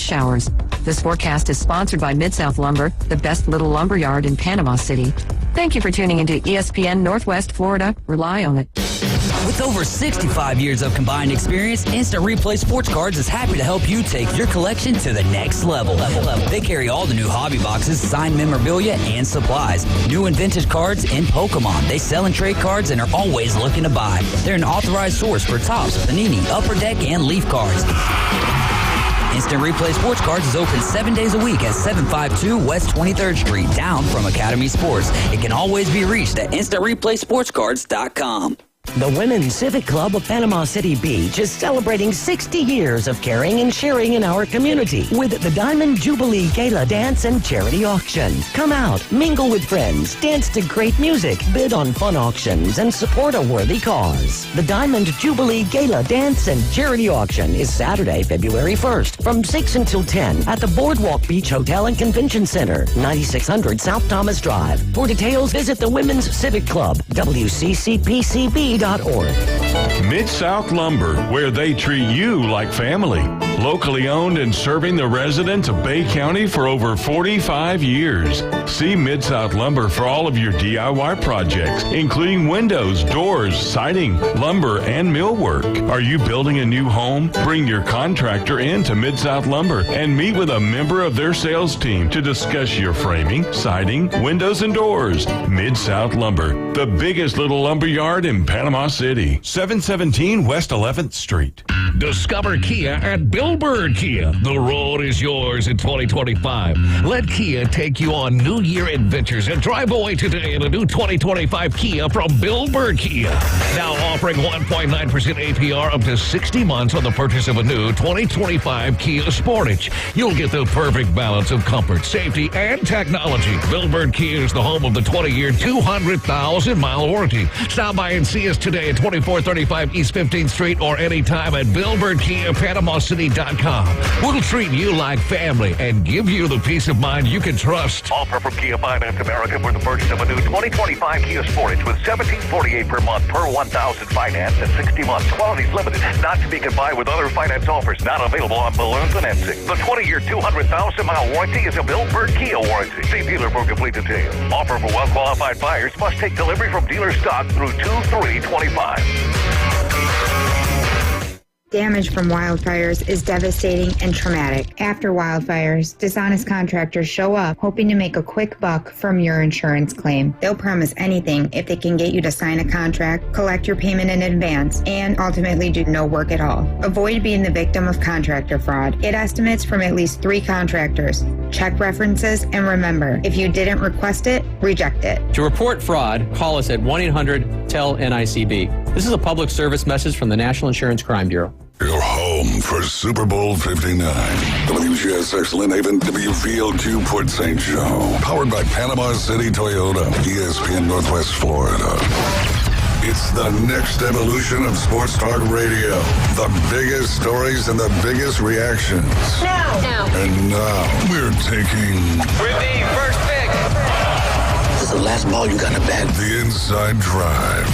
showers. This forecast is sponsored by Mid-South Lumber, the best little lumber yard in Panama City. Thank you for tuning into ESPN Northwest Florida. Rely on it. With over 65 years of combined experience, Instant Replay Sports Cards is happy to help you take your collection to the next level. They carry all the new hobby boxes, signed memorabilia, and supplies. New and vintage cards and Pokemon. They sell and trade cards and are always looking to buy. They're an authorized source for Topps, Panini, Upper Deck, and Leaf cards. Instant Replay Sports Cards is open 7 days a week at 752 West 23rd Street, down from Academy Sports. It can always be reached at InstantReplaySportsCards.com. The Women's Civic Club of Panama City Beach is celebrating 60 years of caring and sharing in our community with the Diamond Jubilee Gala Dance and Charity Auction. Come out, mingle with friends, dance to great music, bid on fun auctions, and support a worthy cause. The Diamond Jubilee Gala Dance and Charity Auction is Saturday, February 1st from 6 until 10 at the Boardwalk Beach Hotel and Convention Center, 9600 South Thomas Drive. For details, visit the Women's Civic Club, WCCPCB.org. Mid-South Lumber, where they treat you like family. Locally owned and serving the residents of Bay County for over 45 years. See Mid-South Lumber for all of your DIY projects, including windows, doors, siding, lumber, and millwork. Are you building a new home? Bring your contractor in to Mid-South Lumber and meet with a member of their sales team to discuss your framing, siding, windows, and doors. Mid-South Lumber, the biggest little lumber yard in Panama City. 717 West 11th Street. Discover Kia at Billbird Kia. The road is yours in 2025. Let Kia take you on New Year adventures and drive away today in a new 2025 Kia from Billbird Kia. Now offering 1.9% APR up to 60 months on the purchase of a new 2025 Kia Sportage. You'll get the perfect balance of comfort, safety, and technology. Billbird Kia is the home of the 20-year, 200,000-mile warranty. Stop by and see us today at 2435 East 15th Street or anytime at BillbirdKiaPanamaCity.com. We'll treat you like family and give you the peace of mind you can trust. Offer from Kia Finance America for the purchase of a new 2025 Kia Sportage with $1,748 per month per 1,000 finance and 60 months. Quality's limited, not to be combined with other finance offers. Not available on balloon financing. The 20-year, 200,000-mile warranty is a Billbird Kia warranty. See dealer for complete details. Offer for well-qualified buyers. Must take delivery from dealer stock through 2/3/25. Damage from wildfires is devastating and traumatic. After wildfires, dishonest contractors show up hoping to make a quick buck from your insurance claim. They'll promise anything if they can get you to sign a contract, collect your payment in advance, and ultimately do no work at all. Avoid being the victim of contractor fraud. Get estimates from at least 3 contractors. Check references, and remember, if you didn't request it, reject it. To report fraud, call us at 1-800-TEL-NICB. This is a public service message from the National Insurance Crime Bureau. Your home for Super Bowl 59. WGSX Lynn Haven, WVLQ Port St. Joe. Powered by Panama City Toyota, ESPN Northwest Florida. It's the next evolution of sports talk radio. The biggest stories and the biggest reactions. Now. And now we're taking... With the first pick. This is the last ball you got to bat. The Inside Drive.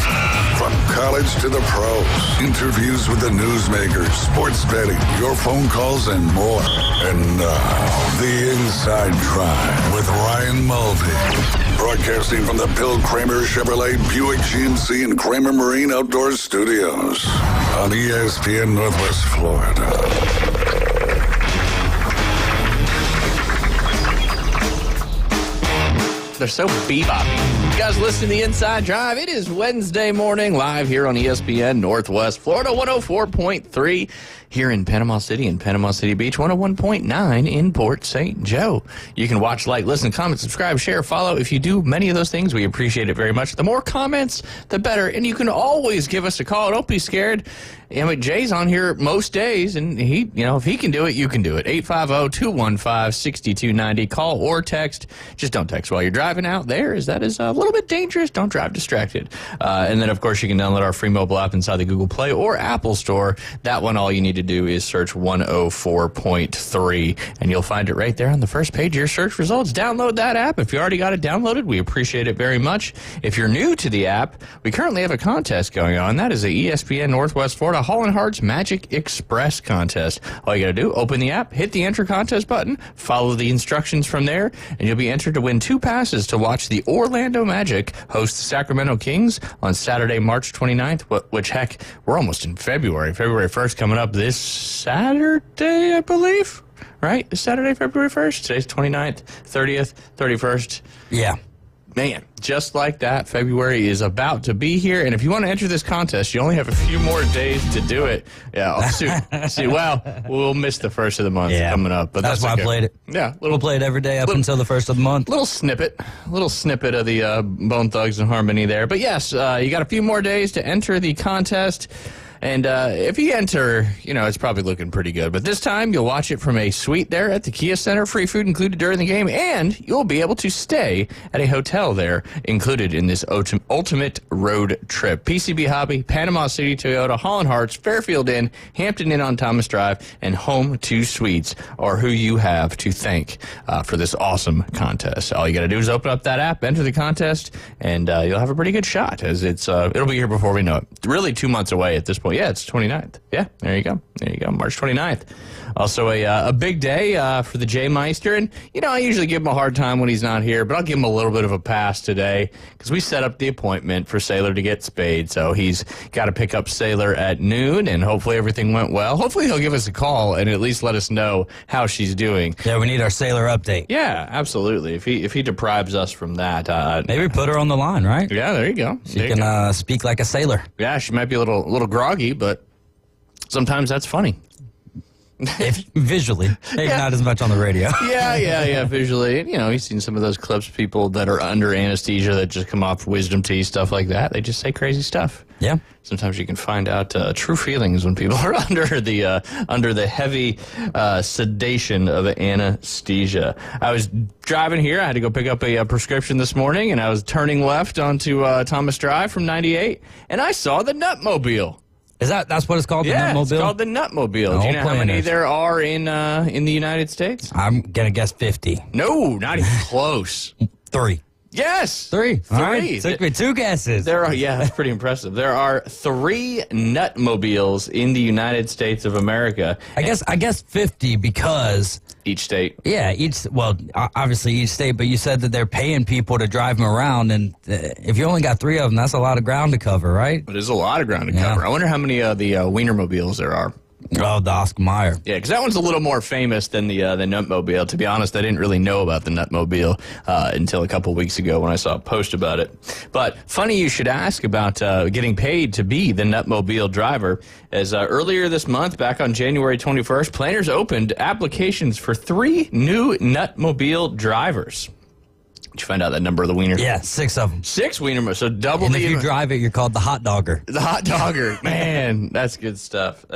From college to the pros, interviews with the newsmakers, sports betting, your phone calls, and more. And now, The Inside Drive with Ryan Mulvey. Broadcasting from the Bill Kramer Chevrolet Buick GMC and Kramer Marine Outdoor Studios on ESPN Northwest Florida. They're so beboppy. You guys listen to The Inside Drive. It is Wednesday morning, live here on ESPN Northwest Florida, 104.3 here in Panama City and Panama City Beach, 101.9 in Port St. Joe. You can watch, like, listen, comment, subscribe, share, follow. If you do many of those things, we appreciate it very much. The more comments, the better. And you can always give us a call. Don't be scared. I mean, Jay's on here most days, and he, if he can do it, you can do it. 850-215-6290. Call or text. Just don't text while you're driving out there, as that is a little bit dangerous. Don't drive distracted. And then, of course, you can download our free mobile app inside the Google Play or Apple Store. That one, all you need to do is search 104.3, and you'll find it right there on the first page of your search results. Download that app. If you already got it downloaded, we appreciate it very much. If you're new to the app, we currently have a contest going on. That is the ESPN Northwest Florida Holland Hearts Magic Express contest. All you got to do, open the app, hit the enter contest button, follow the instructions from there, and you'll be entered to win 2 passes to watch the Orlando Magic host the Sacramento Kings on Saturday, March 29th, which, heck, we're almost in February. February 1st coming up this Saturday, I believe. Right? Is Saturday, February 1st? Today's 29th, 30th, 31st. Yeah. Man, just like that, February is about to be here. And if you want to enter this contest, you only have a few more days to do it. Yeah, well, we'll miss the first of the month coming up. But that's why okay. I played it. Yeah. We'll play it every day up until the first of the month. Little snippet of the Bone Thugs and Harmony there. But yes, you got a few more days to enter the contest. And if you enter, it's probably looking pretty good. But this time, you'll watch it from a suite there at the Kia Center, free food included during the game, and you'll be able to stay at a hotel there included in this ultimate road trip. PCB Hobby, Panama City Toyota, Holland Hearts, Fairfield Inn, Hampton Inn on Thomas Drive, and Home 2 Suites are who you have to thank for this awesome contest. All you got to do is open up that app, enter the contest, and you'll have a pretty good shot, as it'll be here before we know it. Really 2 months away at this point. Yeah, it's 29th. Yeah, there you go. March 29th. Also a big day for the J Meister. And, I usually give him a hard time when he's not here, but I'll give him a little bit of a pass today because we set up the appointment for Sailor to get spayed. So he's got to pick up Sailor at noon, and hopefully everything went well. Hopefully he'll give us a call and at least let us know how she's doing. Yeah, we need our Sailor update. Yeah, absolutely. If he deprives us from that. Maybe put her on the line, right? Yeah, there you go. She can speak like a sailor. Yeah, she might be a little groggy, but sometimes that's funny. Visually, maybe not as much on the radio. Yeah, visually. And, you've seen some of those clips, people that are under anesthesia that just come off wisdom teeth, stuff like that. They just say crazy stuff. Yeah. Sometimes you can find out true feelings when people are under the heavy sedation of anesthesia. I was driving here. I had to go pick up a prescription this morning, and I was turning left onto Thomas Drive from 98, and I saw the Nutmobile. That's what it's called, the Nutmobile? It's called the Nutmobile. Do you know how many there are in the United States? I'm going to guess 50. No, not even close. 3. Yes. 3. 3. All right. Took me 2 guesses. That's pretty impressive. There are 3 Nutmobiles in the United States of America. I guess 50 because each state. Yeah, obviously each state, but you said that they're paying people to drive them around, and if you only got 3 of them, that's a lot of ground to cover, right? It is a lot of ground to cover. I wonder how many of the Wienermobiles there are. Oh, the Oscar Mayer. Yeah, because that one's a little more famous than the Nutmobile. To be honest, I didn't really know about the Nutmobile until a couple weeks ago when I saw a post about it. But funny you should ask about getting paid to be the Nutmobile driver, as earlier this month, back on January 21st, Planners opened applications for 3 new Nutmobile drivers. Did you find out that number of the Wiener? Yeah, 6 of them. 6 Wiener, so double. And if you drive it, you're called the Hot Dogger. The Hot Dogger. Man, that's good stuff.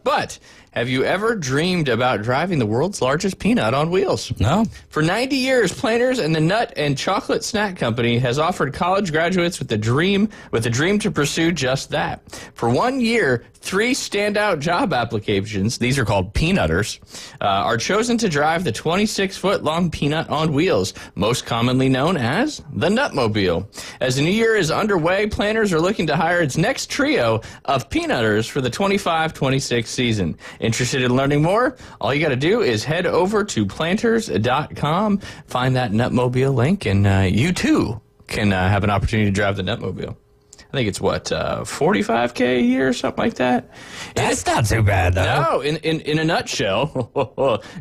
But have you ever dreamed about driving the world's largest peanut on wheels? No. For 90 years, Planners and the Nut and Chocolate Snack Company has offered college graduates with the dream to pursue just that. For 1 year, 3 standout job applications, these are called peanutters, are chosen to drive the 26-foot-long peanut on wheels, most commonly known as the Nutmobile. As the new year is underway, Planners are looking to hire its next trio of peanutters for the 25-26 season. Interested in learning more? All you got to do is head over to planters.com, find that Nutmobile link, and you too can have an opportunity to drive the Nutmobile. I think it's $45K a year or something like that. That's not too bad, though. No, in a nutshell,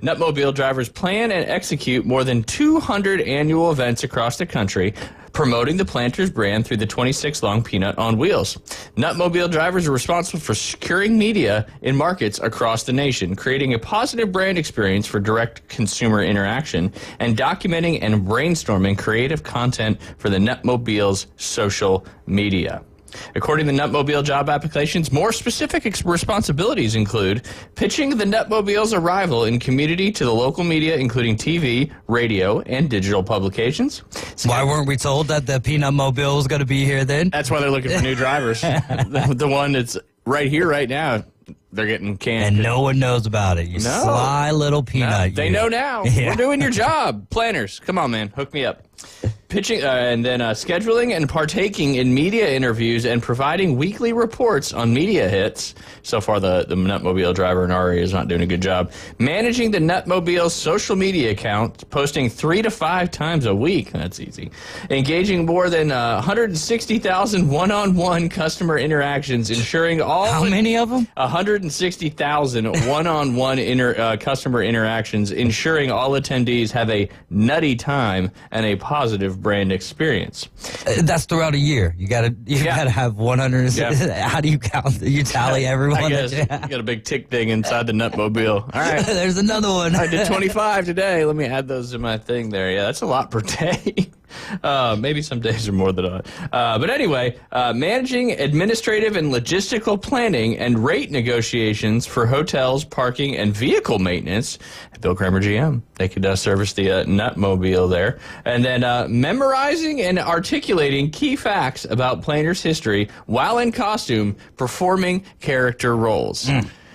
Nutmobile drivers plan and execute more than 200 annual events across the country, promoting the Planters brand through the 26-long peanut on wheels. Nutmobile drivers are responsible for securing media in markets across the nation, creating a positive brand experience for direct consumer interaction, and documenting and brainstorming creative content for the Nutmobile's social media. According to the Nutmobile job applications, more specific responsibilities include pitching the Nutmobile's arrival in community to the local media, including TV, radio, and digital publications. Why weren't we told that the Peanut Mobile was going to be here then? That's why they're looking for new drivers. The one that's right here, right now. they're getting canned. And no one knows about it. You No. sly little peanut. They you. know now. Yeah. We're doing your job. Planners, come on, man. Hook me up. Pitching and then scheduling and partaking in media interviews and providing weekly reports on media hits. So far, the Nutmobile driver in our area is not doing a good job. Managing the Nutmobile's social media account, posting 3 to 5 times a week. That's easy. Engaging more than 160,000 one-on-one customer interactions, ensuring all... How many of them? 160,000 one-on-one customer interactions, ensuring all attendees have a nutty time and a positive brand experience. That's throughout a year. You gotta have 100. Yeah. How do you count? You tally everyone. I guess you got a big tick thing inside the Nutmobile. All right. There's another one. I did 25 today. Let me add those to my thing there. Yeah, that's a lot per day. Maybe some days are more than that. But anyway, managing administrative and logistical planning and rate negotiations for hotels, parking, and vehicle maintenance at Bill Kramer GM. They could service the Nutmobile there. And then memorizing and articulating key facts about Planner's history while in costume, performing character roles.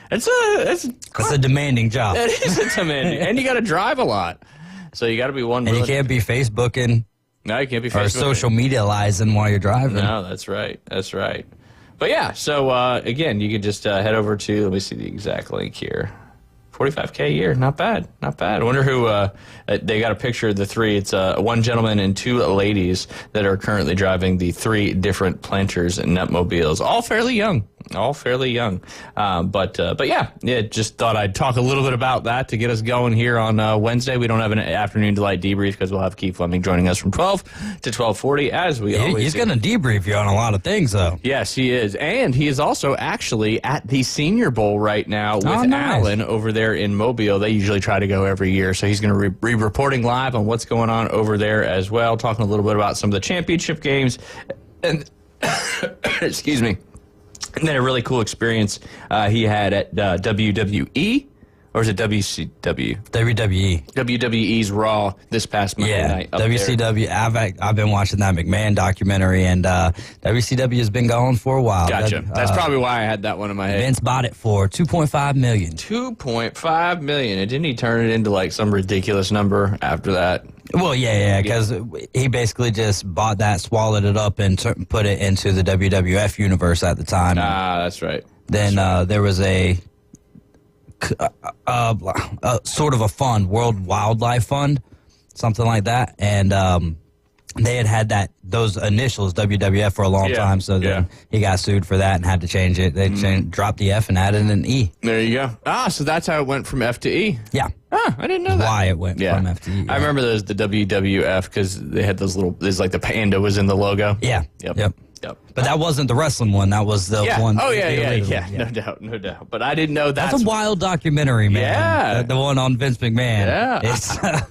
That's a demanding job. It is a demanding. And you got to drive a lot. So you got to be one. And you can't be Facebooking. No, you can't be Or Facebooking. social media-lizing while you're driving. No, that's right. That's right. But yeah, so again, you could just head over to, let me see the exact link here. 45K a year, not bad, not bad. I wonder who, they got a picture of the three. It's one gentleman and 2 ladies that are currently driving the 3 different Planters and Nutmobiles, all fairly young. But yeah, just thought I'd talk a little bit about that to get us going here on Wednesday. We don't have an afternoon delight debrief because we'll have Keith Fleming joining us from 12 to 12:40 as we always He's do. going to debrief you on a lot of things, though. Yes, he is. And he is also actually at the Senior Bowl right now with nice. Alan over there in Mobile. They usually try to go every year. So he's going to be reporting live on what's going on over there as well, talking a little bit about some of the championship games. And excuse me. And then a really cool experience he had at WWE, or is it WCW? WWE. WWE's Raw this past Monday night. Up WCW. there. I've been watching that McMahon documentary, and WCW has been going for a while. Gotcha. That's probably why I had that one in my head. Vince bought it for $2.5 million. $2.5 million. And didn't he turn it into like some ridiculous number after that? Well, yeah, because he basically just bought that, swallowed it up, and put it into the WWF universe at the time. That's right. Then there was a sort of a fund, World Wildlife Fund, something like that, and they had those initials WWF for a long time. So then he got sued for that and had to change it. They dropped the F and added an E. There you go. So that's how it went from F to E. Yeah. I didn't know that. Why it went from F to E. I remember those the WWF because they had those little. There's like the panda was in the logo. Yeah. Yep. But that wasn't the wrestling one. That was the one. Oh, yeah. No doubt. But I didn't know That's a wild documentary, man. Yeah. The one on Vince McMahon. Yeah.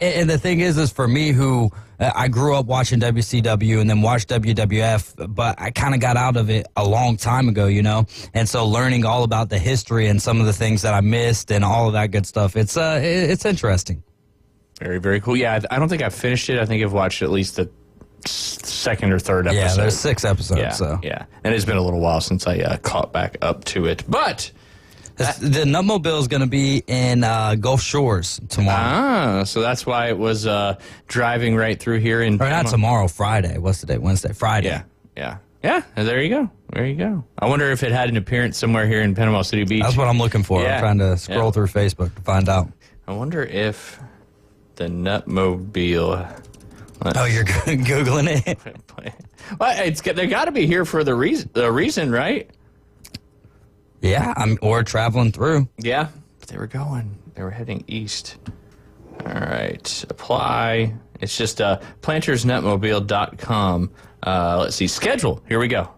And the thing is for me who I grew up watching WCW and then watched WWF, but I kind of got out of it a long time ago, you know? And so learning all about the history and some of the things that I missed and all of that good stuff, it's interesting. Very, very cool. Yeah, I don't think I've finished it. I think I've watched at least the second or third episode. Yeah, there's 6 episodes. Yeah. And it's been a little while since I caught back up to it. But the Nutmobile is going to be in Gulf Shores tomorrow. So that's why it was driving right through here in. Or not tomorrow, Friday. What's the date? Wednesday, Friday. Yeah. And there you go. I wonder if it had an appearance somewhere here in Panama City Beach. That's what I'm looking for. Yeah. I'm trying to scroll through Facebook to find out. I wonder if the Nutmobile. Oh, you're Googling it? Well, they got to be here for the reason, right? Yeah, or traveling through. Yeah, but they were heading east. All right, apply. It's just plantersnutmobile.com. Let's see, schedule. Here we go.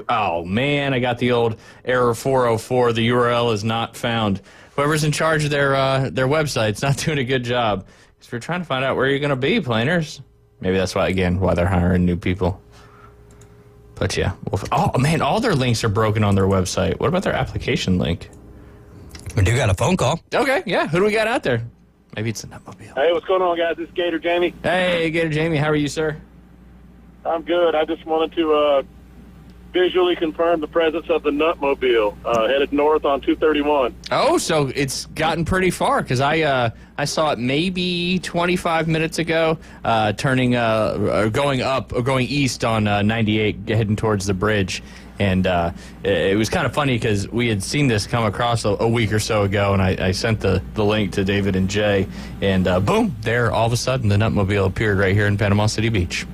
Oh, man, I got the old error 404. The URL is not found. Whoever's in charge of their website's not doing a good job. Because we're trying to find out where you're going to be, planners. Maybe that's why they're hiring new people. But yeah. Oh, man, all their links are broken on their website. What about their application link? We do got a phone call. Okay, yeah. Who do we got out there? Maybe it's the Nutmobile. Hey, what's going on, guys? This is Gator Jamie. Hey, Gator Jamie. How are you, sir? I'm good. I just wanted to visually confirmed the presence of the Nutmobile headed north on 231. Oh, so it's gotten pretty far because I saw it maybe 25 minutes ago, going east on 98, heading towards the bridge. And it was kind of funny because we had seen this come across a week or so ago, and I sent the link to David and Jay, and boom, there, all of a sudden, the Nutmobile appeared right here in Panama City Beach.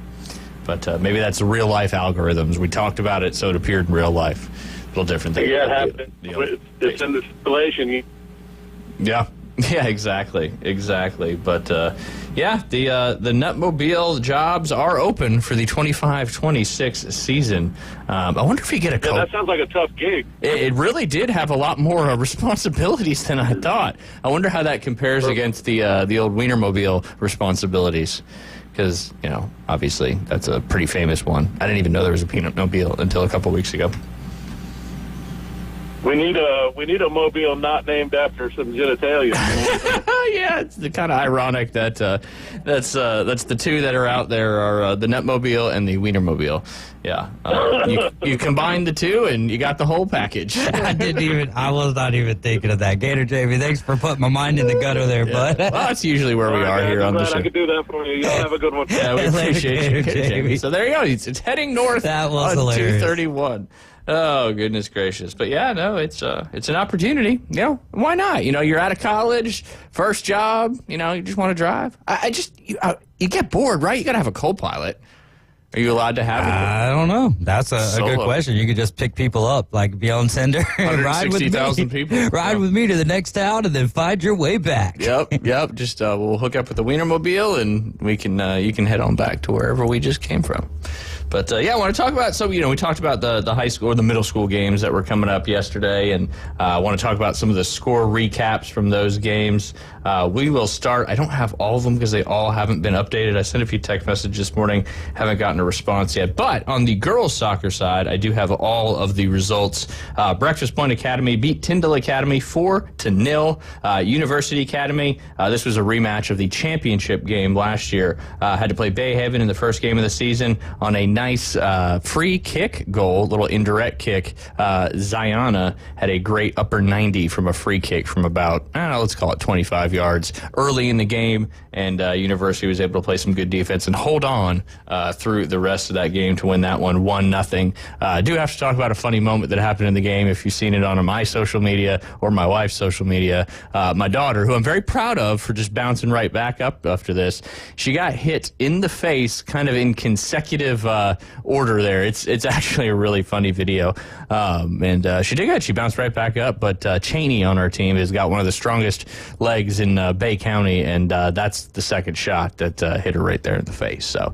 But maybe that's the real-life algorithms. We talked about it, so it appeared in real life. A little different thing. Yeah, it happened. It's in the installation. Yeah. Yeah, exactly. But, yeah, the Nutmobile jobs are open for the 25-26 season. I wonder if you get a Yeah, that sounds like a tough gig. It really did have a lot more responsibilities than I thought. I wonder how that compares against the old Wienermobile responsibilities. Because, obviously, that's a pretty famous one. I didn't even know there was a Peanutmobile until a couple weeks ago. We need a mobile not named after some genitalia. Yeah, it's kind of ironic that that's the two that are out there are the Nutmobile and the Wienermobile. Yeah, you combine the two and you got the whole package. I was not even thinking of that. Gator Jamie, thanks for putting my mind in the gutter there, bud. Well, that's usually where we are here on the show. I could do that for you. Y'all have a good one. Yeah, we appreciate you, Jamie. So there you go. It's heading north that was on hilarious. 231. Oh, goodness gracious. But yeah, no, it's an opportunity. Why not? You're out of college, first job, you just want to drive. You get bored, right? You got to have a co-pilot. Are you allowed to have it? I don't know. That's a good question. You could just pick people up, like be on Tinder and ride with me. 160,000 people. Ride with me to the next town and then find your way back. Yep. Just we'll hook up with the Wienermobile and we can you can head on back to wherever we just came from. But, I want to talk about, we talked about the high school or the middle school games that were coming up yesterday, and I want to talk about some of the score recaps from those games. We will start. I don't have all of them because they all haven't been updated. I sent a few text messages this morning, haven't gotten a response yet. But on the girls' soccer side, I do have all of the results. Breakfast Point Academy beat Tyndall Academy 4-0. University Academy, this was a rematch of the championship game last year. Had to play Bayhaven in the first game of the season on a nice free kick goal, little indirect kick. Ziana had a great upper 90 from a free kick from about, let's call it 25 yards early in the game, and University was able to play some good defense and hold on through the rest of that game to win that one 1-0. I do have to talk about a funny moment that happened in the game. If you've seen it on my social media or my wife's social media, my daughter, who I'm very proud of for just bouncing right back up after this, she got hit in the face kind of in consecutive order there. It's actually a really funny video. And she did good. She bounced right back up. But Cheney on our team has got one of the strongest legs in Bay County, and that's the second shot that hit her right there in the face. So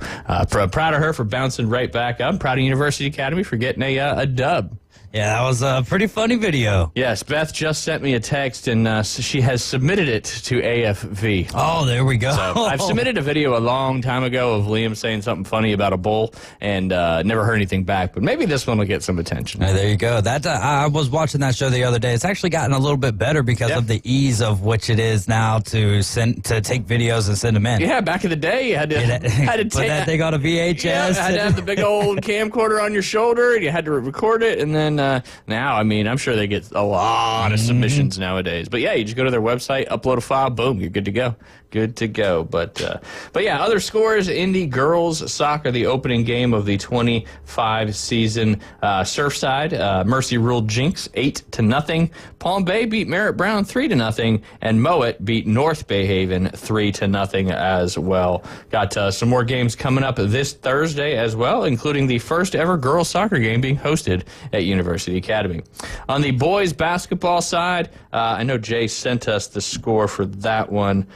proud of her for bouncing right back up. Proud of University Academy for getting a dub. Yeah, that was a pretty funny video. Yes, Beth just sent me a text, and she has submitted it to AFV. Oh, there we go. So I've submitted a video a long time ago of Liam saying something funny about a bull, and never heard anything back. But maybe this one will get some attention. There you go. That I was watching that show the other day. It's actually gotten a little bit better because of the ease of which it is now to take videos and send them in. Yeah, back in the day, you had to put that thing on a VHS. Yeah, you had to have the big old camcorder on your shoulder, and you had to record it, and then now, I'm sure they get a lot of submissions nowadays. But yeah, you just go to their website, upload a file, boom, you're good to go. Good to go. But yeah, other scores in the girls' soccer, the opening game of the 25 season. Surfside, Mercy ruled Jinx 8-0. Palm Bay beat Merritt Brown 3-0, and Mowat beat North Bayhaven 3-0 as well. Got some more games coming up this Thursday as well, including the first ever girls' soccer game being hosted at University Academy. On the boys' basketball side, I know Jay sent us the score for that one.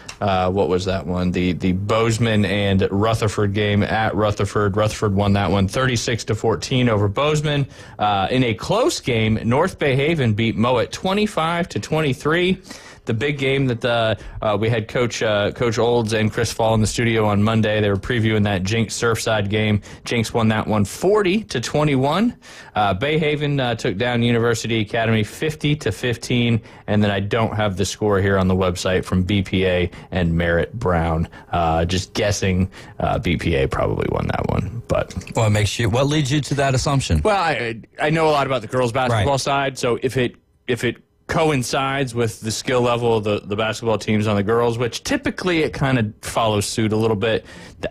What was that one? The Bozeman and Rutherford game at Rutherford. Rutherford won that one 36-14 over Bozeman. In a close game, North Bayhaven beat Mowat 25-23. the big game that we had Coach Olds and Chris Fall in the studio on Monday. They were previewing that Jinx Surfside game. Jinx won that one 40-21. Bayhaven took down University Academy 50-15, and then I don't have the score here on the website from BPA and Merritt Brown. Just guessing, BPA probably won that one. But what leads you to that assumption? Well, I know a lot about the girls basketball side, so if it coincides with the skill level of the basketball teams on the girls, which typically it kind of follows suit a little bit.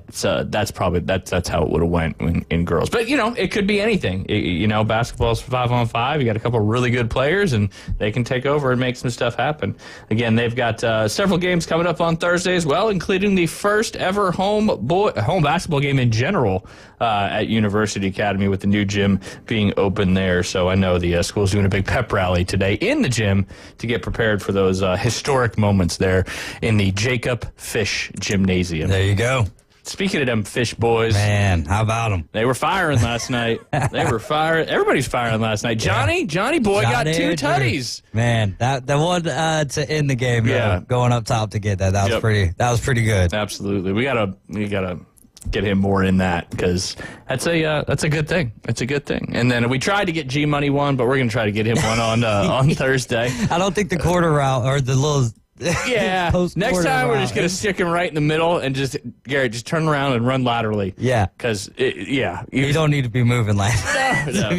That's how it would have went in girls. But it could be anything. Basketball's 5-on-5. You got a couple of really good players, and they can take over and make some stuff happen. Again, they've got several games coming up on Thursday as well, including the first ever home basketball game in general at University Academy, with the new gym being open there. So I know the school's doing a big pep rally today in the gym to get prepared for those historic moments there in the Jacob Fish Gymnasium. There you go. Speaking of them Fish boys. Man, how about them? They were firing last night. They were firing. Everybody's firing last night. Johnny boy got 2 tutties. Man, that one to end the game, going up top to get that. That was pretty good. Absolutely. We gotta get him more in that, because that's a good thing. It's a good thing. And then we tried to get G Money one, but we're gonna try to get him one on Thursday. I don't think the quarter route or the little. Yeah. Next time we're just going to stick him right in the middle and Garrett, just turn around and run laterally. Yeah. Because, you don't need to be moving like that. No.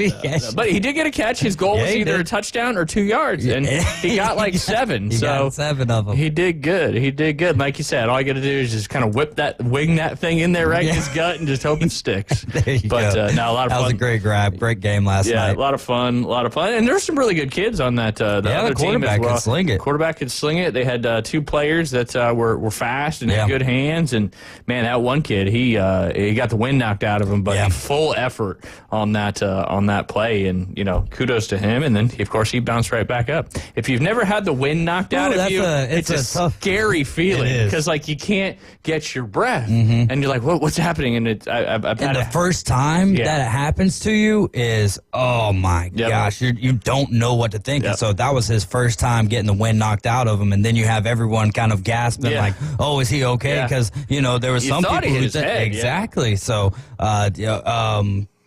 But he did get a catch. His goal was either a touchdown or 2 yards, and he got like 7. He got 7 of them. He did good. Like you said, all you got to do is just kind of wing that thing in there right in his gut and just hope it sticks. There you go. A lot of fun. That was a great grab. Great game last night. Yeah, a lot of fun. And there's some really good kids on that other team as well. Could sling it. Quarterback could sling it. They had 2 players that were fast and had good hands, and man, that one kid he got the wind knocked out of him, but full effort on that play, and kudos to him. And then of course he bounced right back up. If you've never had the wind knocked out of you, it's a scary feeling, because like you can't get your breath, and you're like, what's happening? And the first time that it happens to you is, oh my gosh, you don't know what to think. And so that was his first time getting the wind knocked out of him, and then you have everyone kind of gasping like, oh, is he okay? Because there was some people who said exactly. So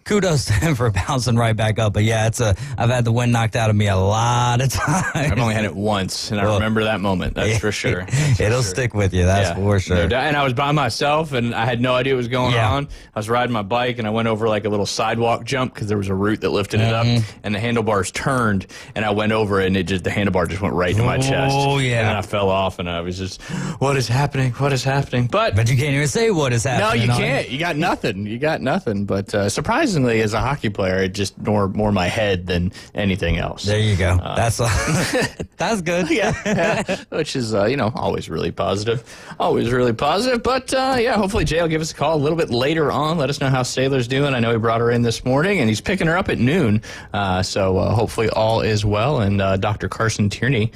kudos to him for bouncing right back up. But I've had the wind knocked out of me a lot of times. I've only had it once, and I remember that moment. That's for sure. It'll stick with you. That's for sure. No, and I was by myself, and I had no idea what was going on. I was riding my bike, and I went over like a little sidewalk jump, because there was a root that lifted it up, and the handlebars turned, and I went over it, and the handlebar just went right into my chest. Oh, yeah. And then I fell off, and I was just, what is happening? What is happening? But you can't even say what is happening. No, you can't. You got nothing. But surprisingly, as a hockey player, it just more my head than anything else. There you go. That's good. Which is always really positive. But hopefully Jay will give us a call a little bit later on. Let us know how Sailor's doing. I know he brought her in this morning, and he's picking her up at noon. So hopefully all is well. And Dr. Carson Tierney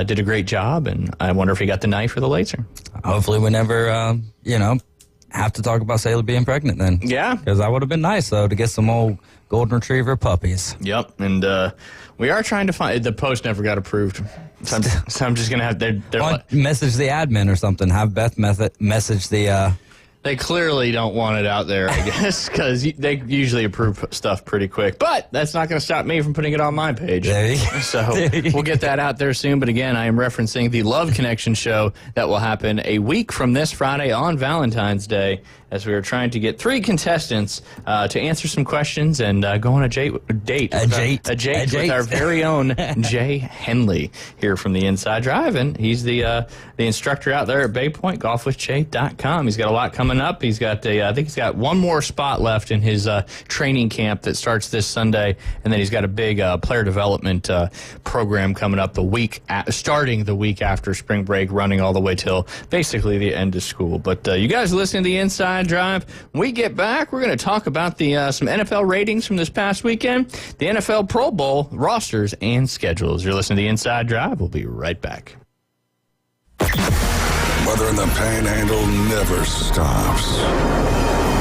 did a great job, and I wonder if he got the knife or the laser. Hopefully we never have to talk about Sailor being pregnant then. Yeah. Because that would have been nice, though, to get some old golden retriever puppies. Yep. And we are trying to find, the post never got approved. So I'm just going to have, they're message the admin or something. Have Beth message the... They clearly don't want it out there, I guess, because they usually approve stuff pretty quick. But that's not going to stop me from putting it on my page. So we'll get that out there soon. But again, I am referencing the Love Connection show that will happen a week from this Friday on Valentine's Day, as we are trying to get 3 contestants to answer some questions and go on a date with our very own Jay Henley here from the Inside Drive. And he's the instructor out there at BayPointGolfWithJay.com. He's got a lot coming up. He's got I think he's got one more spot left in his training camp that starts this Sunday, and then he's got a big player development program coming up starting the week after spring break, running all the way till basically the end of school. But you guys are listening to the Inside Drive. When we get back, we're going to talk about the some NFL ratings from this past weekend, the NFL Pro Bowl rosters and schedules. You're listening to the Inside Drive. We'll be right back. Weather in the Panhandle never stops.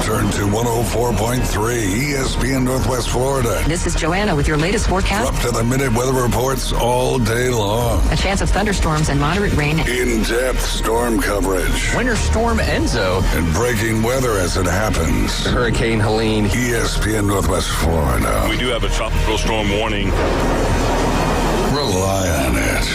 return to 104.3 ESPN Northwest Florida. This is Joanna with your latest forecast. Up to the minute weather reports all day long. A chance of thunderstorms and moderate rain. In-depth storm coverage. Winter Storm Enzo. And breaking weather as it happens. Hurricane Helene. ESPN Northwest Florida. We do have a tropical storm warning. Rely on it.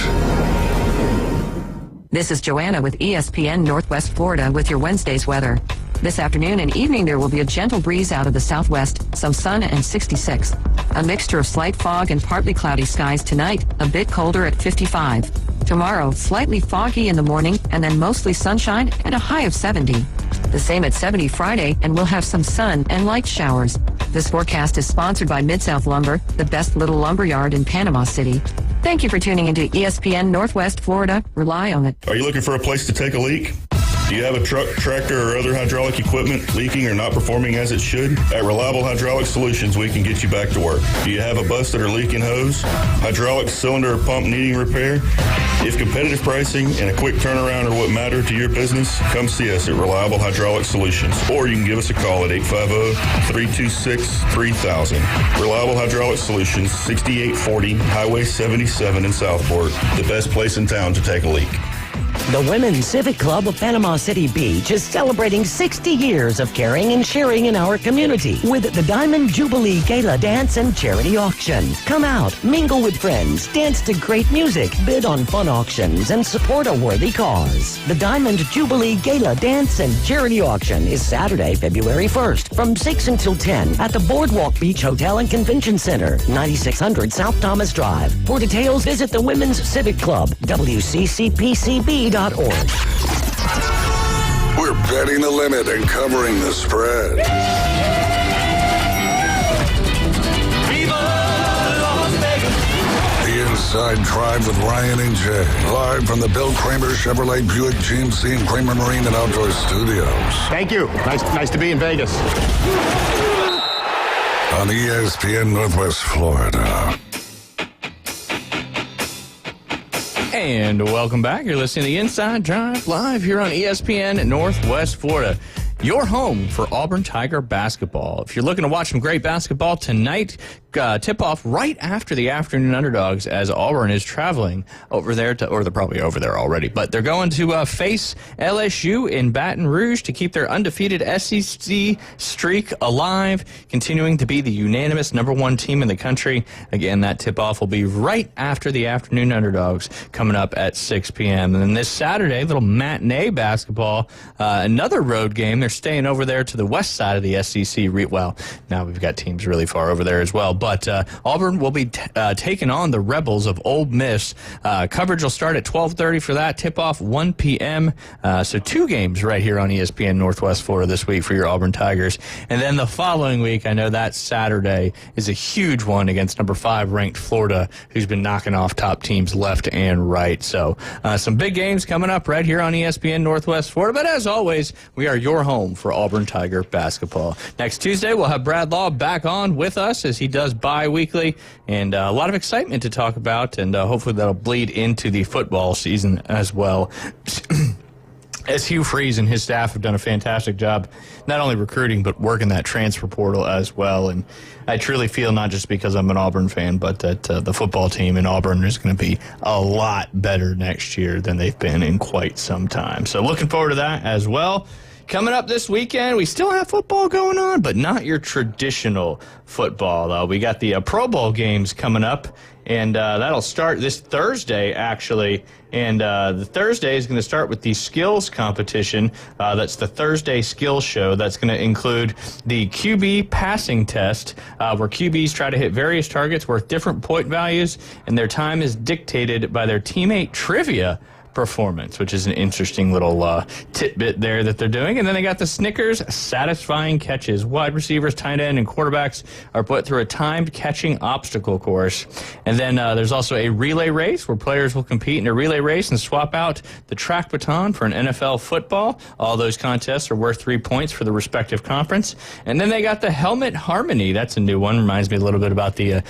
This is Joanna with ESPN Northwest Florida with your Wednesday's weather. This afternoon and evening, there will be a gentle breeze out of the southwest, some sun and 66. A mixture of slight fog and partly cloudy skies tonight, a bit colder at 55. Tomorrow, slightly foggy in the morning and then mostly sunshine and a high of 70. The same at 70 Friday, and we'll have some sun and light showers. This forecast is sponsored by Mid-South Lumber, the best little lumber yard in Panama City. Thank you for tuning into ESPN Northwest Florida. Rely on it. Are you looking for a place to take a leak? Do you have a truck, tractor, or other hydraulic equipment leaking or not performing as it should? At Reliable Hydraulic Solutions, we can get you back to work. Do you have a busted or leaking hose? Hydraulic cylinder or pump needing repair? If competitive pricing and a quick turnaround are what matter to your business, come see us at Reliable Hydraulic Solutions. Or you can give us a call at 850-326-3000. Reliable Hydraulic Solutions, 6840 Highway 77 in Southport. The best place in town to take a leak. The Women's Civic Club of Panama City Beach is celebrating 60 years of caring and sharing in our community with the Diamond Jubilee Gala Dance and Charity Auction. Come out, mingle with friends, dance to great music, bid on fun auctions, and support a worthy cause. The Diamond Jubilee Gala Dance and Charity Auction is Saturday, February 1st from 6 until 10 at the Boardwalk Beach Hotel and Convention Center, 9600 South Thomas Drive. For details, visit the Women's Civic Club, WCCPCB.org. We're betting the limit and covering the spread. The Inside Drive with Ryan and Jay. Live from the Bill Kramer Chevrolet Buick GMC and Kramer Marine and Outdoor Studios. Thank you. Nice to be in Vegas. On ESPN Northwest Florida. And welcome back. You're listening to the Inside Drive live here on ESPN Northwest Florida. Your home for Auburn Tiger basketball. If you're looking to watch some great basketball tonight, tip-off right after the afternoon underdogs as Auburn is traveling over there to, or they're probably over there already, but they're going to face LSU in Baton Rouge to keep their undefeated SEC streak alive, continuing to be the unanimous #1 team in the country. Again, that tip-off will be right after the afternoon underdogs coming up at 6 p.m. And then this Saturday, little matinee basketball, another road game. They're staying over there to the west side of the SEC. Well, now we've got teams really far over there as well. But Auburn will be taking on the Rebels of Ole Miss. Coverage will start at 12:30 for that. Tip-off 1 p.m. So 2 games right here on ESPN Northwest Florida this week for your Auburn Tigers. And then the following week, I know that Saturday is a huge one against number 5 ranked Florida, who's been knocking off top teams left and right. So some big games coming up right here on ESPN Northwest Florida. But as always, we are your home for Auburn Tiger basketball. Next Tuesday, we'll have Brad Law back on with us as he does bi-weekly, and a lot of excitement to talk about, and hopefully that'll bleed into the football season as well. As Hugh Freeze and his staff have done a fantastic job, not only recruiting, but working that transfer portal as well. And I truly feel, not just because I'm an Auburn fan, but that the football team in Auburn is going to be a lot better next year than they've been in quite some time. So looking forward to that as well. Coming up this weekend, we still have football going on, but not your traditional football. We got the Pro Bowl games coming up, and that'll start this Thursday, actually. And the Thursday is going to start with the skills competition. That's the Thursday Skills Show. That's going to include the QB passing test, where QBs try to hit various targets worth different point values, and their time is dictated by their teammate trivia performance, which is an interesting little tidbit there that they're doing. And then they got the Snickers satisfying catches. Wide receivers, tight end, and quarterbacks are put through a timed catching obstacle course. And then there's also a relay race where players will compete in a relay race and swap out the track baton for an NFL football. All those contests are worth 3 points for the respective conference. And then they got the Helmet Harmony. That's a new one. Reminds me a little bit about the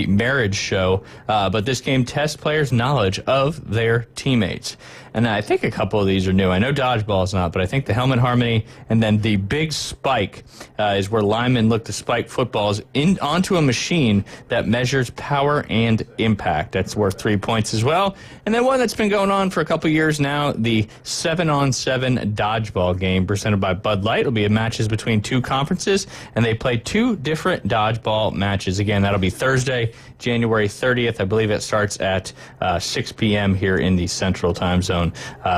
marriage show. But this game tests players' knowledge of their teammates. first. And I think a couple of these are new. I know dodgeball is not, but I think the helmet harmony and then the big spike is where linemen look to spike footballs onto a machine that measures power and impact. That's worth 3 points as well. And then one that's been going on for a couple years now, the 7-on-7 dodgeball game presented by Bud Light. It'll be matches between two conferences, and they play two different dodgeball matches. Again, that'll be Thursday, January 30th. I believe it starts at 6 p.m. here in the Central Time Zone.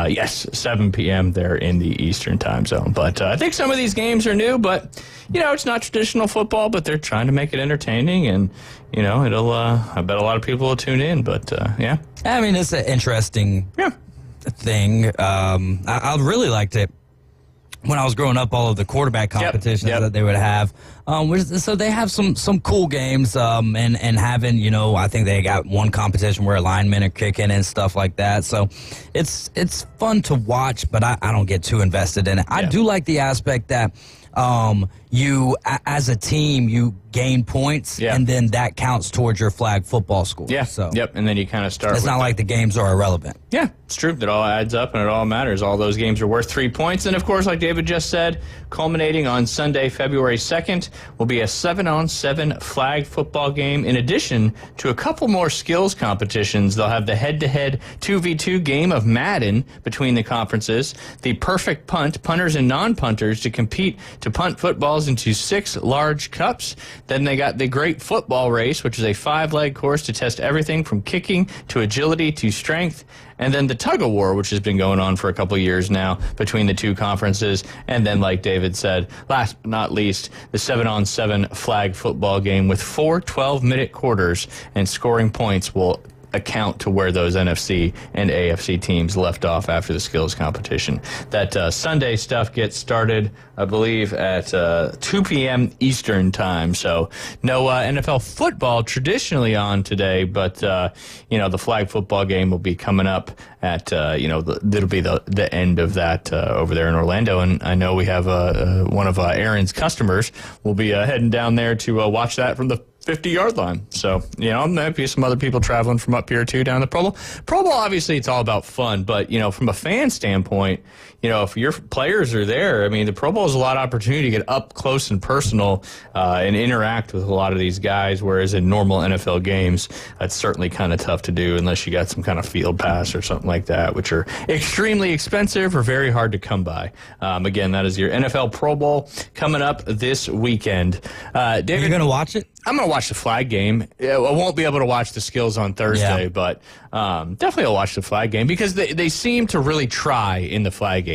Yes, 7 p.m. there in the Eastern Time Zone. But I think some of these games are new, but, it's not traditional football, but they're trying to make it entertaining, and, it'll, I bet a lot of people will tune in, but, yeah. I mean, it's an interesting thing. I'd really liked it. When I was growing up, all of the quarterback competitions that they would have. So they have some cool games, and having, I think they got one competition where linemen are kicking and stuff like that. So it's fun to watch, but I don't get too invested in it. I do like the aspect that you, as a team, you gain points, and then that counts towards your flag football score. Yeah. So and then you kind of start. It's not like the games are irrelevant. Yeah, it's true. It all adds up and it all matters. All those games are worth 3 points. And, of course, like David just said, culminating on Sunday, February 2nd, will be a 7-on-7 flag football game. In addition to a couple more skills competitions, they'll have the head-to-head 2v2 game of Madden between the conferences, the perfect punt, punters and non-punters to compete to punt footballs into 6 large cups. Then they got the Great Football Race, which is a 5-leg course to test everything from kicking to agility to strength. And then the Tug of War, which has been going on for a couple years now between the two conferences. And then, like David said, last but not least, the 7-on-7 flag football game with 4 12-minute quarters, and scoring points will account to where those NFC and AFC teams left off after the skills competition. That Sunday stuff gets started, I believe, at 2 p.m. Eastern time. So no NFL football traditionally on today, but, the flag football game will be coming up at, it'll be the end of that over there in Orlando. And I know we have one of Aaron's customers will be heading down there to watch that from the 50-yard line. So, there might be some other people traveling from up here, too, down the Pro Bowl. Pro Bowl, obviously, it's all about fun. But, from a fan standpoint, if your players are there, I mean, the Pro Bowl is a lot of opportunity to get up close and personal and interact with a lot of these guys, whereas in normal NFL games, that's certainly kind of tough to do unless you got some kind of field pass or something like that, which are extremely expensive or very hard to come by. Again, that is your NFL Pro Bowl coming up this weekend. David, are you going to watch it? I'm going to watch the flag game. I won't be able to watch the skills on Thursday, but definitely I'll watch the flag game because they seem to really try in the flag game.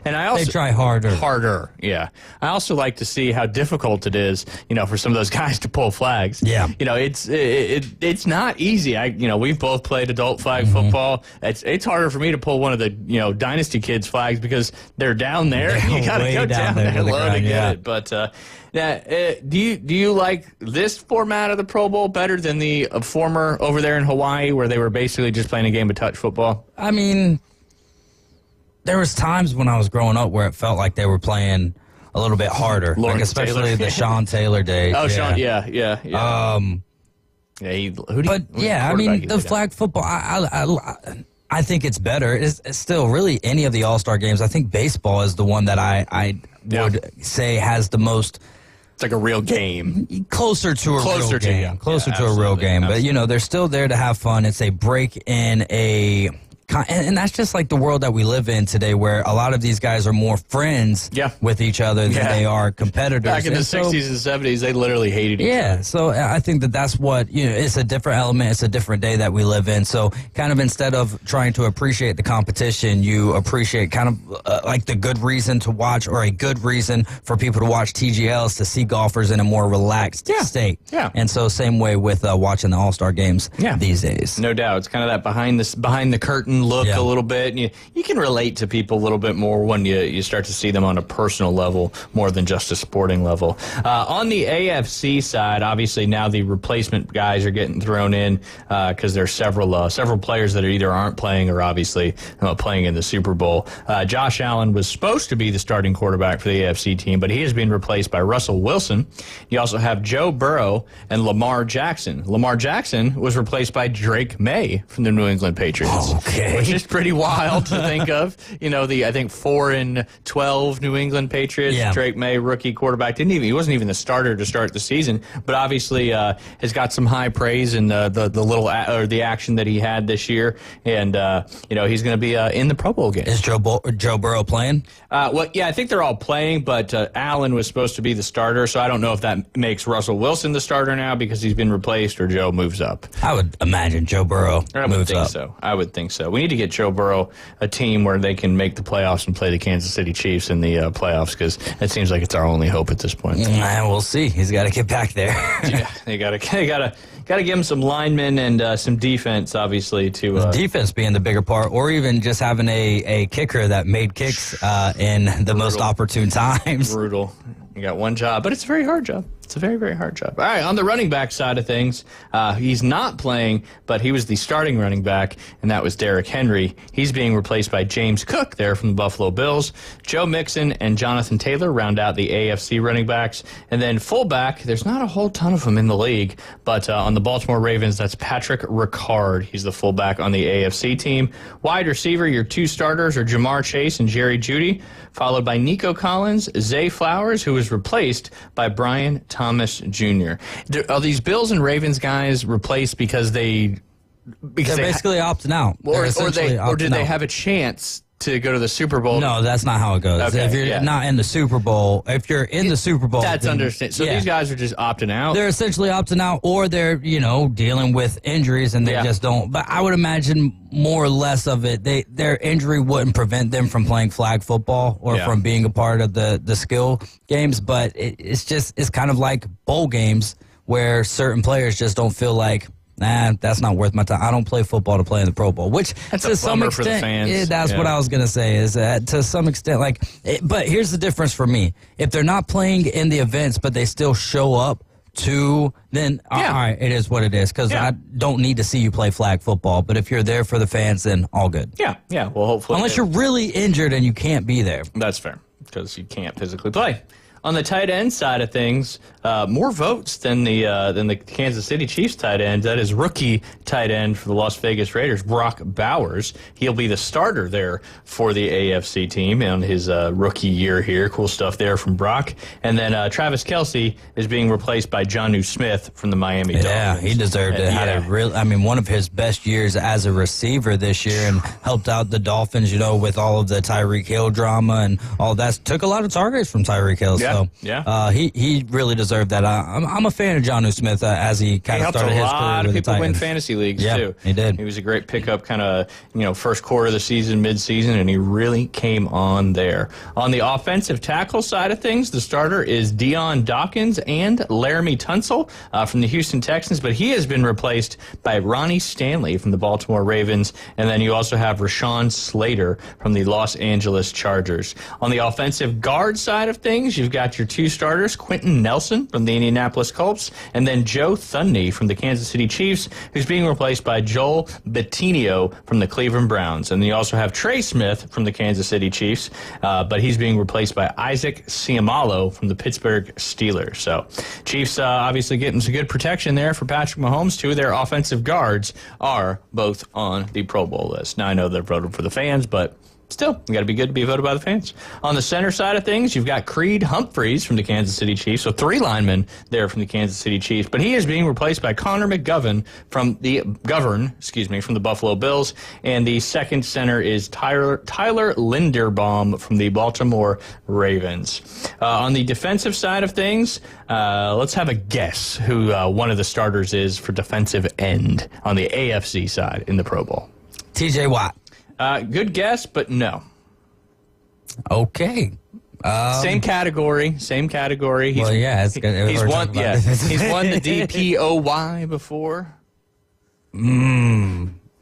And I also they try harder. Harder, yeah. I also like to see how difficult it is, for some of those guys to pull flags. Yeah. It's not easy. We've both played adult flag football. It's harder for me to pull one of the, Dynasty kids flags because they're down there. You got to go down there low to get it. But do you like this format of the Pro Bowl better than the former over there in Hawaii where they were basically just playing a game of touch football? I mean, there was times when I was growing up where it felt like they were playing a little bit harder, especially the Sean Taylor days. Oh, Sean, yeah. I mean, the flag football, I think it's better. It's still really any of the All-Star games. I think baseball is the one that I would say has the most. It's like a real game. Closer to a real game. Closer to a real game. But, they're still there to have fun. It's a break in a... And that's just like the world that we live in today, where a lot of these guys are more friends with each other than they are competitors. Back in the 60s and 70s, they literally hated each other. Yeah, so I think that's what, it's a different element. It's a different day that we live in. So kind of instead of trying to appreciate the competition, you appreciate kind of like the good reason to watch, or a good reason for people to watch TGLs, to see golfers in a more relaxed state. Yeah. And so same way with watching the All-Star games these days. No doubt. It's kind of that behind the curtain look a little bit. And you can relate to people a little bit more when you start to see them on a personal level more than just a sporting level. On the AFC side, obviously now the replacement guys are getting thrown in because there's several players that either aren't playing or obviously playing in the Super Bowl. Josh Allen was supposed to be the starting quarterback for the AFC team, but he has been replaced by Russell Wilson. You also have Joe Burrow and Lamar Jackson. Lamar Jackson was replaced by Drake May from the New England Patriots. Okay. Okay. Which is pretty wild to think of. You know, I think 4-12 New England Patriots. Yeah. Drake May, rookie quarterback, he wasn't even the starter to start the season, but obviously has got some high praise in the action that he had this year, and he's going to be in the Pro Bowl game. Is Joe Burrow playing? I think they're all playing, but Allen was supposed to be the starter, so I don't know if that makes Russell Wilson the starter now because he's been replaced, or Joe moves up. I would imagine Joe Burrow moves up. I would think so. We need to get Joe Burrow a team where they can make the playoffs and play the Kansas City Chiefs in the playoffs, because it seems like it's our only hope at this point. We'll see. He's got to get back there. Yeah, they gotta give him some linemen and some defense, obviously. To defense being the bigger part, or even just having a kicker that made kicks in the most opportune times. Brutal. You got one job, but it's a very hard job. It's a very, very hard job. All right, on the running back side of things, he's not playing, but he was the starting running back, and that was Derrick Henry. He's being replaced by James Cook there from the Buffalo Bills. Joe Mixon and Jonathan Taylor round out the AFC running backs. And then fullback, there's not a whole ton of them in the league, but on the Baltimore Ravens, that's Patrick Ricard. He's the fullback on the AFC team. Wide receiver, your two starters are Jamar Chase and Jerry Jeudy, followed by Nico Collins, Zay Flowers, who was replaced by Brian Thomas Jr. Are these Bills and Ravens guys replaced because they're basically opting out, or did they have a chance to go to the Super Bowl? No, that's not how it goes. Okay, if you're not in the Super Bowl, if you're in the Super Bowl, that's understandable. So these guys are just opting out. They're essentially opting out, or they're dealing with injuries and they just don't. But I would imagine more or less of it, their injury wouldn't prevent them from playing flag football or from being a part of the skill games. But it's kind of like bowl games where certain players just don't feel like, that's not worth my time. I don't play football to play in the Pro Bowl, which that's to some extent, for the fans. That's what I was going to say, is that to some extent, but here's the difference for me. If they're not playing in the events, but they still show up then all right, it is what it is, because I don't need to see you play flag football. But if you're there for the fans, then all good. Yeah. Well, hopefully. Unless you're really injured and you can't be there. That's fair, because you can't physically play. On the tight end side of things, more votes than the Kansas City Chiefs tight end. That is rookie tight end for the Las Vegas Raiders, Brock Bowers. He'll be the starter there for the AFC team on his rookie year here. Cool stuff there from Brock. And then Travis Kelce is being replaced by Jonnu Smith from the Miami Dolphins. Yeah, he deserved it. Had one of his best years as a receiver this year, and helped out the Dolphins, with all of the Tyreek Hill drama and all that. Took a lot of targets from Tyreek Hill. Yeah. So he really desered that. I'm a fan of Jonnu Smith as he kind of started his career with the Titans. He helped a lot of people win fantasy leagues too. He did. He was a great pickup, kind of first quarter of the season, mid-season, and he really came on there. On the offensive tackle side of things, the starter is Deion Dawkins and Laramie Tunsil from the Houston Texans, but he has been replaced by Ronnie Stanley from the Baltimore Ravens, and then you also have Rashawn Slater from the Los Angeles Chargers. On the offensive guard side of things, you've got your two starters, Quentin Nelson from the Indianapolis Colts, and then Joe Thuney from the Kansas City Chiefs, who's being replaced by Joel Bitonio from the Cleveland Browns. And then you also have Trey Smith from the Kansas City Chiefs, but he's being replaced by Isaac Seumalo from the Pittsburgh Steelers. So Chiefs obviously getting some good protection there for Patrick Mahomes. Two of their offensive guards are both on the Pro Bowl list. Now, I know they're voted for the fans, but still, you got to be good to be voted by the fans. On the center side of things, you've got Creed Humphreys from the Kansas City Chiefs, so three linemen there from the Kansas City Chiefs, but he is being replaced by Connor McGovern from the Buffalo Bills, and the second center is Tyler Linderbaum from the Baltimore Ravens. On the defensive side of things, let's have a guess who one of the starters is for defensive end on the AFC side in the Pro Bowl. TJ Watt. Good guess, but no. Okay. Same category. He's won the DPOY before.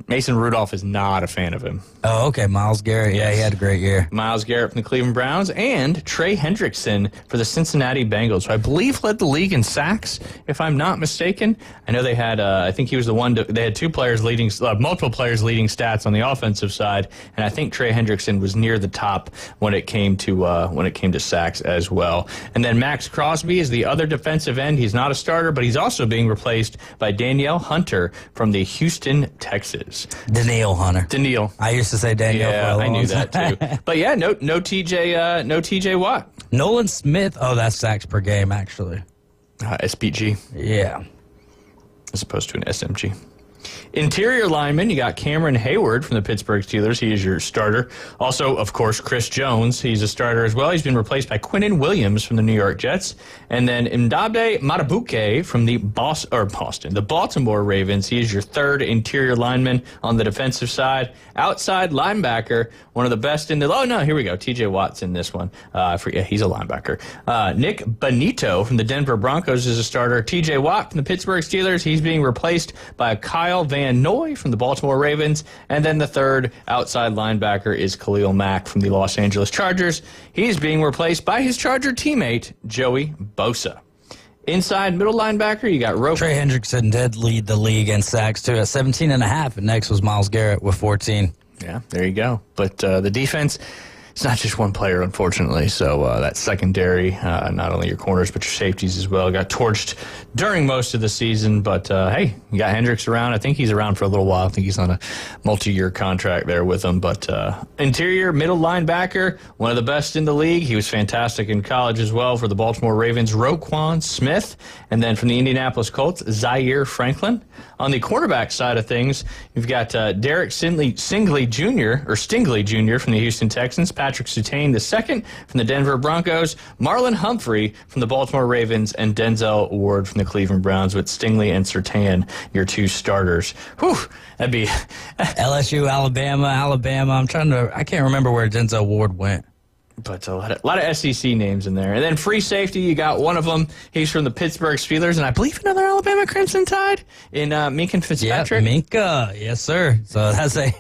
Mason Rudolph is not a fan of him. Oh, okay. Myles Garrett. Yeah, he had a great year. Myles Garrett from the Cleveland Browns and Trey Hendrickson for the Cincinnati Bengals, who I believe led the league in sacks, if I'm not mistaken. I know they had, I think he was the one, they had multiple players leading stats on the offensive side, and I think Trey Hendrickson was near the top when it came to sacks as well. And then Max Crosby is the other defensive end. He's not a starter, but he's also being replaced by Danielle Hunter from the Houston Texans. Angeles. Danielle Hunter. Danielle. I used to say Danielle for a long I knew time. that too. But yeah, no TJ Watt. Nolan Smith. Oh, that's sacks per game, actually. SPG. Yeah. As opposed to an SMG. Interior lineman, you got Cameron Hayward from the Pittsburgh Steelers. He is your starter. Also, of course, Chris Jones. He's a starter as well. He's been replaced by Quinnen Williams from the New York Jets. And then Ndabde Matabuke from the Baltimore Ravens. He is your third interior lineman on the defensive side. Outside linebacker, one of the best in the... Oh, no, here we go. TJ Watt's in this one. He's a linebacker. Nick Bonito from the Denver Broncos is a starter. TJ Watt from the Pittsburgh Steelers. He's being replaced by Kyle Van Noy from the Baltimore Ravens. And then the third outside linebacker is Khalil Mack from the Los Angeles Chargers. He's being replaced by his Charger teammate, Joey Bosa. Inside middle linebacker, you got Trey Hendrickson did lead the league in sacks, too, at 17.5. And next was Myles Garrett with 14. Yeah, there you go. But the defense, it's not just one player, unfortunately. So that secondary, not only your corners, but your safeties as well, got torched during most of the season. But, hey, you got Hendricks around. I think he's around for a little while. I think he's on a multi-year contract there with them. But interior middle linebacker, one of the best in the league. He was fantastic in college as well for the Baltimore Ravens, Roquan Smith. And then from the Indianapolis Colts, Zaire Franklin. On the quarterback side of things, you've got Derek Stingley Jr. from the Houston Texans, Patrick Surtain II from the Denver Broncos, Marlon Humphrey from the Baltimore Ravens, and Denzel Ward from the Cleveland Browns, with Stingley and Surtain, your two starters. Whew, that'd be... LSU, Alabama. I can't remember where Denzel Ward went. But a lot of SEC names in there. And then free safety, you got one of them. He's from the Pittsburgh Steelers, and I believe another Alabama Crimson Tide in Minka Fitzpatrick. Yeah, Minka. Yes, sir. So that's a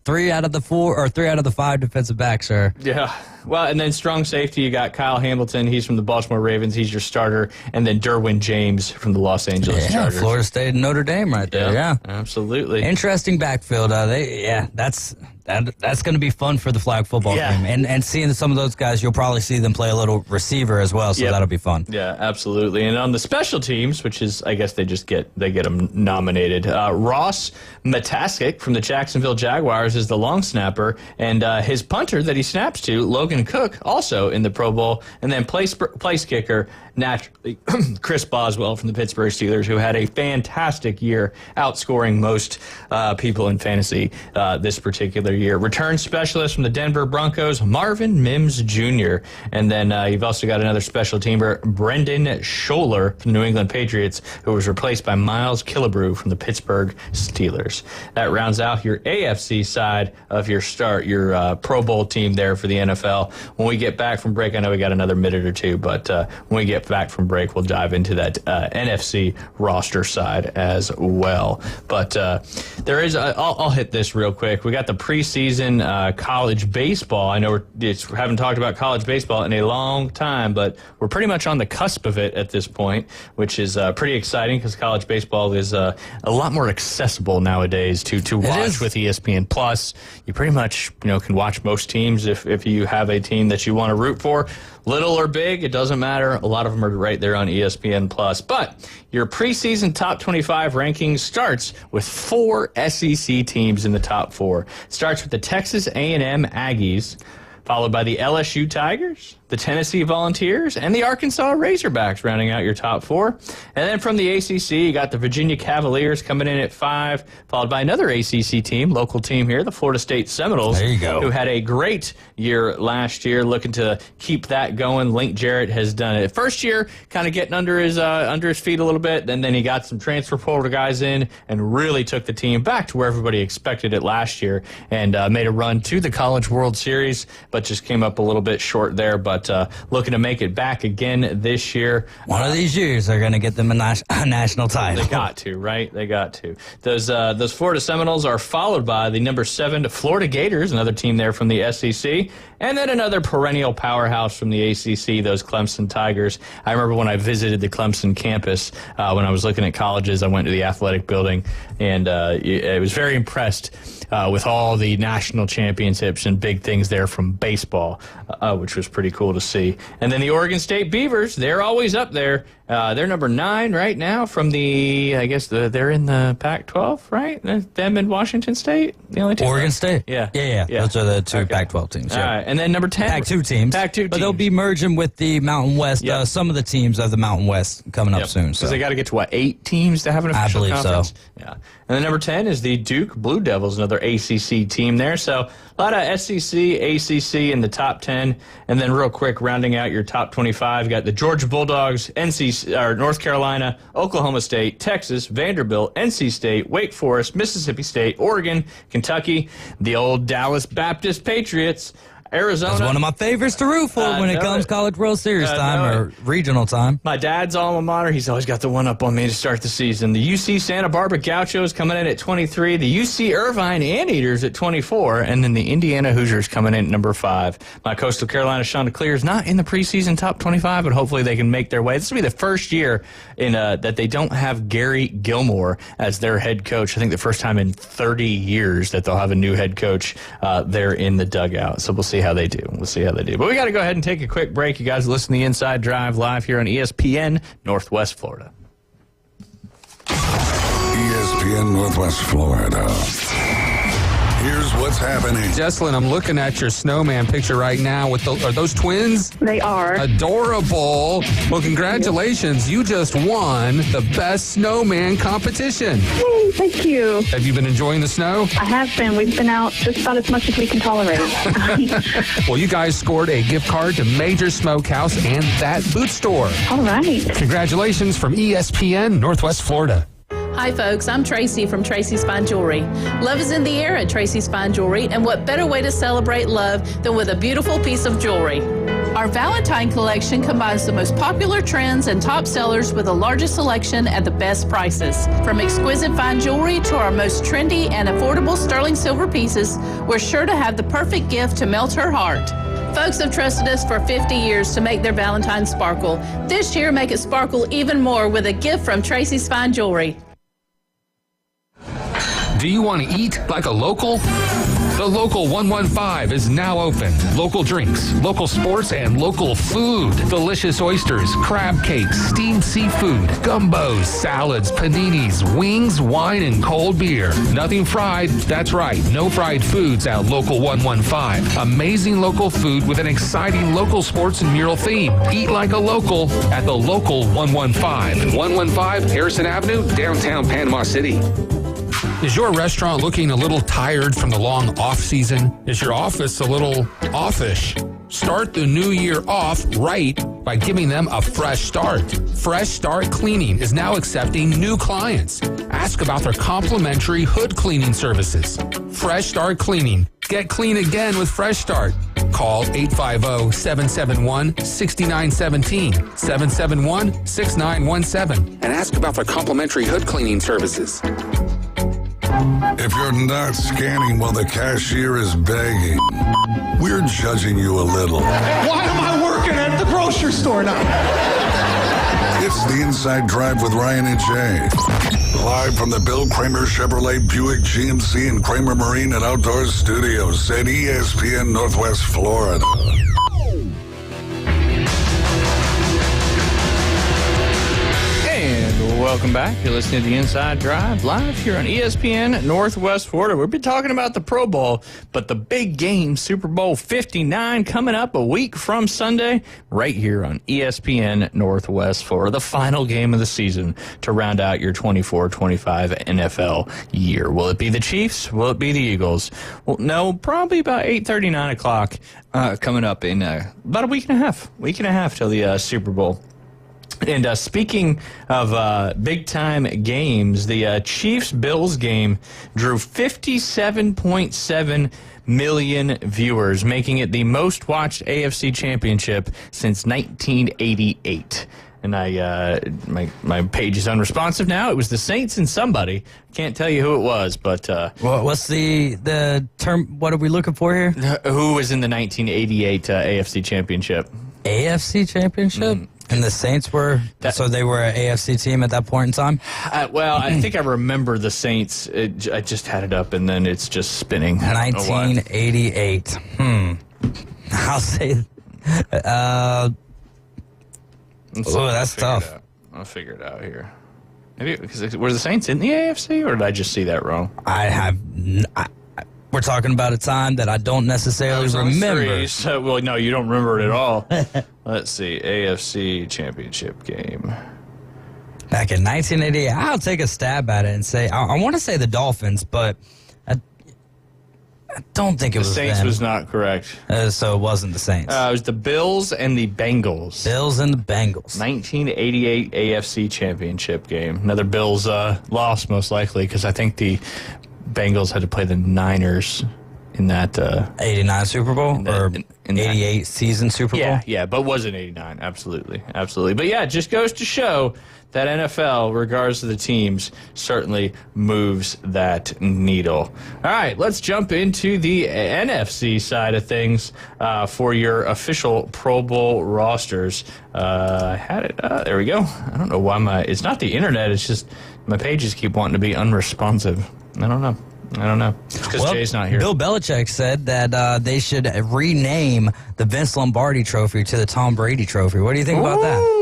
3 out of the 5 defensive backs, sir. Yeah. Well, and then strong safety, you got Kyle Hamilton. He's from the Baltimore Ravens. He's your starter. And then Derwin James from the Los Angeles Chargers. Florida State and Notre Dame right there. Yeah. Absolutely. Interesting backfield. That's going to be fun for the flag football game. And seeing some of those guys, you'll probably see them play a little receiver as well, so that'll be fun. Yeah, absolutely. And on the special teams, which is, I guess they get them nominated, Ross Mataskic from the Jacksonville Jaguars is the long snapper, and his punter that he snaps to, Logan Cook, also in the Pro Bowl, and then place kicker, naturally, Chris Boswell from the Pittsburgh Steelers, who had a fantastic year, outscoring most people in fantasy this particular year. Return specialist from the Denver Broncos, Marvin Mims Jr. And then you've also got another special teamer, Brendan Scholler from the New England Patriots, who was replaced by Miles Killebrew from the Pittsburgh Steelers. That rounds out your AFC side of your Pro Bowl team there for the NFL. When we get back from break, I know we got another minute or two, but when we get back from break, we'll dive into that NFC roster side as well. But there is, I'll hit this real quick. We got the preseason college baseball. I know we haven't talked about college baseball in a long time, but we're pretty much on the cusp of it at this point, which is pretty exciting because college baseball is a lot more accessible nowadays to watch with ESPN Plus. You pretty much can watch most teams if you have a team that you want to root for. Little or big, it doesn't matter. A lot of them are right there on ESPN Plus. But your preseason top 25 rankings starts with 4 SEC teams in the top 4. It starts with the Texas A&M Aggies, followed by the LSU Tigers, the Tennessee Volunteers, and the Arkansas Razorbacks rounding out your top 4. And then from the ACC, you got the Virginia Cavaliers coming in at 5, followed by another ACC team, local team here, the Florida State Seminoles. There you go. Who had a great year last year, looking to keep that going. Link Jarrett has done it. First year, kind of getting under his feet a little bit, then he got some transfer portal guys in and really took the team back to where everybody expected it last year, and made a run to the College World Series, but just came up a little bit short there. But looking to make it back again this year. One of these years, they're going to get them a national title. They got to, right? They got to. Those Florida Seminoles are followed by the number 7 Florida Gators, another team there from the SEC, and then another perennial powerhouse from the ACC, those Clemson Tigers. I remember when I visited the Clemson campus, when I was looking at colleges, I went to the athletic building, and I was very impressed with all the national championships and big things there from baseball, which was pretty cool to see. And then the Oregon State Beavers, they're always up there. They're number 9 right now from they're in the Pac-12, right? Them and Washington State, the only two. Oregon State? Yeah. Those are the two Pac-12 teams. All right, and then number 10. Pac-2 teams. But they'll be merging with the Mountain West, some of the teams of the Mountain West coming up soon. Because they got to get to, 8 teams to have an official believe conference? so. Yeah. And then number 10 is the Duke Blue Devils, another ACC team there. So a lot of SEC, ACC in the top 10. And then real quick, rounding out your top 25, you got the Georgia Bulldogs, North Carolina, Oklahoma State, Texas, Vanderbilt, NC State, Wake Forest, Mississippi State, Oregon, Kentucky, the old Dallas Baptist Patriots, Arizona. That's one of my favorites to root for when it comes College World Series time or regional time. My dad's alma mater, he's always got the one up on me to start the season. The UC Santa Barbara Gauchos coming in at 23, the UC Irvine Anteaters at 24, and then the Indiana Hoosiers coming in at number 5. My Coastal Carolina Chanticleer is not in the preseason top 25, but hopefully they can make their way. This will be the first year that they don't have Gary Gilmore as their head coach. I think the first time in 30 years that they'll have a new head coach there in the dugout. So we'll see how they do. But we got to go ahead and take a quick break. You guys listen to the Inside Drive live here on ESPN Northwest Florida. ESPN Northwest Florida. Here's what's happening. Jesslyn, I'm looking at your snowman picture right now. Are those twins? They are. Adorable. Well, congratulations. You just won the best snowman competition. Yay, thank you. Have you been enjoying the snow? I have been. We've been out just about as much as we can tolerate. Well, you guys scored a gift card to Major Smokehouse and That Boot Store. All right. Congratulations from ESPN Northwest Florida. Hi folks, I'm Tracy from Tracy's Fine Jewelry. Love is in the air at Tracy's Fine Jewelry, and what better way to celebrate love than with a beautiful piece of jewelry. Our Valentine collection combines the most popular trends and top sellers with the largest selection at the best prices. From exquisite fine jewelry to our most trendy and affordable sterling silver pieces, we're sure to have the perfect gift to melt her heart. Folks have trusted us for 50 years to make their Valentine sparkle. This year, make it sparkle even more with a gift from Tracy's Fine Jewelry. Do you want to eat like a local? The Local 115 is now open. Local drinks, local sports, and local food. Delicious oysters, crab cakes, steamed seafood, gumbos, salads, paninis, wings, wine, and cold beer. Nothing fried. That's right. No fried foods at Local 115. Amazing local food with an exciting local sports and mural theme. Eat like a local at the Local 115. 115 Harrison Avenue, downtown Panama City. Is your restaurant looking a little tired from the long off season? Is your office a little offish? Start the new year off right by giving them a fresh start. Fresh Start Cleaning is now accepting new clients. Ask about their complimentary hood cleaning services. Fresh Start Cleaning. Get clean again with Fresh Start. Call 850-771-6917, 771-6917, and ask about their complimentary hood cleaning services. If you're not scanning while the cashier is begging, we're judging you a little. Why am I working at the grocery store now? It's the Inside Drive with Ryan and Jay. Live from the Bill Kramer Chevrolet Buick GMC and Kramer Marine and Outdoor Studios at ESPN Northwest Florida. Welcome back. You're listening to the Inside Drive live here on ESPN Northwest Florida. We'll be talking about the Pro Bowl, but the big game, Super Bowl 59, coming up a week from Sunday, right here on ESPN Northwest Florida, the final game of the season to round out your 24-25 NFL year. Will it be the Chiefs? Will it be the Eagles? Well, no, probably about 8:30, 9 o'clock coming up in about a week and a half till the Super Bowl. And speaking of big-time games, the Chiefs-Bills game drew 57.7 million viewers, making it the most-watched AFC championship since 1988. And my page is unresponsive now. It was the Saints and somebody. Can't tell you who it was, but... well, what's the term? What are we looking for here? Who was in the 1988 AFC championship? AFC championship? And the Saints were, so they were an AFC team at that point in time? I think I remember the Saints. I just had it up, and then it's just spinning. 1988. I'll say, that's tough. I'll figure it out here. Maybe because were the Saints in the AFC, or did I just see that wrong? We're talking about a time that I don't necessarily remember. Well, no, you don't remember it at all. Let's see, AFC Championship game. Back in 1988, I'll take a stab at it and say, I want to say the Dolphins, but I don't think it was the Saints. them. Was not correct. So it wasn't the Saints. It was the Bills and the Bengals. Bills and the Bengals. 1988 AFC Championship game. Another Bills loss, most likely, because I think the Bengals had to play the Niners in that 89 Super Bowl or 88 season Super Bowl. Yeah, but was it 89? Absolutely. But yeah, it just goes to show that NFL, regards to the teams, certainly moves that needle. All right, let's jump into the NFC side of things for your official Pro Bowl rosters. I had it. There we go. I don't know why it's not the internet. It's just my pages keep wanting to be unresponsive. I don't know. It's because Jay's not here. Bill Belichick said that they should rename the Vince Lombardi Trophy to the Tom Brady Trophy. What do you think about that?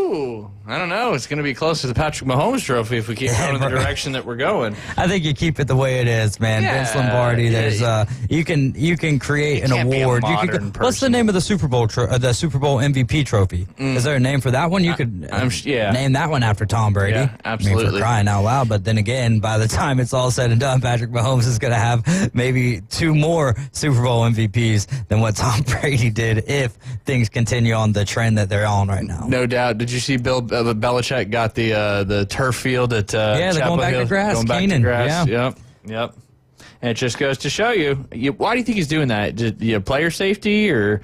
I don't know. It's going to be close to the Patrick Mahomes Trophy if we keep going in the direction that we're going. I think you keep it the way it is, man. Vince Lombardi. There's you can create an award. What's the name of the Super Bowl MVP trophy? Is there a name for that one? You could name that one after Tom Brady. Yeah, absolutely. I mean, for crying out loud. But then again, by the time it's all said and done, Patrick Mahomes is going to have maybe 2 more Super Bowl MVPs than what Tom Brady did if things continue on the trend that they're on right now. No doubt. Did you see Bill Belichick got the turf field at they're going back to grass. Going back Keenan. to grass. Yeah. Yep. And it just goes to show you. Why do you think he's doing that? Player safety or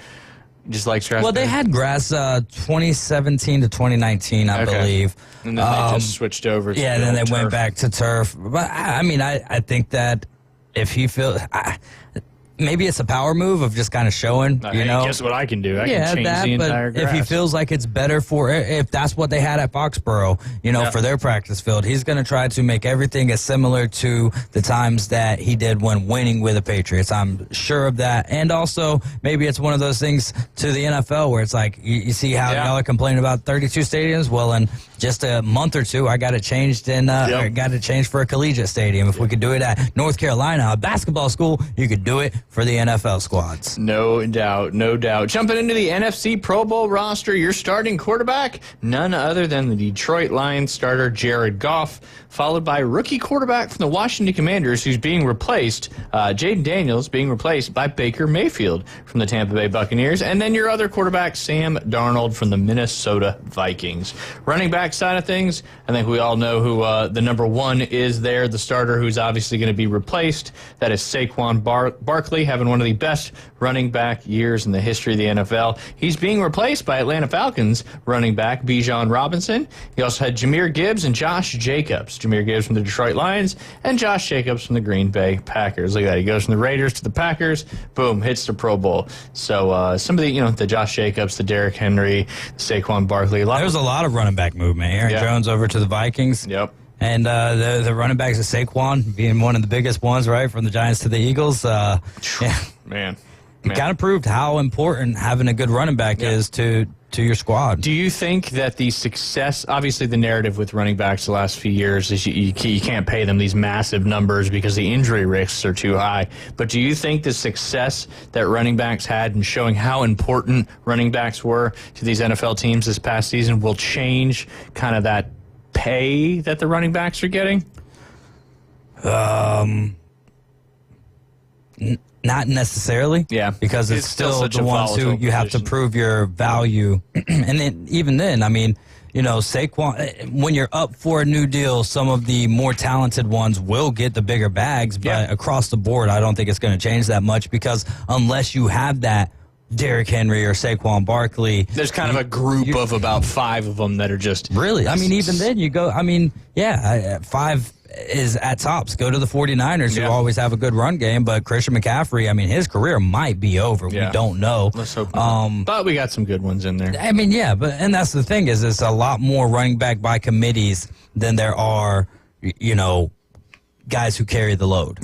just likes grass? Well, they had grass 2017 to 2019, I believe. And then they just switched over to then they turf. went back to turf. But, I mean, I think that if he feels... maybe it's a power move of just kind of showing, Guess what I can do? I can change the entire grass. If he feels like it's better if that's what they had at Foxborough, for their practice field, he's going to try to make everything as similar to the times that he did when winning with the Patriots. I'm sure of that. And also, maybe it's one of those things to the NFL where it's like, you see how y'all are complaining about 32 stadiums? Well, in just a month or two, I got it changed got it changed for a collegiate stadium. If we could do it at North Carolina, a basketball school, you could do it for the NFL squads. No doubt. Jumping into the NFC Pro Bowl roster, your starting quarterback, none other than the Detroit Lions starter Jared Goff, followed by rookie quarterback from the Washington Commanders, who's being replaced, Jaden Daniels, being replaced by Baker Mayfield from the Tampa Bay Buccaneers, and then your other quarterback, Sam Darnold from the Minnesota Vikings. Running back side of things, I think we all know who the number one is there, the starter who's obviously going to be replaced. That is Saquon Barkley, having one of the best running back years in the history of the NFL. He's being replaced by Atlanta Falcons running back Bijan Robinson. He also had Jahmyr Gibbs and Josh Jacobs. Jahmyr Gibbs from the Detroit Lions and Josh Jacobs from the Green Bay Packers. Look at that. He goes from the Raiders to the Packers. Boom, hits the Pro Bowl. So some of the Josh Jacobs, the Derrick Henry, the Saquon Barkley. There's a lot of running back movement. Aaron Jones over to the Vikings. Yep. And the running backs of Saquon being one of the biggest ones, right, from the Giants to the Eagles. Man. It kind of proved how important having a good running back is to your squad. Do you think that the success, obviously the narrative with running backs the last few years is you can't pay them these massive numbers because the injury risks are too high, but do you think the success that running backs had in showing how important running backs were to these NFL teams this past season will change kind of that pay that the running backs are getting? Not necessarily. Yeah. Because it's still the ones who you have to prove your value. And then, even then, I mean, Saquon, when you're up for a new deal, some of the more talented ones will get the bigger bags, but across the board, I don't think it's going to change that much because unless you have that Derrick Henry or Saquon Barkley. There's kind of a group of about 5 of them that are just... Really? I mean, even then you go, 5 is at tops. Go to the 49ers, who always have a good run game, but Christian McCaffrey, I mean, his career might be over. We don't know. Let's hope not. But we got some good ones in there. I mean, and that's the thing is it's a lot more running back by committees than there are, guys who carry the load.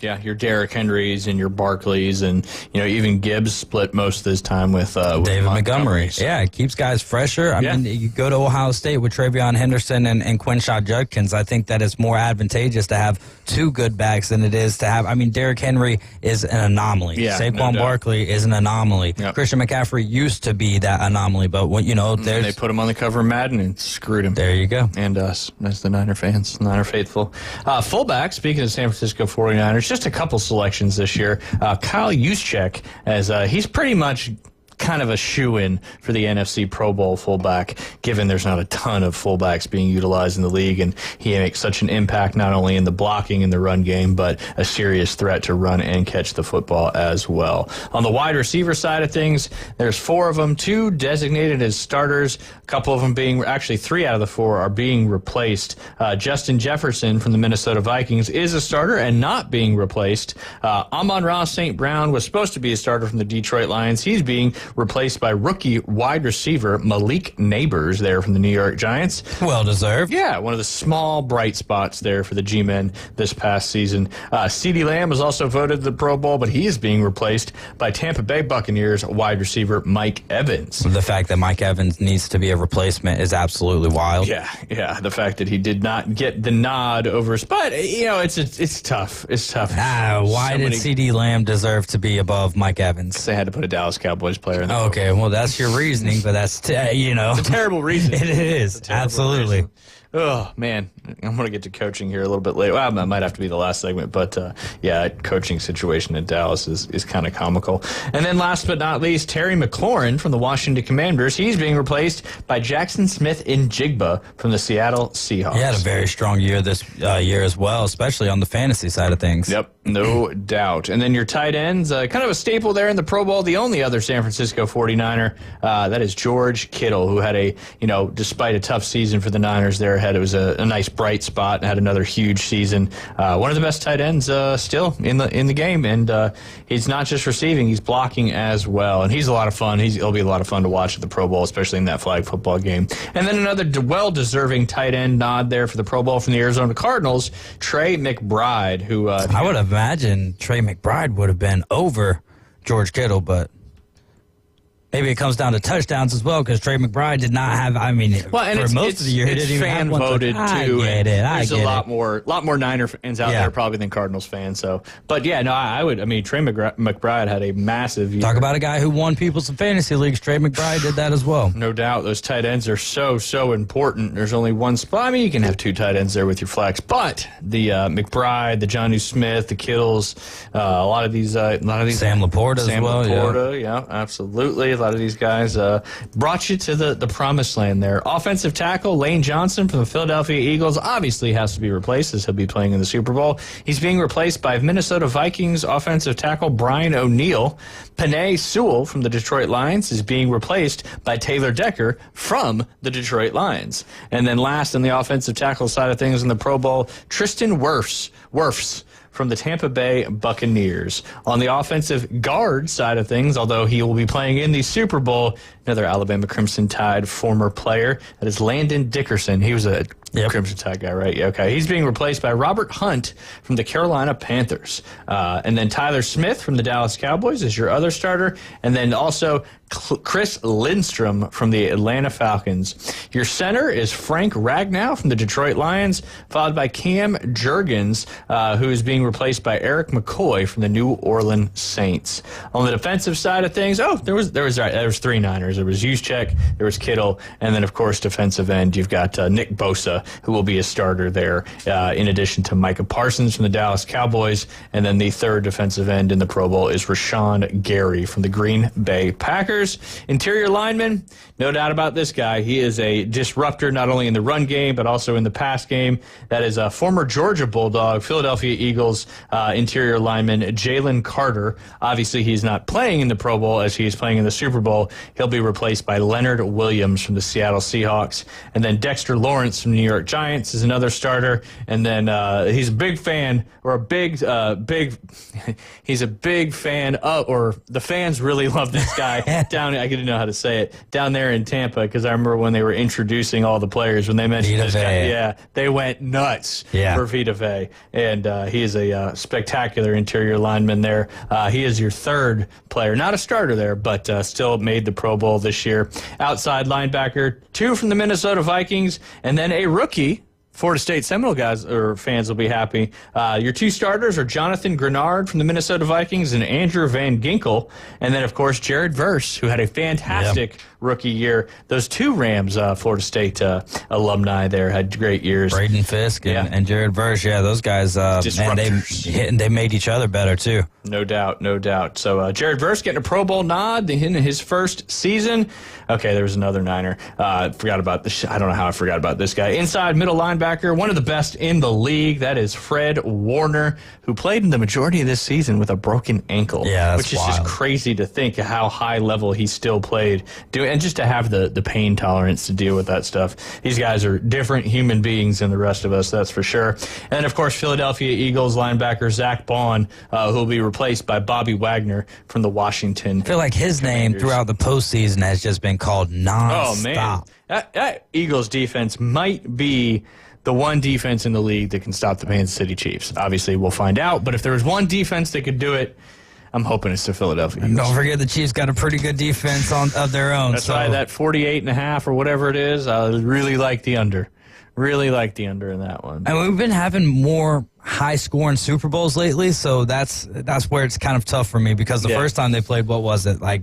Yeah, your Derrick Henrys and your Barkleys and, even Gibbs split most of his time with David Montgomery. Yeah, it keeps guys fresher. I mean, you go to Ohio State with Travion Henderson and Quinshon Judkins. I think that it's more advantageous to have two good backs than it is to have. I mean, Derrick Henry is an anomaly. Yeah, Saquon Barkley is an anomaly. Yep. Christian McCaffrey used to be that anomaly, but when they put him on the cover of Madden and screwed him. There you go. And us, as the Niner fans, Niner faithful. Fullback, speaking of San Francisco 49ers, just a couple selections this year. Kyle Juszczyk, as he's pretty much kind of a shoo-in for the NFC Pro Bowl fullback, given there's not a ton of fullbacks being utilized in the league, and he makes such an impact not only in the blocking in the run game, but a serious threat to run and catch the football as well. On the wide receiver side of things, there's 4 of them, 2 designated as starters, a couple of them being, actually 3 out of the 4 are being replaced. Justin Jefferson from the Minnesota Vikings is a starter and not being replaced. Amon-Ra St. Brown was supposed to be a starter from the Detroit Lions. He's being replaced by rookie wide receiver Malik Neighbors there from the New York Giants. Well deserved. Yeah, one of the small bright spots there for the G-men this past season. CeeDee Lamb was also voted to the Pro Bowl, but he is being replaced by Tampa Bay Buccaneers wide receiver Mike Evans. The fact that Mike Evans needs to be a replacement is absolutely wild. Yeah. The fact that he did not get the nod over, but it's tough. It's tough. Why did CeeDee Lamb deserve to be above Mike Evans? They had to put a Dallas Cowboys player in there. Okay, well, that's your reasoning, but that's, It's a terrible reason. It is, absolutely. Reason. Oh, man. I'm going to get to coaching here a little bit later. Well, that might have to be the last segment, but coaching situation in Dallas is kind of comical. And then last but not least, Terry McLaurin from the Washington Commanders. He's being replaced by Jackson Smith-Njigba from the Seattle Seahawks. He had a very strong year this year as well, especially on the fantasy side of things. Yep, no doubt. And then your tight ends, kind of a staple there in the Pro Bowl. The only other San Francisco 49er, that is George Kittle, who had despite a tough season for the Niners there, it was a nice bright spot and had another huge season. One of the best tight ends still in the game, and he's not just receiving, he's blocking as well, and he's a lot of fun. He'll be a lot of fun to watch at the Pro Bowl, especially in that flag football game. And then another well-deserving tight end nod there for the Pro Bowl from the Arizona Cardinals, Trey McBride, who I would imagine Trey McBride would have been over George Kittle, but maybe it comes down to touchdowns as well, because Trey McBride did not have. I mean, for most of the year, he didn't even have one. Voted too. I get it. There's a lot more Niner fans out there probably than Cardinals fans. So, but yeah, no, I would. I mean, Trey McBride had a massive year. Talk about a guy who won people some fantasy leagues. Trey McBride did that as well. No doubt, those tight ends are so important. There's only one spot. I mean, you can have 2 tight ends there with your flex, but the McBride, the Jonnu Smith, the Kittles, a lot of these, Sam Laporta as well. Laporta, yeah, absolutely. A lot of these guys brought you to the promised land there. Offensive tackle Lane Johnson from the Philadelphia Eagles obviously has to be replaced, as he'll be playing in the Super Bowl. He's being replaced by Minnesota Vikings offensive tackle Brian O'Neill. Penei Sewell from the Detroit Lions is being replaced by Taylor Decker from the Detroit Lions. And then last on the offensive tackle side of things in the Pro Bowl, Tristan Wirfs from the Tampa Bay Buccaneers. On the offensive guard side of things, although he will be playing in the Super Bowl, another Alabama Crimson Tide former player, that is Landon Dickerson. He was a Crimson Tide guy, right? Yeah, okay. He's being replaced by Robert Hunt from the Carolina Panthers. And then Tyler Smith from the Dallas Cowboys is your other starter. And then also Chris Lindstrom from the Atlanta Falcons. Your center is Frank Ragnow from the Detroit Lions, followed by Cam Jurgens, who is being replaced by Eric McCoy from the New Orleans Saints. On the defensive side of things, there was 3 Niners. There was Juszczyk, there was Kittle, and then, of course, defensive end, you've got Nick Bosa, who will be a starter there, in addition to Micah Parsons from the Dallas Cowboys, and then the third defensive end in the Pro Bowl is Rashawn Gary from the Green Bay Packers. Interior lineman, no doubt about this guy. He is a disruptor not only in the run game, but also in the pass game. That is a former Georgia Bulldog, Philadelphia Eagles Eagles interior lineman Jalen Carter. Obviously, he's not playing in the Pro Bowl as he's playing in the Super Bowl. He'll be replaced by Leonard Williams from the Seattle Seahawks. And then Dexter Lawrence from the New York Giants is another starter. And then he's a big fan, he's a big fan of, or the fans really love this guy down, I didn't know how to say it, down there in Tampa, because I remember when they were introducing all the players, when they mentioned this guy, they went nuts for Vita Vea. And he is a spectacular interior lineman there. He is your third player, not a starter there, but still made the Pro Bowl this year. Outside linebacker, 2 from the Minnesota Vikings, and then a rookie. Florida State Seminole guys or fans will be happy. Your 2 starters are Jonathan Grenard from the Minnesota Vikings and Andrew Van Ginkel. And then, of course, Jared Verse, who had a fantastic rookie year. Those 2 Rams, Florida State alumni there, had great years. Braden Fisk and Jared Verse, those guys, they made each other better, too. No doubt, no doubt. So Jared Verse getting a Pro Bowl nod in his first season. Okay, there was another Niner. Forgot about this. I don't know how I forgot about this guy. Inside middle linebacker, one of the best in the league. That is Fred Warner, who played in the majority of this season with a broken ankle. Yeah, which is just crazy to think how high level he still played. And just to have the pain tolerance to deal with that stuff. These guys are different human beings than the rest of us, that's for sure. And then, of course, Philadelphia Eagles linebacker Zach Bond, who will be replaced by Bobby Wagner from the Washington. I feel like his name throughout the postseason has just been called nonstop. Oh, man. That Eagles defense might be the one defense in the league that can stop the Kansas City Chiefs. Obviously, we'll find out. But if there was one defense that could do it, I'm hoping it's the Philadelphia Eagles. Don't forget the Chiefs got a pretty good defense of their own. That's why that 48.5 or whatever it is, I really like the under. Really like the under in that one. And we've been having more high-scoring Super Bowls lately, so that's where it's kind of tough for me, because the first time they played, what was it, like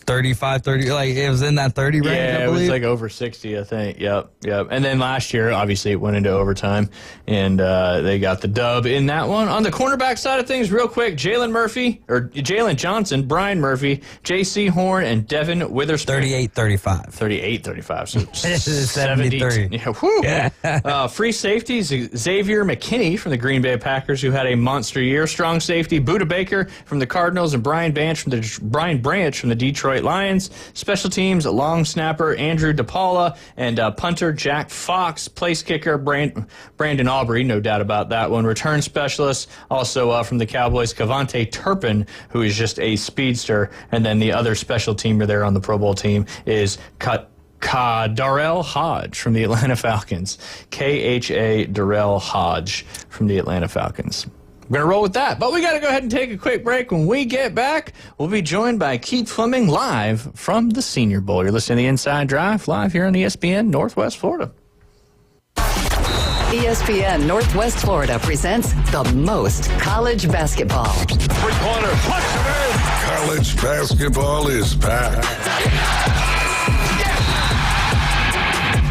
35, 30, like it was in that 30 range, Yeah, it was like over 60, I think. Yep. And then last year, obviously, it went into overtime, and they got the dub in that one. On the cornerback side of things, real quick, Jalen Johnson, Brian Murphy, J.C. Horn, and Devin Witherspoon. 38-35. 38-35, so 73. Free safeties, Xavier McKinney from the Green Bay Packers, who had a monster year. Strong safety, Budda Baker from the Cardinals, and Brian Branch from the Detroit Lions. Special teams, long snapper Andrew DePaula, and punter Jack Fox. Place kicker Brandon Aubrey, no doubt about that one. Return specialist, also from the Cowboys, Cavante Turpin, who is just a speedster. And then the other special teamer there on the Pro Bowl team is Darrell Hodge from the Atlanta Falcons. K-H-A Darrell Hodge from the Atlanta Falcons. We're going to roll with that, but we got to go ahead and take a quick break. When we get back, we'll be joined by Keith Fleming live from the Senior Bowl. You're listening to the Inside Drive live here on ESPN Northwest Florida. ESPN Northwest Florida presents the most college basketball. Three-pointer, college basketball is back.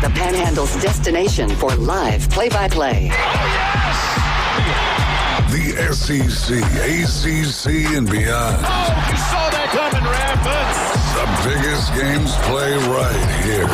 The Panhandle's destination for live play-by-play. The SEC, ACC, and beyond. Oh, you saw that coming, Rapids. The biggest games play right here.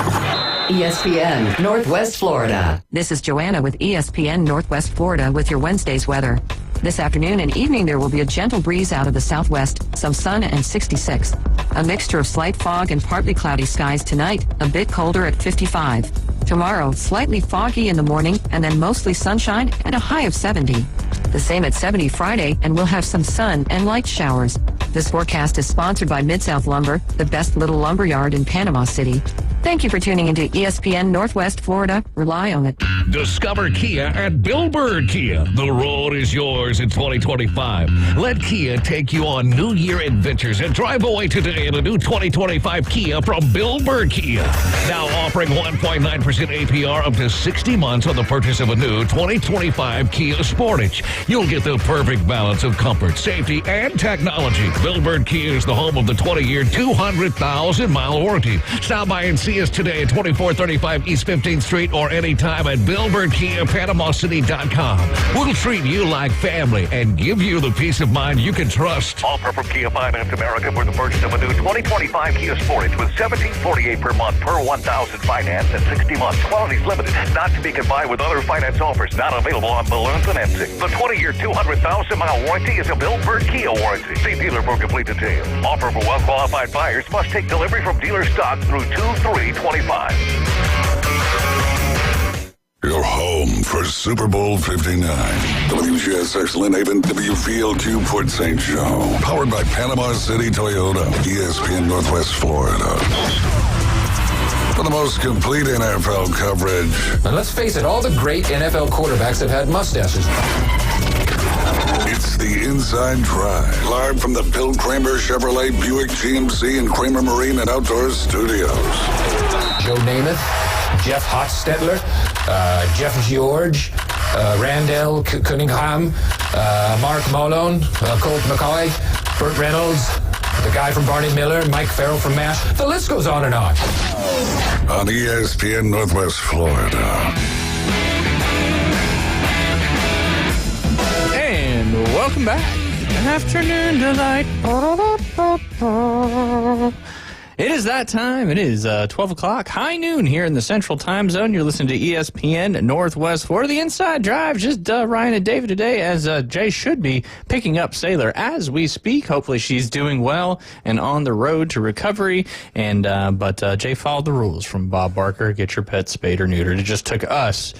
ESPN Northwest Florida. This is Joanna with ESPN Northwest Florida with your Wednesday's weather. This afternoon and evening there will be a gentle breeze out of the southwest, some sun and 66. A mixture of slight fog and partly cloudy skies tonight, a bit colder at 55. Tomorrow, slightly foggy in the morning and then mostly sunshine and a high of 70. The same at 70 Friday, and we'll have some sun and light showers. This forecast is sponsored by Mid-South Lumber, the best little lumber yard in Panama City. Thank you for tuning into ESPN Northwest Florida. Rely on it. Discover Kia at Bill Bird Kia. The road is yours in 2025. Let Kia take you on New Year adventures and drive away today in a new 2025 Kia from Bill Bird Kia. Now offering 1.9% APR up to 60 months on the purchase of a new 2025 Kia Sportage. You'll get the perfect balance of comfort, safety, and technology. Bill Bird Kia is the home of the 20-year, 200,000-mile warranty. Stop by and see Kias today at 2435 East 15th Street or anytime at BillbirdKiaPanamaCity.com. We'll treat you like family and give you the peace of mind you can trust. Offer from Kia Finance America for the purchase of a new 2025 Kia Sportage with $17.48 per month per 1,000 finance and 60 months. Qualities limited. Not to be combined with other finance offers. Not available on balloon financing. The 20-year, 200,000-mile warranty is a Bill Bird Kia warranty. See dealer for complete details. Offer for well-qualified buyers. Must take delivery from dealer stock through 2/3/25. Your home for Super Bowl 59. WGSX Lynn Haven, WVLQ Port St. Joe. Powered by Panama City Toyota. ESPN Northwest Florida. For the most complete NFL coverage. And let's face it, all the great NFL quarterbacks have had mustaches. It's the Inside Drive, live from the Bill Kramer Chevrolet Buick GMC and Kramer Marine and Outdoor Studios. Joe Namath, Jeff Hostetler, Jeff George, Randall Cunningham, Mark Malone, Colt McCoy, Burt Reynolds, the guy from Barney Miller, Mike Farrell from MASH. The list goes on and on. On ESPN Northwest Florida. And welcome back. Afternoon Delight. It is that time. It is 12 o'clock, high noon here in the Central Time Zone. You're listening to ESPN Northwest Florida. The Inside Drive, just Ryan and David today, as Jay should be picking up Sailor as we speak. Hopefully she's doing well and on the road to recovery. And But Jay followed the rules from Bob Barker. Get your pet spayed or neutered. It just took us,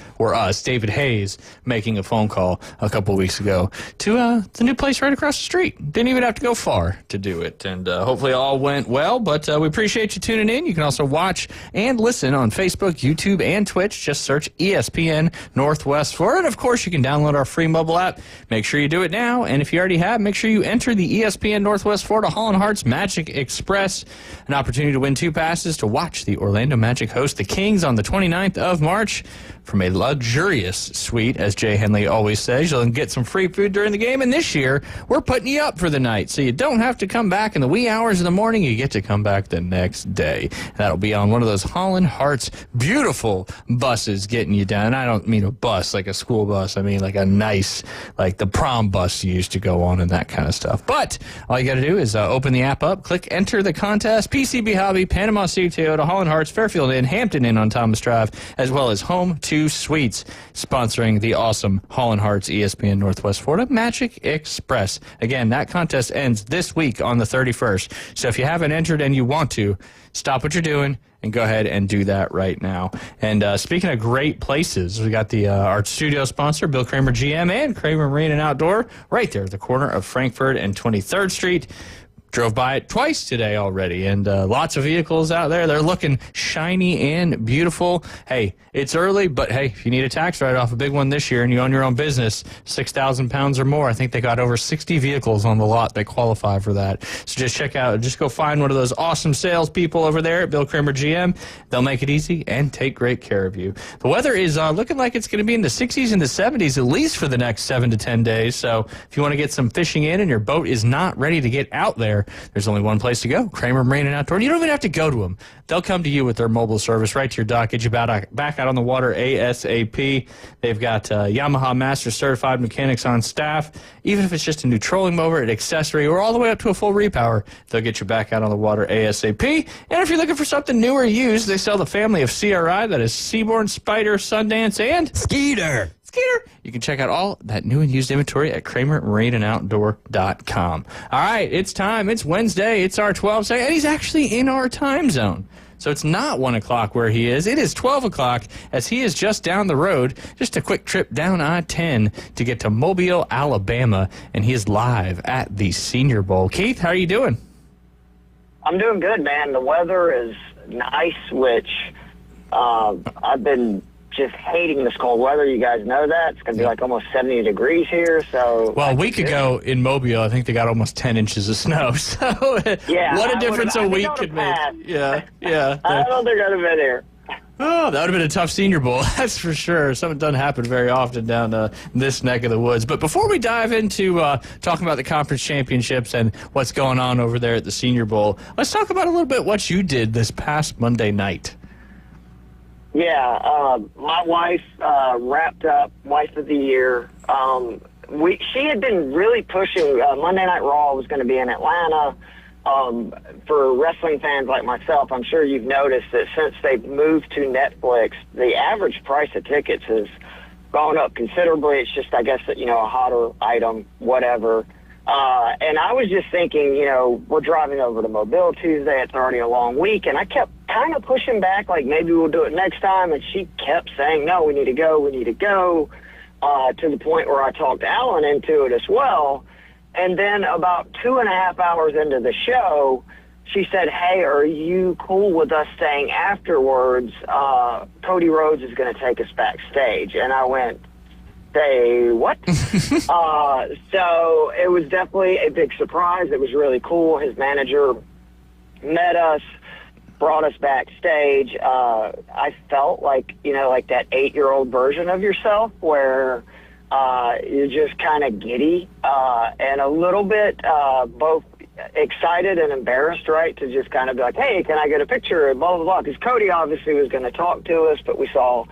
David Hayes, making a phone call a couple weeks ago to the new place right across the street. Didn't even have to go far to do it. And hopefully all went well, but we appreciate you tuning in. You can also watch and listen on Facebook, YouTube, and Twitch. Just search ESPN Northwest Florida. And, of course, you can download our free mobile app. Make sure you do it now. And if you already have, make sure you enter the ESPN Northwest Florida Holland Hearts Magic Express. An opportunity to win 2 passes to watch the Orlando Magic host the Kings on the 29th of March from a luxurious suite, as Jay Henley always says. You'll get some free food during the game. And this year, we're putting you up for the night. So you don't have to come back in the wee hours of the morning. You get to come back the next day. That'll be on one of those Holland Hearts beautiful buses getting you down. And I don't mean a bus like a school bus. I mean like a nice, like the prom bus you used to go on and that kind of stuff. But all you got to do is open the app up, click enter the contest, PCB Hobby, Panama City Toyota, Holland Hearts, Fairfield Inn, Hampton Inn on Thomas Drive, as well as Home 2 Suites, sponsoring the awesome Holland Hearts ESPN Northwest Florida Magic Express. Again, that contest ends this week on the 31st. So if you haven't entered and you want to, stop what you're doing and go ahead and do that right now. And speaking of great places, we got the our studio sponsor, Bill Kramer GM and Kramer Marine and Outdoor, right there at the corner of Frankfurt and 23rd Street. Drove by it twice today already, and lots of vehicles out there. They're looking shiny and beautiful. Hey, it's early, but hey, if you need a tax write-off, a big one this year, and you own your own business, 6,000 pounds or more, I think they got over 60 vehicles on the lot that qualify for that. So just go find one of those awesome salespeople over there at Bill Kramer GM. They'll make it easy and take great care of you. The weather is looking like it's going to be in the 60s and the 70s, at least for the next 7 to 10 days. So if you want to get some fishing in and your boat is not ready to get out there, there's only one place to go, Kramer Marine and Outdoor. You don't even have to go to them. They'll come to you with their mobile service right to your dock, get you back out on the water ASAP. They've got Yamaha Master Certified mechanics on staff. Even if it's just a new trolling mower, an accessory, or all the way up to a full repower, they'll get you back out on the water ASAP. And if you're looking for something new or used, they sell the family of CRI, that is Seaborn, Spider, Sundance, and Skeeter. You can check out all that new and used inventory at KramerMarineandOutdoor.com. All right, it's time. It's Wednesday. It's our 12 and he's actually in our time zone. So it's not 1 o'clock where he is. It is 12 o'clock as he is just down the road, just a quick trip down I-10 to get to Mobile, Alabama, and he is live at the Senior Bowl. Keith, how are you doing? I'm doing good, man. The weather is nice, which I've been just hating this cold weather. You guys know that. It's going to be like almost 70 degrees here. So, well, a week ago in Mobile, I think they got almost 10 inches of snow. So yeah, what a difference a week could make. Yeah. I don't think I'd have been here. Oh, that would have been a tough Senior Bowl, that's for sure. Something doesn't happen very often down this neck of the woods. But before we dive into talking about the conference championships and what's going on over there at the Senior Bowl, let's talk about a little bit what you did this past Monday night. Yeah, my wife wrapped up Wife of the Year. She had been really pushing. Monday Night Raw was going to be in Atlanta. For wrestling fans like myself, I'm sure you've noticed that since they've moved to Netflix, the average price of tickets has gone up considerably. It's just, I guess, a hotter item, whatever. And I was just thinking, we're driving over to Mobile Tuesday. It's already a long week. And I kept kind of pushing back, like maybe we'll do it next time. And she kept saying, no, we need to go, to the point where I talked Alan into it as well. And then about 2.5 hours into the show, she said, hey, are you cool with us staying afterwards? Cody Rhodes is going to take us backstage. And I went, say what? So it was definitely a big surprise. It was really cool. His manager met us, brought us backstage. I felt like, like that 8-year-old version of yourself where you're just kind of giddy and a little bit both excited and embarrassed, right, to just kind of be like, hey, can I get a picture, and blah, blah, blah, because Cody obviously was going to talk to us, but we saw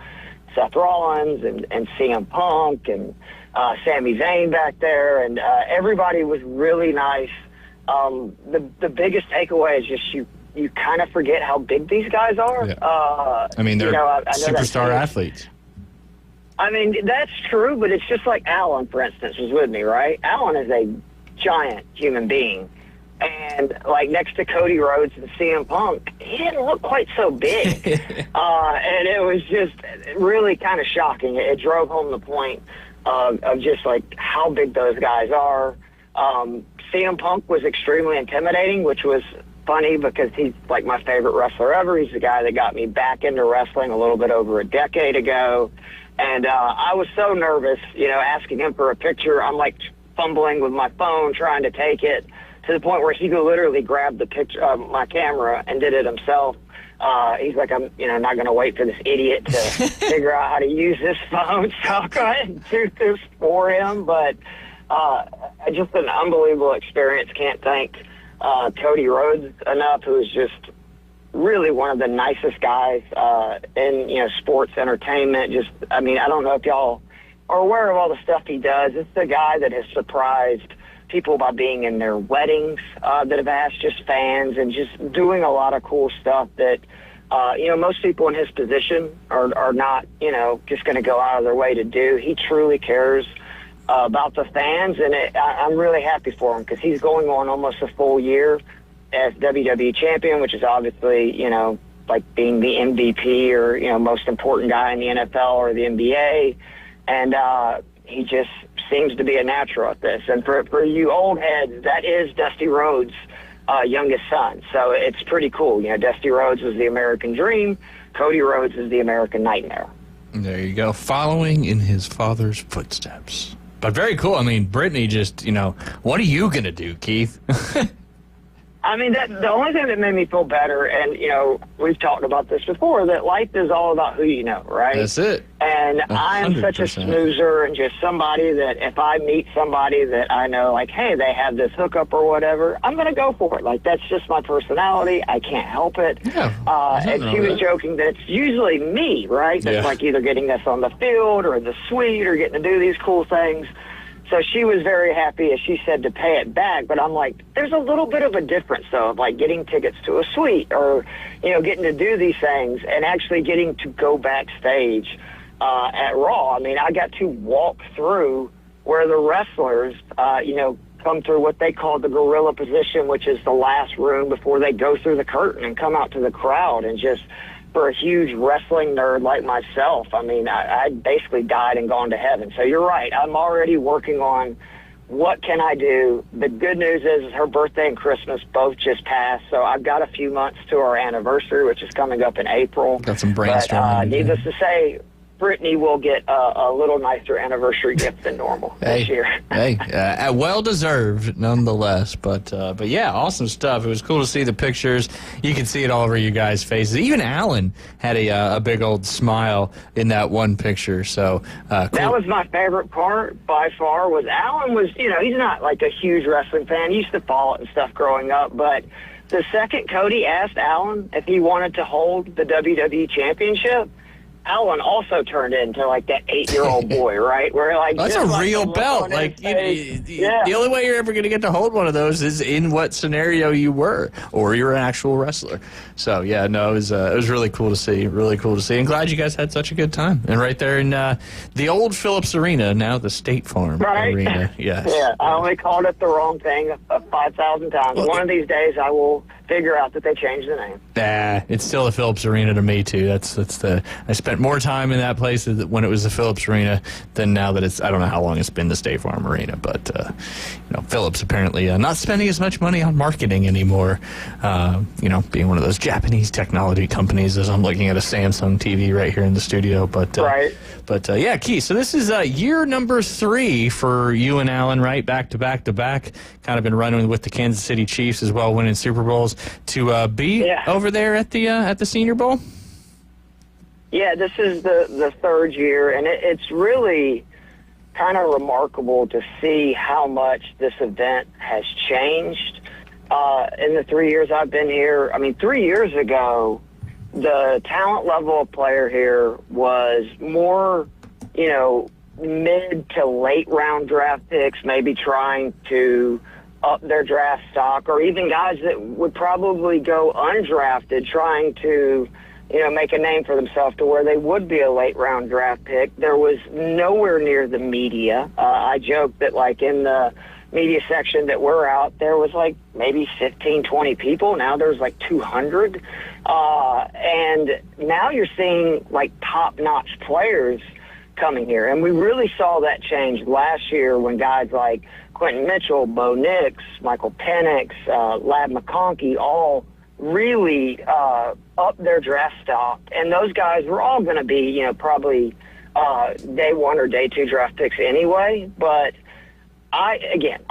Seth Rollins and CM Punk and Sami Zayn back there, and everybody was really nice. The biggest takeaway is just you kind of forget how big these guys are. Yeah. I mean, they're superstar athletes. I mean, that's true, but it's just like Alan, for instance, was with me, right? Alan is a giant human being. And, like, next to Cody Rhodes and CM Punk, he didn't look quite so big. And it was just really kind of shocking. It drove home the point of just, like, how big those guys are. CM Punk was extremely intimidating, which was funny because he's, like, my favorite wrestler ever. He's the guy that got me back into wrestling a little bit over a decade ago. And I was so nervous, asking him for a picture. I'm, like, fumbling with my phone, trying to take it, to the point where he literally grabbed the picture of my camera and did it himself. He's like, I'm not going to wait for this idiot to figure out how to use this phone, so I'll go ahead and do this for him. But just an unbelievable experience. Can't thank Cody Rhodes enough, who is just really one of the nicest guys in sports entertainment. I don't know if y'all are aware of all the stuff he does. It's the guy that has surprised people by being in their weddings that have asked just fans, and just doing a lot of cool stuff that, most people in his position are not, just going to go out of their way to do. He truly cares about the fans, and I'm really happy for him because he's going on almost a full year as WWE champion, which is obviously, like being the MVP or, most important guy in the NFL or the NBA. And he just seems to be a natural at this. And for you old heads, that is Dusty Rhodes' youngest son. So it's pretty cool. Dusty Rhodes was the American Dream. Cody Rhodes is the American Nightmare. There you go. Following in his father's footsteps. But very cool. I mean, Brittany just, what are you going to do, Keith? I mean, the only thing that made me feel better, and, we've talked about this before, that life is all about who you know, right? That's it. And I am such a snoozer, and just somebody that if I meet somebody that I know, like, hey, they have this hookup or whatever, I'm going to go for it. Like, that's just my personality. I can't help it. Yeah, and she was joking that it's usually me, right? That's like either getting this on the field or in the suite or getting to do these cool things. So she was very happy, as she said, to pay it back. But I'm like, there's a little bit of a difference, though, of like getting tickets to a suite or, getting to do these things and actually getting to go backstage at Raw. I mean, I got to walk through where the wrestlers, come through what they call the gorilla position, which is the last room before they go through the curtain and come out to the crowd. And just for a huge wrestling nerd like myself, I mean, I basically died and gone to heaven. So you're right. I'm already working on what can I do. The good news is her birthday and Christmas both just passed, so I've got a few months to our anniversary, which is coming up in April. Got some brainstorming. But needless to say, Brittany will get a little nicer anniversary gift than normal this year. Well deserved, nonetheless. But yeah, awesome stuff. It was cool to see the pictures. You can see it all over you guys' faces. Even Alan had a big old smile in that one picture. So cool. That was my favorite part by far. Was Alan was he's not like a huge wrestling fan. He used to follow it and stuff growing up, but the second Cody asked Alan if he wanted to hold the WWE Championship, Allen also turned into like that 8-year-old boy, right? Where like that's just, a real belt. Like the only way you're ever going to get to hold one of those is in what scenario you were, or you're an actual wrestler. So yeah, no, it was really cool to see. Really cool to see. And glad you guys had such a good time. And right there in the old Phillips Arena, now the State Farm Arena. Yes. Yeah, I only called it the wrong thing 5,000 times. One of these days, I will figure out that they changed the name. It's still the Phillips Arena to me too. I spent more time in that place when it was the Phillips Arena than now that I don't know how long it's been the State Farm Arena, but Phillips apparently not spending as much money on marketing anymore. Being one of those Japanese technology companies, as I'm looking at a Samsung TV right here in the studio. But yeah, Keith. So this is year number 3 for you and Allen, right? Back to back to back. Kind of been running with the Kansas City Chiefs as well, winning Super Bowls. To be over there at the Senior Bowl? Yeah, this is the 3rd year, and it's really kind of remarkable to see how much this event has changed in the 3 years I've been here. I mean, 3 years ago, the talent level of player here was more, mid to late round draft picks, maybe trying to up their draft stock, or even guys that would probably go undrafted trying to, make a name for themselves to where they would be a late round draft pick. There was nowhere near the media. I joked that like in the media section that we're out, there was like maybe 15, 20 people. Now there's like 200. And now you're seeing like top-notch players coming here. And we really saw that change last year when guys like Quentin Mitchell, Bo Nix, Michael Penix, Lab McConkey all really up their draft stock. And those guys were all going to be, probably day 1 or day 2 draft picks anyway. But I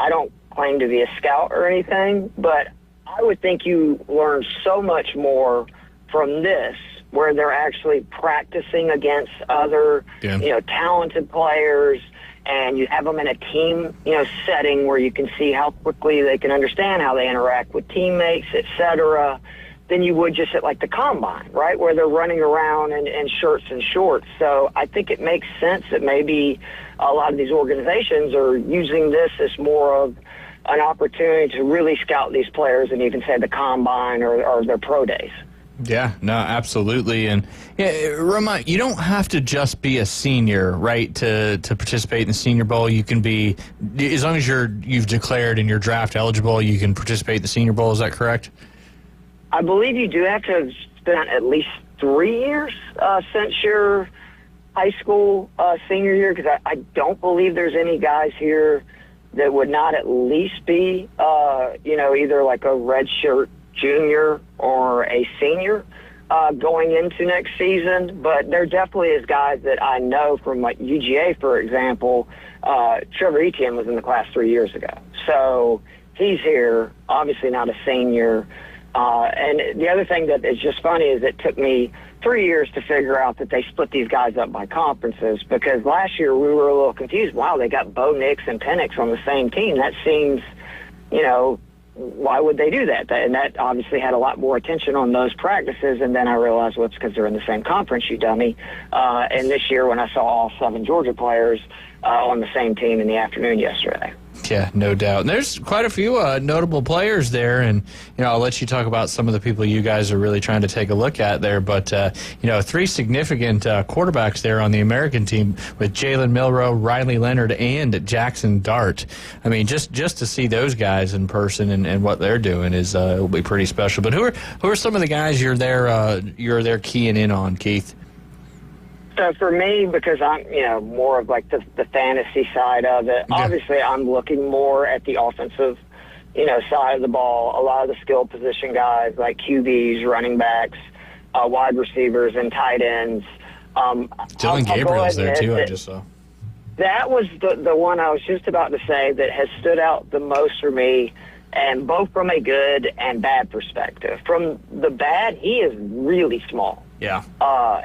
don't claim to be a scout or anything, but I would think you learn so much more from this, where they're actually practicing against other, talented players, and you have them in a team, setting where you can see how quickly they can understand how they interact with teammates, et cetera, than you would just at like the combine, right, where they're running around in shirts and shorts. So I think it makes sense that maybe a lot of these organizations are using this as more of an opportunity to really scout these players and even say the combine or their pro days. Yeah, no, absolutely. And Ramon, you don't have to just be a senior, right, to participate in the Senior Bowl. You can be, as long as you've declared and you're draft eligible, you can participate in the Senior Bowl. Is that correct? I believe you do have to have spent at least 3 years since your high school senior year, because I don't believe there's any guys here that would not at least be, either like a redshirt junior or a senior going into next season. But there definitely is guys that I know from like UGA, for example. Trevor Etienne was in the class 3 years ago. So he's here, obviously not a senior. And the other thing that is just funny is it took me 3 years to figure out that they split these guys up by conferences, because last year we were a little confused. Wow, they got Bo Nix and Penix on the same team. That seems, why would they do that? And that obviously had a lot more attention on those practices. And then I realized, well, it's because they're in the same conference, you dummy. And this year when I saw all 7 Georgia players on the same team in the afternoon yesterday. Yeah, no doubt. And there's quite a few notable players there, and I'll let you talk about some of the people you guys are really trying to take a look at there. But 3 significant quarterbacks there on the American team with Jalen Milroe, Riley Leonard, and Jackson Dart. I mean, just to see those guys in person and what they're doing will be pretty special. But who are some of the guys you're there keying in on, Keith? So for me, because I'm, more of like the fantasy side of it, obviously I'm looking more at the offensive, side of the ball. A lot of the skill position guys like QBs, running backs, wide receivers, and tight ends. Dylan Gabriel's there too, I just saw. That was the one I was just about to say that has stood out the most for me, and both from a good and bad perspective. From the bad, he is really small. Yeah.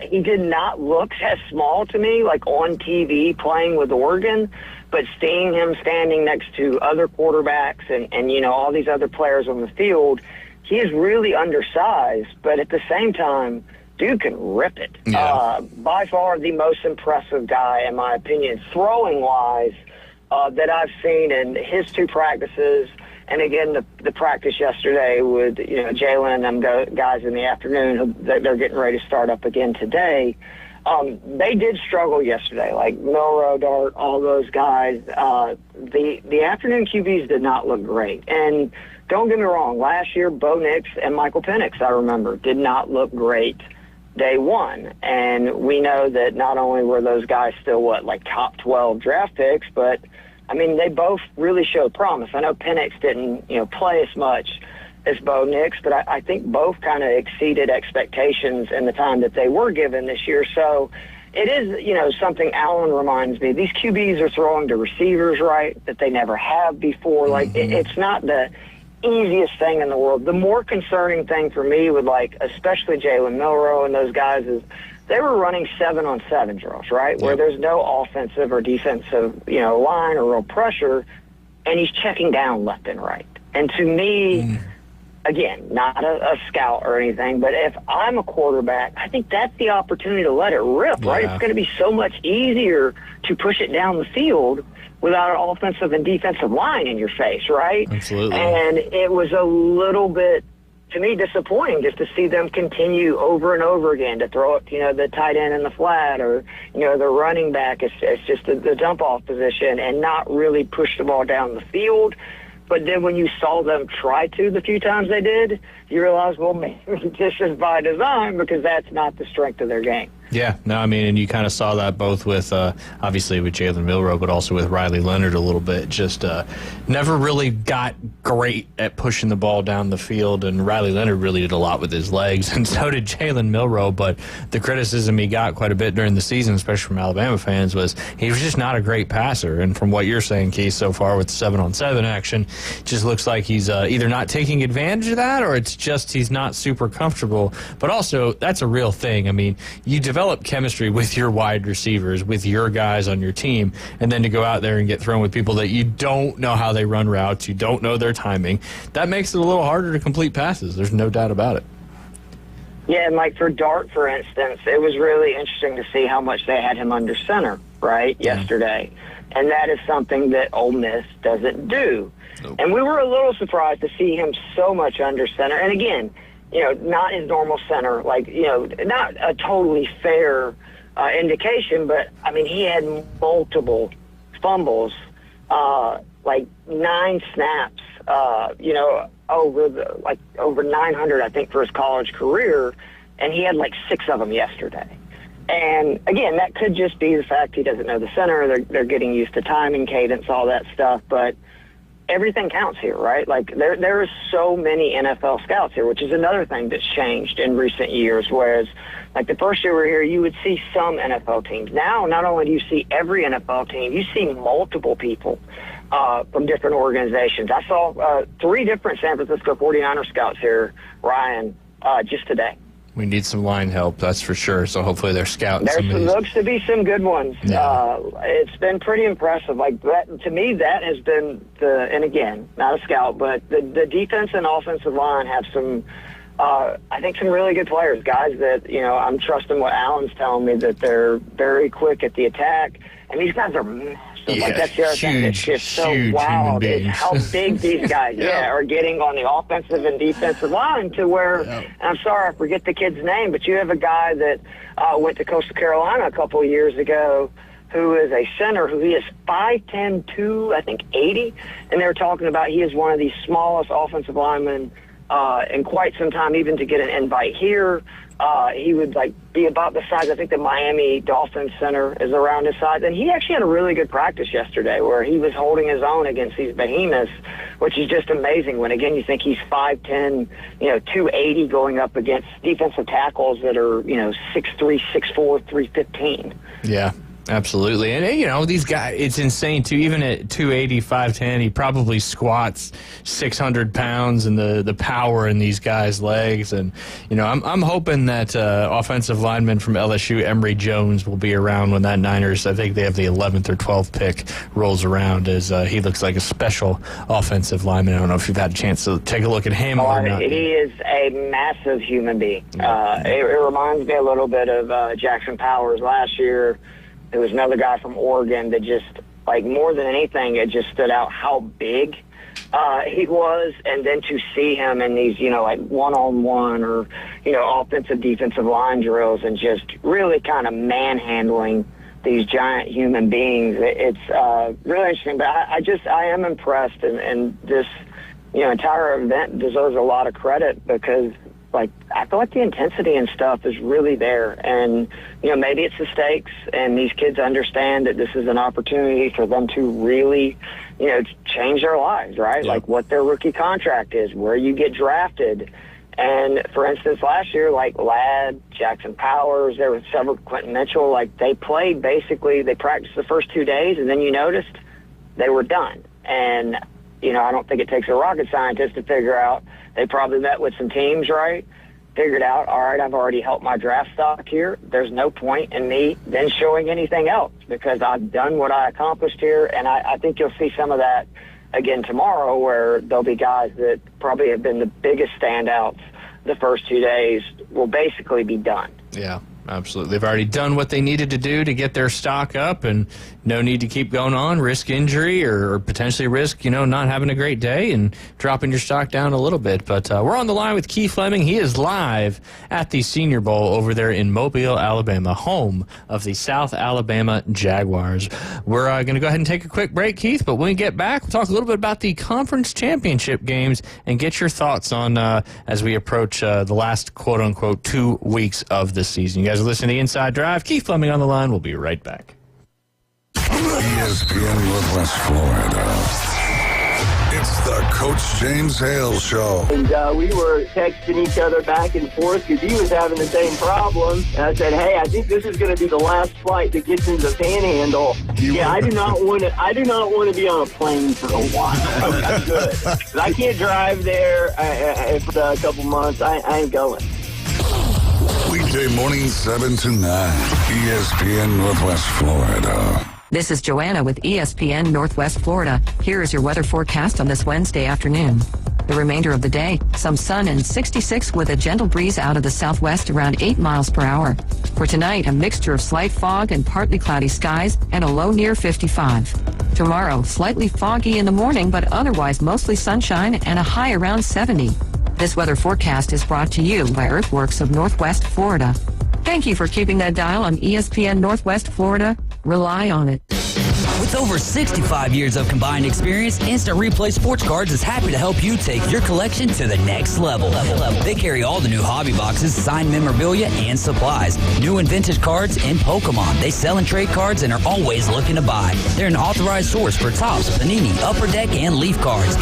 He did not look as small to me, like on TV playing with Oregon, but seeing him standing next to other quarterbacks and all these other players on the field, he is really undersized, but at the same time, dude can rip it. Yeah. By far the most impressive guy, in my opinion, throwing-wise, that I've seen in his 2 practices. And again, the practice yesterday with Jalen and them guys in the afternoon, they're getting ready to start up again today. They did struggle yesterday, like Milroe, Dart, all those guys. The afternoon QBs did not look great. And don't get me wrong, last year, Bo Nix and Michael Penix, I remember, did not look great day one. And we know that not only were those guys still, like top 12 draft picks, but I mean, they both really showed promise. I know Penix didn't, play as much as Bo Nix, but I think both kind of exceeded expectations in the time that they were given this year. So it is, something Allen reminds me. These QBs are throwing to receivers, right, that they never have before. Like, it's not the easiest thing in the world. The more concerning thing for me with, especially Jalen Milroe and those guys is they were running 7-on-7 drills, right, where there's no offensive or defensive, line or real pressure, and he's checking down left and right. And to me, again, not a scout or anything, but if I'm a quarterback, I think that's the opportunity to let it rip, right? It's going to be so much easier to push it down the field without an offensive and defensive line in your face, right? Absolutely. And it was a little bit, to me, disappointing just to see them continue over and over again to throw it, the tight end in the flat or, the running back. It's just the dump-off position and not really push the ball down the field. But then when you saw them try to the few times they did, you realize, well, maybe this is by design because that's not the strength of their game. Yeah, no, I mean, and you kind of saw that both with, obviously with Jalen Milroe, but also with Riley Leonard a little bit. Just never really got great at pushing the ball down the field, and Riley Leonard really did a lot with his legs, and so did Jalen Milroe. But the criticism he got quite a bit during the season, especially from Alabama fans, was he was just not a great passer. And from what you're saying, Keith, so far with 7-on-7 action, it just looks like he's either not taking advantage of that or it's just he's not super comfortable. But also, that's a real thing. I mean, you develop chemistry with your wide receivers, with your guys on your team, and then to go out there and get thrown with people that you don't know how they run routes, you don't know their timing, that makes it a little harder to complete passes. There's no doubt about it. Yeah, and for Dart, for instance, it was really interesting to see how much they had him under center, right, yesterday. And that is something that Ole Miss doesn't do. Nope. And we were a little surprised to see him so much under center. And again, not his normal center, not a totally fair indication, but, I mean, he had multiple fumbles, 9 snaps, over 900, I think, for his college career, and he had 6 of them yesterday. And, again, that could just be the fact he doesn't know the center. They're getting used to timing, cadence, all that stuff, but everything counts here, right? There are so many NFL scouts here, which is another thing that's changed in recent years, whereas the first year we were here, you would see some NFL teams. Now, not only do you see every NFL team, you see multiple people from different organizations. I saw 3 different San Francisco 49er scouts here, Ryan, just today. We need some line help, that's for sure. So hopefully they're scouting some of these. There looks to be some good ones. Yeah. It's been pretty impressive. That, to me, that has been and again, not a scout, but the defense and offensive line have some, I think, some really good players, guys that, I'm trusting what Allen's telling me, that they're very quick at the attack. And these guys are massive. Yeah, that's the other thing that's just so wild is how big these guys are getting on the offensive and defensive line to where, and I'm sorry, I forget the kid's name, but you have a guy that went to Coastal Carolina a couple of years ago who is a center who he is 5'10", 280, and they're talking about he is one of the smallest offensive linemen in quite some time, even to get an invite here. He would be about the size, I think the Miami Dolphins center is around his size. And he actually had a really good practice yesterday where he was holding his own against these behemoths, which is just amazing when, again, you think he's 5'10", 280 going up against defensive tackles that are, 6'3", 6'4", 315. Yeah. Absolutely. And, these guys, it's insane, too. Even at 280, 5'10", he probably squats 600 pounds, and the power in these guys' legs. And, I'm hoping that offensive lineman from LSU, Emory Jones, will be around when that Niners, I think they have the 11th or 12th pick, rolls around, as he looks like a special offensive lineman. I don't know if you've had a chance to take a look at him or not. He is a massive human being. It reminds me a little bit of Jackson Powers last year. There was another guy from Oregon that just, more than anything, it just stood out how big he was. And then to see him in these, one-on-one or, offensive, defensive line drills and just really kind of manhandling these giant human beings, it's really interesting. But I am impressed, and this, entire event deserves a lot of credit because, I feel like the intensity and stuff is really there. And, maybe it's the stakes, and these kids understand that this is an opportunity for them to really, change their lives, right? Yeah. What their rookie contract is, where you get drafted. And, for instance, last year, Ladd, Jackson Powers, there was several, Quentin Mitchell, they played basically, they practiced the first 2 days, and then you noticed they were done. And, I don't think it takes a rocket scientist to figure out. They probably met with some teams, right? Figured out, all right, I've already helped my draft stock here. There's no point in me then showing anything else because I've done what I accomplished here. And I think you'll see some of that again tomorrow where there'll be guys that probably have been the biggest standouts the first 2 days will basically be done. Yeah. Absolutely. They've already done what they needed to do to get their stock up, and no need to keep going on, risk injury or potentially risk, not having a great day and dropping your stock down a little bit. But we're on the line with Keith Fleming. He is live at the Senior Bowl over there in Mobile, Alabama, home of the South Alabama Jaguars. We're going to go ahead and take a quick break, Keith, but when we get back, we'll talk a little bit about the conference championship games and get your thoughts on as we approach the last quote-unquote 2 weeks of the season. You guys are listening to the Inside Drive. Keith Fleming on the line. We'll be right back. ESPN Northwest Florida. It's the Coach James Hale Show. And we were texting each other back and forth because he was having the same problem. And I said, "Hey, I think this is going to be the last flight that gets into the Panhandle." I do not want to be on a plane for a while. I'm good. 'Cause I can't drive there for a couple months. I ain't going. Weekday morning 7 to 9. ESPN Northwest Florida. This is Joanna with ESPN Northwest Florida. Here is your weather forecast on this Wednesday afternoon. The remainder of the day, some sun and 66 with a gentle breeze out of the southwest around 8 miles per hour. For tonight, a mixture of slight fog and partly cloudy skies and a low near 55. Tomorrow, slightly foggy in the morning, but otherwise mostly sunshine and a high around 70. This weather forecast is brought to you by Earthworks of Northwest Florida. Thank you for keeping that dial on ESPN Northwest Florida. Rely on it. With over 65 years of combined experience, Instant Replay Sports Cards is happy to help you take your collection to the next level. They carry all the new hobby boxes, signed memorabilia, and supplies. New and vintage cards and Pokemon. They sell and trade cards and are always looking to buy. They're an authorized source for Topps, Panini, Upper Deck, and Leaf cards.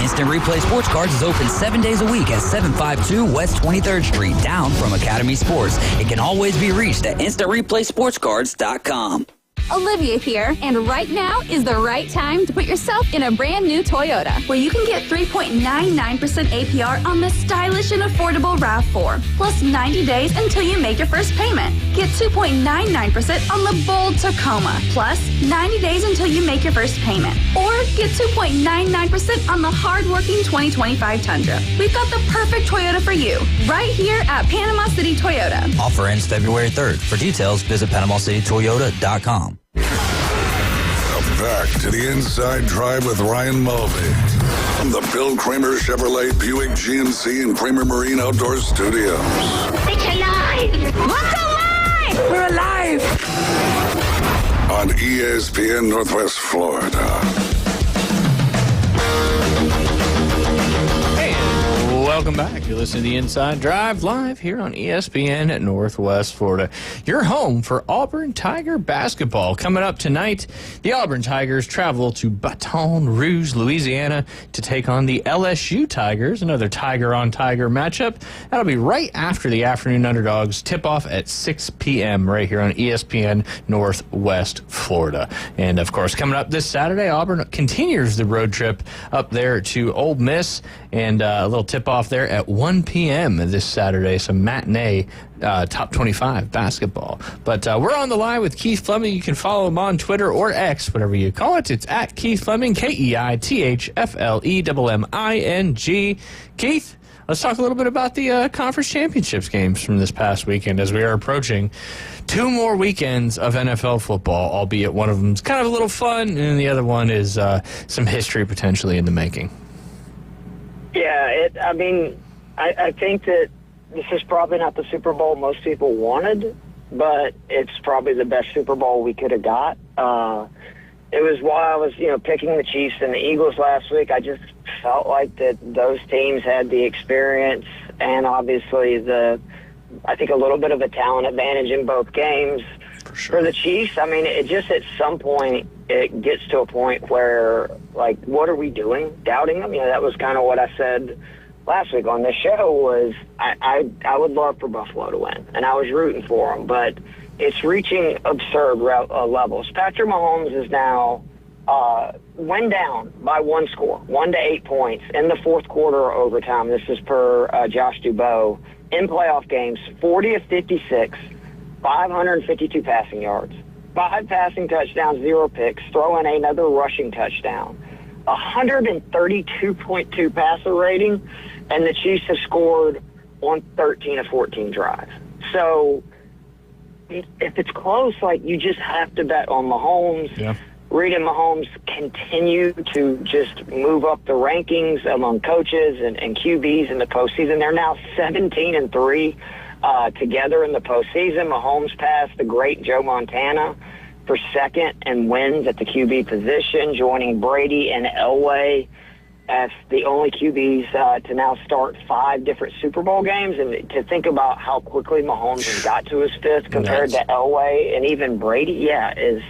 Instant Replay Sports Cards is open 7 days a week at 752 West 23rd Street, down from Academy Sports. It can always be reached at InstantReplaySportsCards.com. Olivia here, and right now is the right time to put yourself in a brand new Toyota, where you can get 3.99% APR on the stylish and affordable RAV4, plus 90 days until you make your first payment. Get 2.99% on the bold Tacoma, plus 90 days until you make your first payment. Or get 2.99% on the hardworking 2025 Tundra. We've got the perfect Toyota for you, right here at Panama City Toyota. Offer ends February 3rd. For details, visit PanamaCityToyota.com. Back to the Inside Drive with Ryan Mulvey from the Bill Kramer Chevrolet Buick GMC and Kramer Marine Outdoor Studios. It's alive! What's alive? We're alive! On ESPN Northwest Florida. Welcome back. You're listening to the Inside Drive live here on ESPN at Northwest Florida. Your home for Auburn Tiger basketball. Coming up tonight, the Auburn Tigers travel to Baton Rouge, Louisiana to take on the LSU Tigers, another Tiger-on-Tiger matchup. That'll be right after the afternoon underdogs tip-off at 6 p.m. right here on ESPN Northwest Florida. And, of course, coming up this Saturday, Auburn continues the road trip up there to Ole Miss, and a little tip-off there at 1 p.m. this Saturday, some matinee top 25 basketball. But we're on the line with Keith Fleming. You can follow him on Twitter or X, whatever you call it. It's at Keith Fleming, KeithFleming. Keith, let's talk a little bit about the conference championships games from this past weekend as we are approaching 2 more weekends of NFL football, albeit one of them's kind of a little fun, and the other one is some history potentially in the making. Yeah, I think that this is probably not the Super Bowl most people wanted, but it's probably the best Super Bowl we could have got. It was while I was, picking the Chiefs and the Eagles last week, I just felt like that those teams had the experience and obviously I think a little bit of a talent advantage in both games. For sure. For the Chiefs, it just at some point it gets to a point where, like, what are we doing? Doubting them? That was kind of what I said last week on this show was I would love for Buffalo to win, and I was rooting for them, but it's reaching absurd levels. Patrick Mahomes is now went down by 1 score, 1 to 8 points in the fourth quarter or overtime. This is per Josh Dubow. In playoff games, 40 of 56, 552 passing yards, 5 passing touchdowns, 0 picks, throw in another rushing touchdown, 132.2 passer rating, and the Chiefs have scored on 13 of 14 drives. So if it's close, you just have to bet on Mahomes. Yeah. Reid and Mahomes continue to just move up the rankings among coaches and QBs in the postseason. They're now 17-3 together in the postseason. Mahomes passed the great Joe Montana for second and wins at the QB position, joining Brady and Elway as the only QBs to now start 5 different Super Bowl games. And to think about how quickly Mahomes got to his 5th compared to Elway and even Brady, is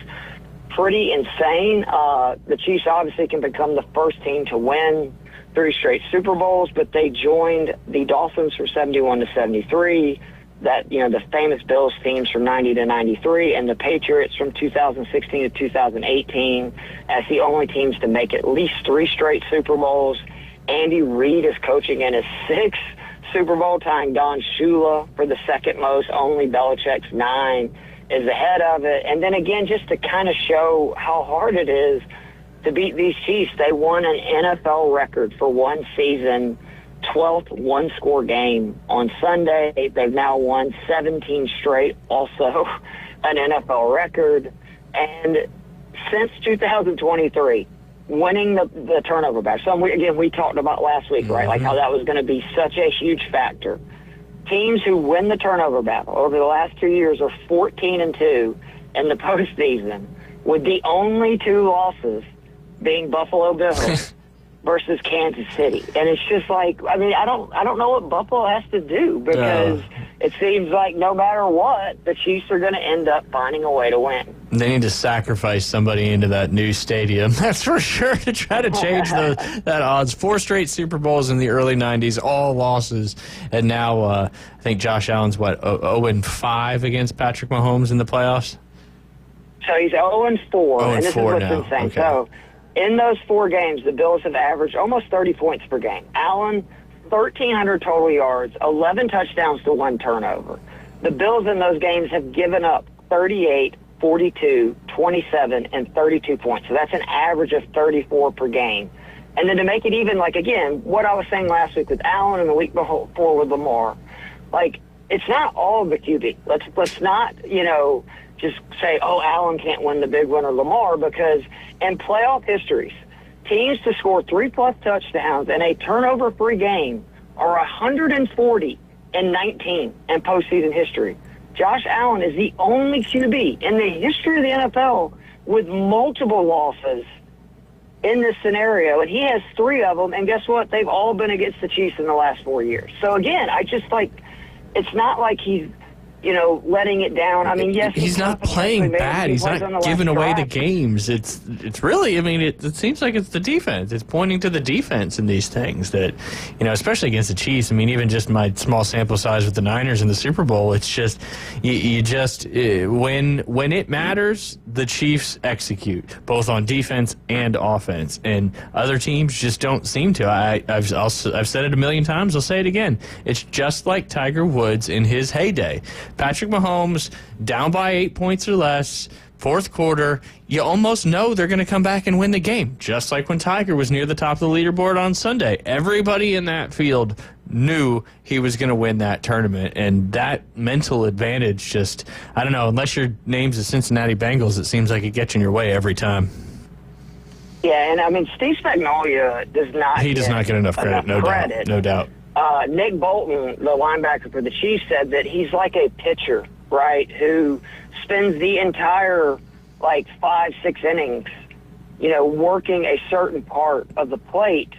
pretty insane. The Chiefs obviously can become the first team to win 3 straight Super Bowls, but they joined the Dolphins from 71 to 73, the famous Bills teams from 90 to 93, and the Patriots from 2016 to 2018 as the only teams to make at least 3 straight Super Bowls. Andy Reid is coaching in his 6th Super Bowl, tying Don Shula for the second most. Only Belichick's 9 is ahead of it. And then again, just to kind of show how hard it is to beat these Chiefs, they won an NFL record for one season, 12th one-score game on Sunday. They've now won 17 straight, also an NFL record. And since 2023, winning the turnover battle. So we talked about last week, right? Like how that was going to be such a huge factor. Teams who win the turnover battle over the last 2 years are 14-2 in the postseason, with the only 2 losses being Buffalo Bills versus Kansas City. And it's just I don't know what Buffalo has to do, because it seems like no matter what, the Chiefs are going to end up finding a way to win. They need to sacrifice somebody into that new stadium, that's for sure, to try to change that odds. 4 straight Super Bowls in the early 90s, all losses. And now I think Josh Allen's, 0-5 against Patrick Mahomes in the playoffs? So he's 0-4, and this is what's now. insane. Okay. So in those 4 games, the Bills have averaged almost 30 points per game. Allen, 1,300 total yards, 11 touchdowns to 1 turnover. The Bills in those games have given up 38, 42, 27, and 32 points. So that's an average of 34 per game. And then to make it even, again, what I was saying last week with Allen and the week before with Lamar, it's not all the QB. Let's not, just say, Allen can't win the big one or Lamar, because in playoff histories, teams to score 3+ touchdowns in a turnover-free game are 140-19 in postseason history. Josh Allen is the only QB in the history of the NFL with multiple losses in this scenario, and he has 3 of them, and guess what? They've all been against the Chiefs in the last 4 years. So, again, I just, it's not like he's, letting it down. I mean, yes. He's not playing bad. He's not giving away the games. It's really, it seems like it's the defense. It's pointing to the defense in these things that, especially against the Chiefs. Even just my small sample size with the Niners in the Super Bowl, it's just, when it matters, the Chiefs execute, both on defense and offense. And other teams just don't seem to. I've said it a million times. I'll say it again. It's just like Tiger Woods in his heyday. Patrick Mahomes down by 8 points or less, fourth quarter, you almost know they're going to come back and win the game, just like when Tiger was near the top of the leaderboard on Sunday. Everybody in that field knew he was going to win that tournament, and that mental advantage just, I don't know, unless your name's the Cincinnati Bengals, it seems like it gets in your way every time. Yeah, and Steve Spagnuolo does not get enough credit, no doubt. Nick Bolton, the linebacker for the Chiefs, said that he's like a pitcher, right, who spends the entire, 5-6 innings, working a certain part of the plate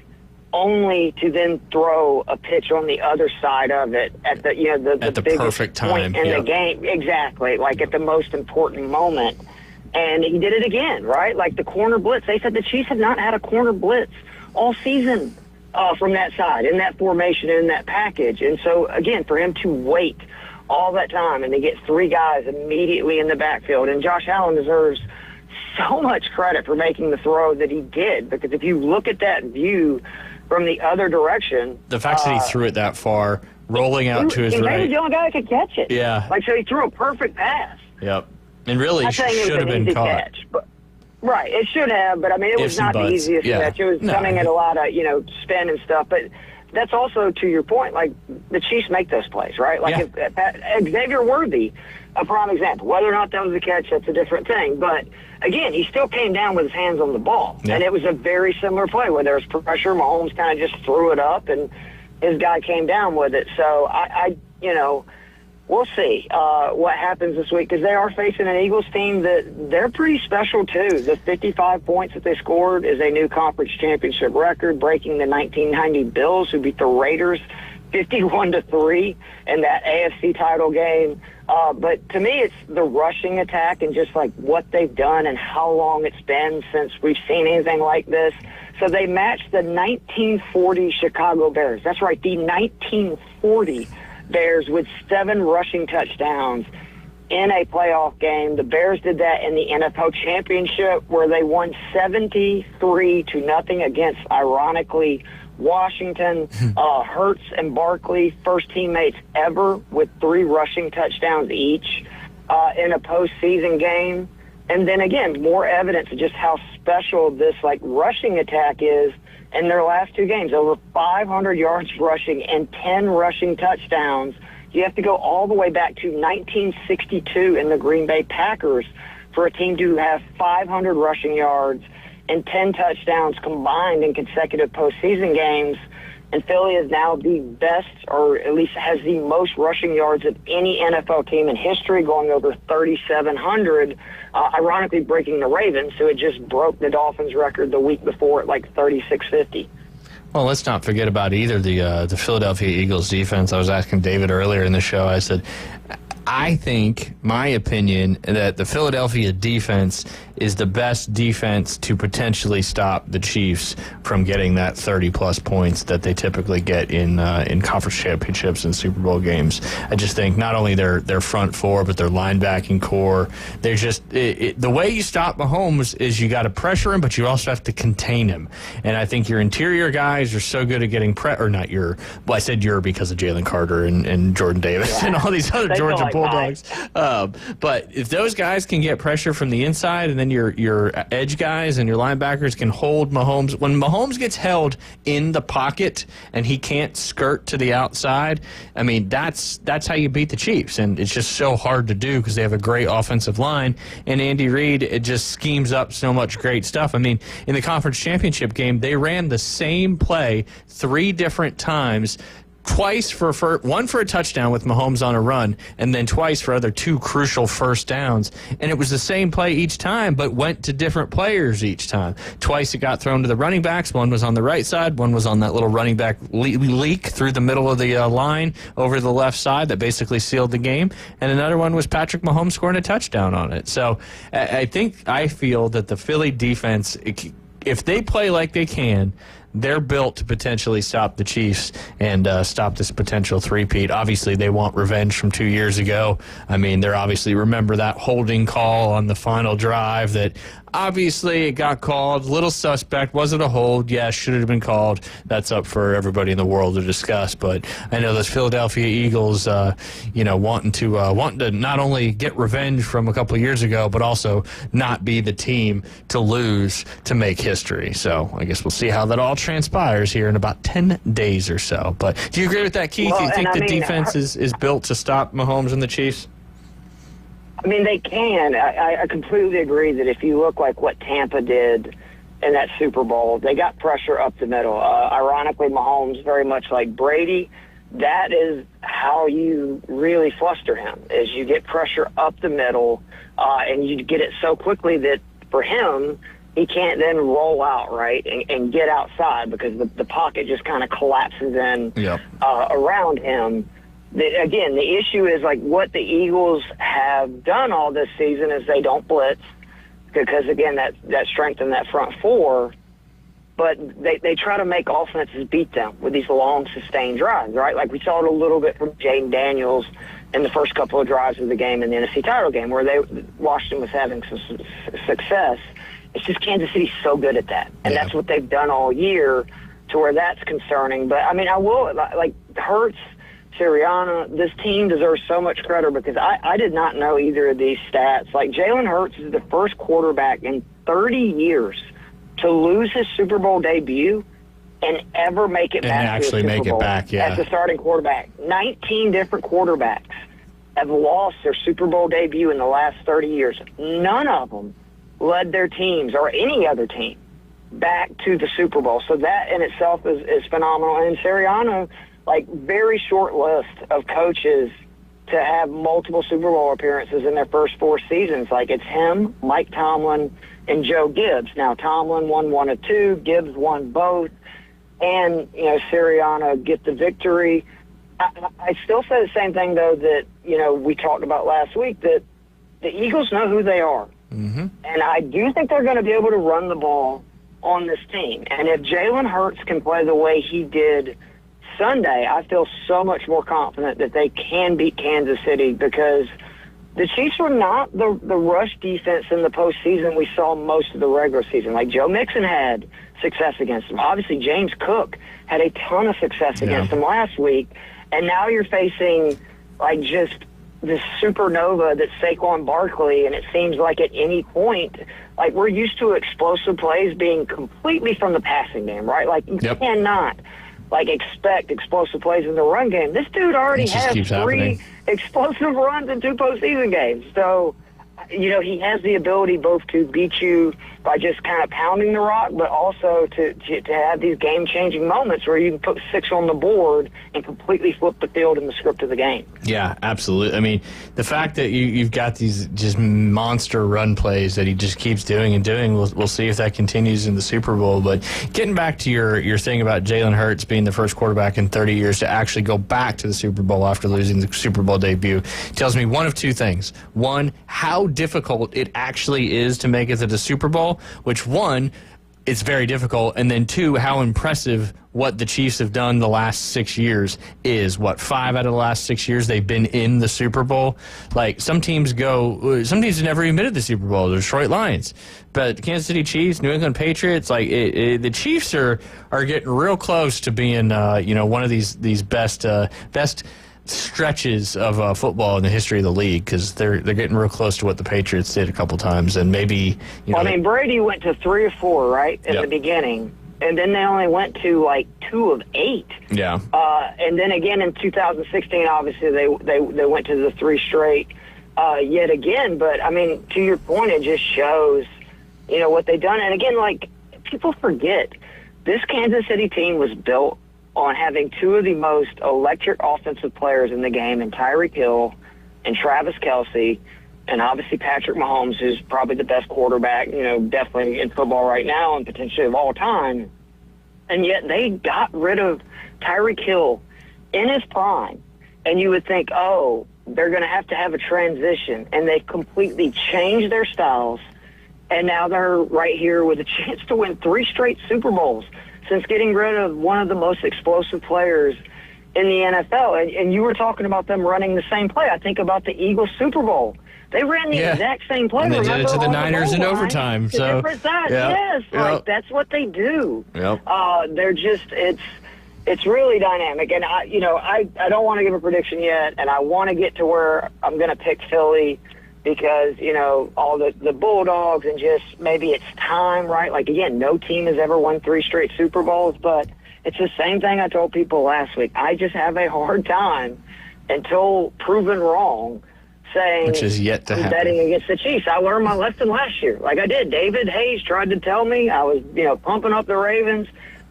only to then throw a pitch on the other side of it at the biggest perfect time point in the game. Exactly, at the most important moment. And he did it again, right? The corner blitz. They said the Chiefs have not had a corner blitz all season. From that side, in that formation, in that package. And so, again, for him to wait all that time and to get 3 guys immediately in the backfield, and Josh Allen deserves so much credit for making the throw that he did, because if you look at that view from the other direction... The fact that he threw it that far, rolling out to his right... He was the only guy that could catch it. Yeah. So he threw a perfect pass. Yep. And really should have been caught. Catch, but right, it should have, but it was not the easiest catch. It was coming at a lot of, spin and stuff. But that's also to your point, the Chiefs make those plays, right? If Xavier Worthy, a prime example. Whether or not that was a catch, that's a different thing. But again, he still came down with his hands on the ball, and it was a very similar play where there was pressure. Mahomes kind of just threw it up, and his guy came down with it. So we'll see what happens this week, because they are facing an Eagles team that they're pretty special too. The 55 points that they scored is a new conference championship record, breaking the 1990 Bills, who beat the Raiders 51-3 in that AFC title game. But to me, it's the rushing attack and just what they've done and how long it's been since we've seen anything like this. So they matched the 1940 Chicago Bears. That's right, the 1940 Bears with 7 rushing touchdowns in a playoff game. The Bears did that in the NFL Championship, where they won 73-0 against, ironically, Washington. Hurts and Barkley, first teammates ever with 3 rushing touchdowns each in a postseason game. And then again, more evidence of just how special this rushing attack is. In their last 2 games, over 500 yards rushing and 10 rushing touchdowns. You have to go all the way back to 1962 in the Green Bay Packers for a team to have 500 rushing yards and 10 touchdowns combined in consecutive postseason games. And Philly is now the best, or at least has the most rushing yards of any NFL team in history, going over 3,700, ironically breaking the Ravens, who had just broke the Dolphins record the week before at 3,650. Well, let's not forget about either the Philadelphia Eagles defense. I was asking David earlier in the show, I said, I think, my opinion, that the Philadelphia defense is the best defense to potentially stop the Chiefs from getting that 30-plus points that they typically get in conference championships and Super Bowl games. I just think not only their front four, but their linebacking core, they're just the way you stop Mahomes is you got to pressure him, but you also have to contain him. And I think your interior guys are so good at getting I said your because of Jalen Carter and Jordan Davis and all these other Georgia Bulldogs. But if those guys can get pressure from the inside, and then your edge guys and your linebackers can hold Mahomes. When Mahomes gets held in the pocket and he can't skirt to the outside, that's how you beat the Chiefs. And it's just so hard to do because they have a great offensive line. And Andy Reid, it just schemes up so much great stuff. In the conference championship game, they ran the same play 3 different times twice one for a touchdown with Mahomes on a run, and then twice for other 2 crucial first downs. And it was the same play each time, but went to different players each time. Twice it got thrown to the running backs. One was on the right side. One was on that little running back leak through the middle of the line over the left side that basically sealed the game. And another one was Patrick Mahomes scoring a touchdown on it. So I feel that the Philly defense, if they play like they can, they're built to potentially stop the Chiefs and stop this potential three-peat. Obviously, they want revenge from 2 years ago. I mean, they're obviously remember that holding call on the final drive that obviously it got called. Little suspect. Was it a hold? Yes, should it have been called? That's up for everybody in the world to discuss. But I know those Philadelphia Eagles, wanting to not only get revenge from a couple of years ago, but also not be the team to lose to make history. So I guess we'll see how that all transpires here in about 10 days or so. But do you agree with that, Keith? Well, do you think the defense is built to stop Mahomes and the Chiefs? I mean, they can. I completely agree that if you look like what Tampa did in that Super Bowl, they got pressure up the middle. Ironically, Mahomes, very much like Brady, that is how you really fluster him, is you get pressure up the middle, and you get it so quickly that for him, he can't then roll out, right, and get outside because the pocket just kind of collapses in around him. Again, the issue is like what the Eagles have done all this season is they don't blitz because, again, that strength in that front four, but they try to make offenses beat them with these long, sustained drives, right? Like we saw it a little bit from Jaden Daniels in the first couple of drives of the game in the NFC title game where Washington was having some success. It's just Kansas City's so good at that, and that's what they've done all year to where that's concerning. But, I mean, I will, like, Hurts, Sirianni, this team deserves so much credit because I did not know either of these stats. Like, Jalen Hurts is the first quarterback in 30 years to lose his Super Bowl debut and ever make it back to the Super Bowl as the starting quarterback. 19 different quarterbacks have lost their Super Bowl debut in the last 30 years. None of them led their teams or any other team back to the Super Bowl. So that in itself is phenomenal. And Sirianni, like, very short list of coaches to have multiple Super Bowl appearances in their first 4 seasons. Like, it's him, Mike Tomlin, and Joe Gibbs. Now, Tomlin won 1 of 2, Gibbs won both, and, Sirianni get the victory. I still say the same thing, though, that, we talked about last week, that the Eagles know who they are. Mm-hmm. And I do think they're going to be able to run the ball on this team. And if Jalen Hurts can play the way he did Sunday, I feel so much more confident that they can beat Kansas City because the Chiefs were not the rush defense in the postseason we saw most of the regular season. Like, Joe Mixon had success against them. Obviously, James Cook had a ton of success against them last week. And now you're facing, like, just this supernova that's Saquon Barkley, and it seems like at any point, like, we're used to explosive plays being completely from the passing game, right? Like, you cannot, like, expect explosive plays in the run game. This dude already has 3 explosive runs in 2 postseason games. So, he has the ability both to beat you by just kind of pounding the rock, but also to have these game-changing moments where you can put 6 on the board and completely flip the field in the script of the game. Yeah, absolutely. I mean, the fact that you've got these just monster run plays that he just keeps doing and doing, we'll see if that continues in the Super Bowl. But getting back to your thing about Jalen Hurts being the first quarterback in 30 years to actually go back to the Super Bowl after losing the Super Bowl debut tells me one of 2 things. One, how difficult it actually is to make it to the Super Bowl, which, one, it's very difficult, and then 2, how impressive what the Chiefs have done the last 6 years is. 5 out of the last 6 years they've been in the Super Bowl? Like, some teams have never even been to the Super Bowl. The Detroit Lions. But Kansas City Chiefs, New England Patriots, like, the Chiefs are getting real close to being, one of these best stretches of football in the history of the league because they're getting real close to what the Patriots did a couple times, and maybe Brady went to 3 of 4 right at the beginning, and then they only went to like 2 of 8. Yeah. And then again in 2016, obviously they went to the 3 straight yet again. But I mean, to your point, it just shows what they've done. And again, like, people forget, this Kansas City team was built on having two of the most electric offensive players in the game in Tyreek Hill and Travis Kelce, and obviously Patrick Mahomes, who's probably the best quarterback, definitely in football right now and potentially of all time. And yet they got rid of Tyreek Hill in his prime. And you would think, oh, they're going to have a transition. And they completely changed their styles. And now they're right here with a chance to win 3 straight Super Bowls since getting rid of one of the most explosive players in the NFL. And you were talking about them running the same play. I think about the Eagles Super Bowl. They ran the exact same play. And they did it to the on Niners in overtime. So, different side. Yes, like that's what they do. Yep. They're just it's really dynamic. And I don't want to give a prediction yet, and I want to get to where I'm going to pick Philly because all the Bulldogs and just maybe it's time, right? Like again, no team has ever won 3 straight Super Bowls, but it's the same thing I told people last week. I just have a hard time until proven wrong. Saying, which is yet to happen. Betting against the Chiefs. I learned my lesson last year. Like I did. David Hayes tried to tell me I was, pumping up the Ravens.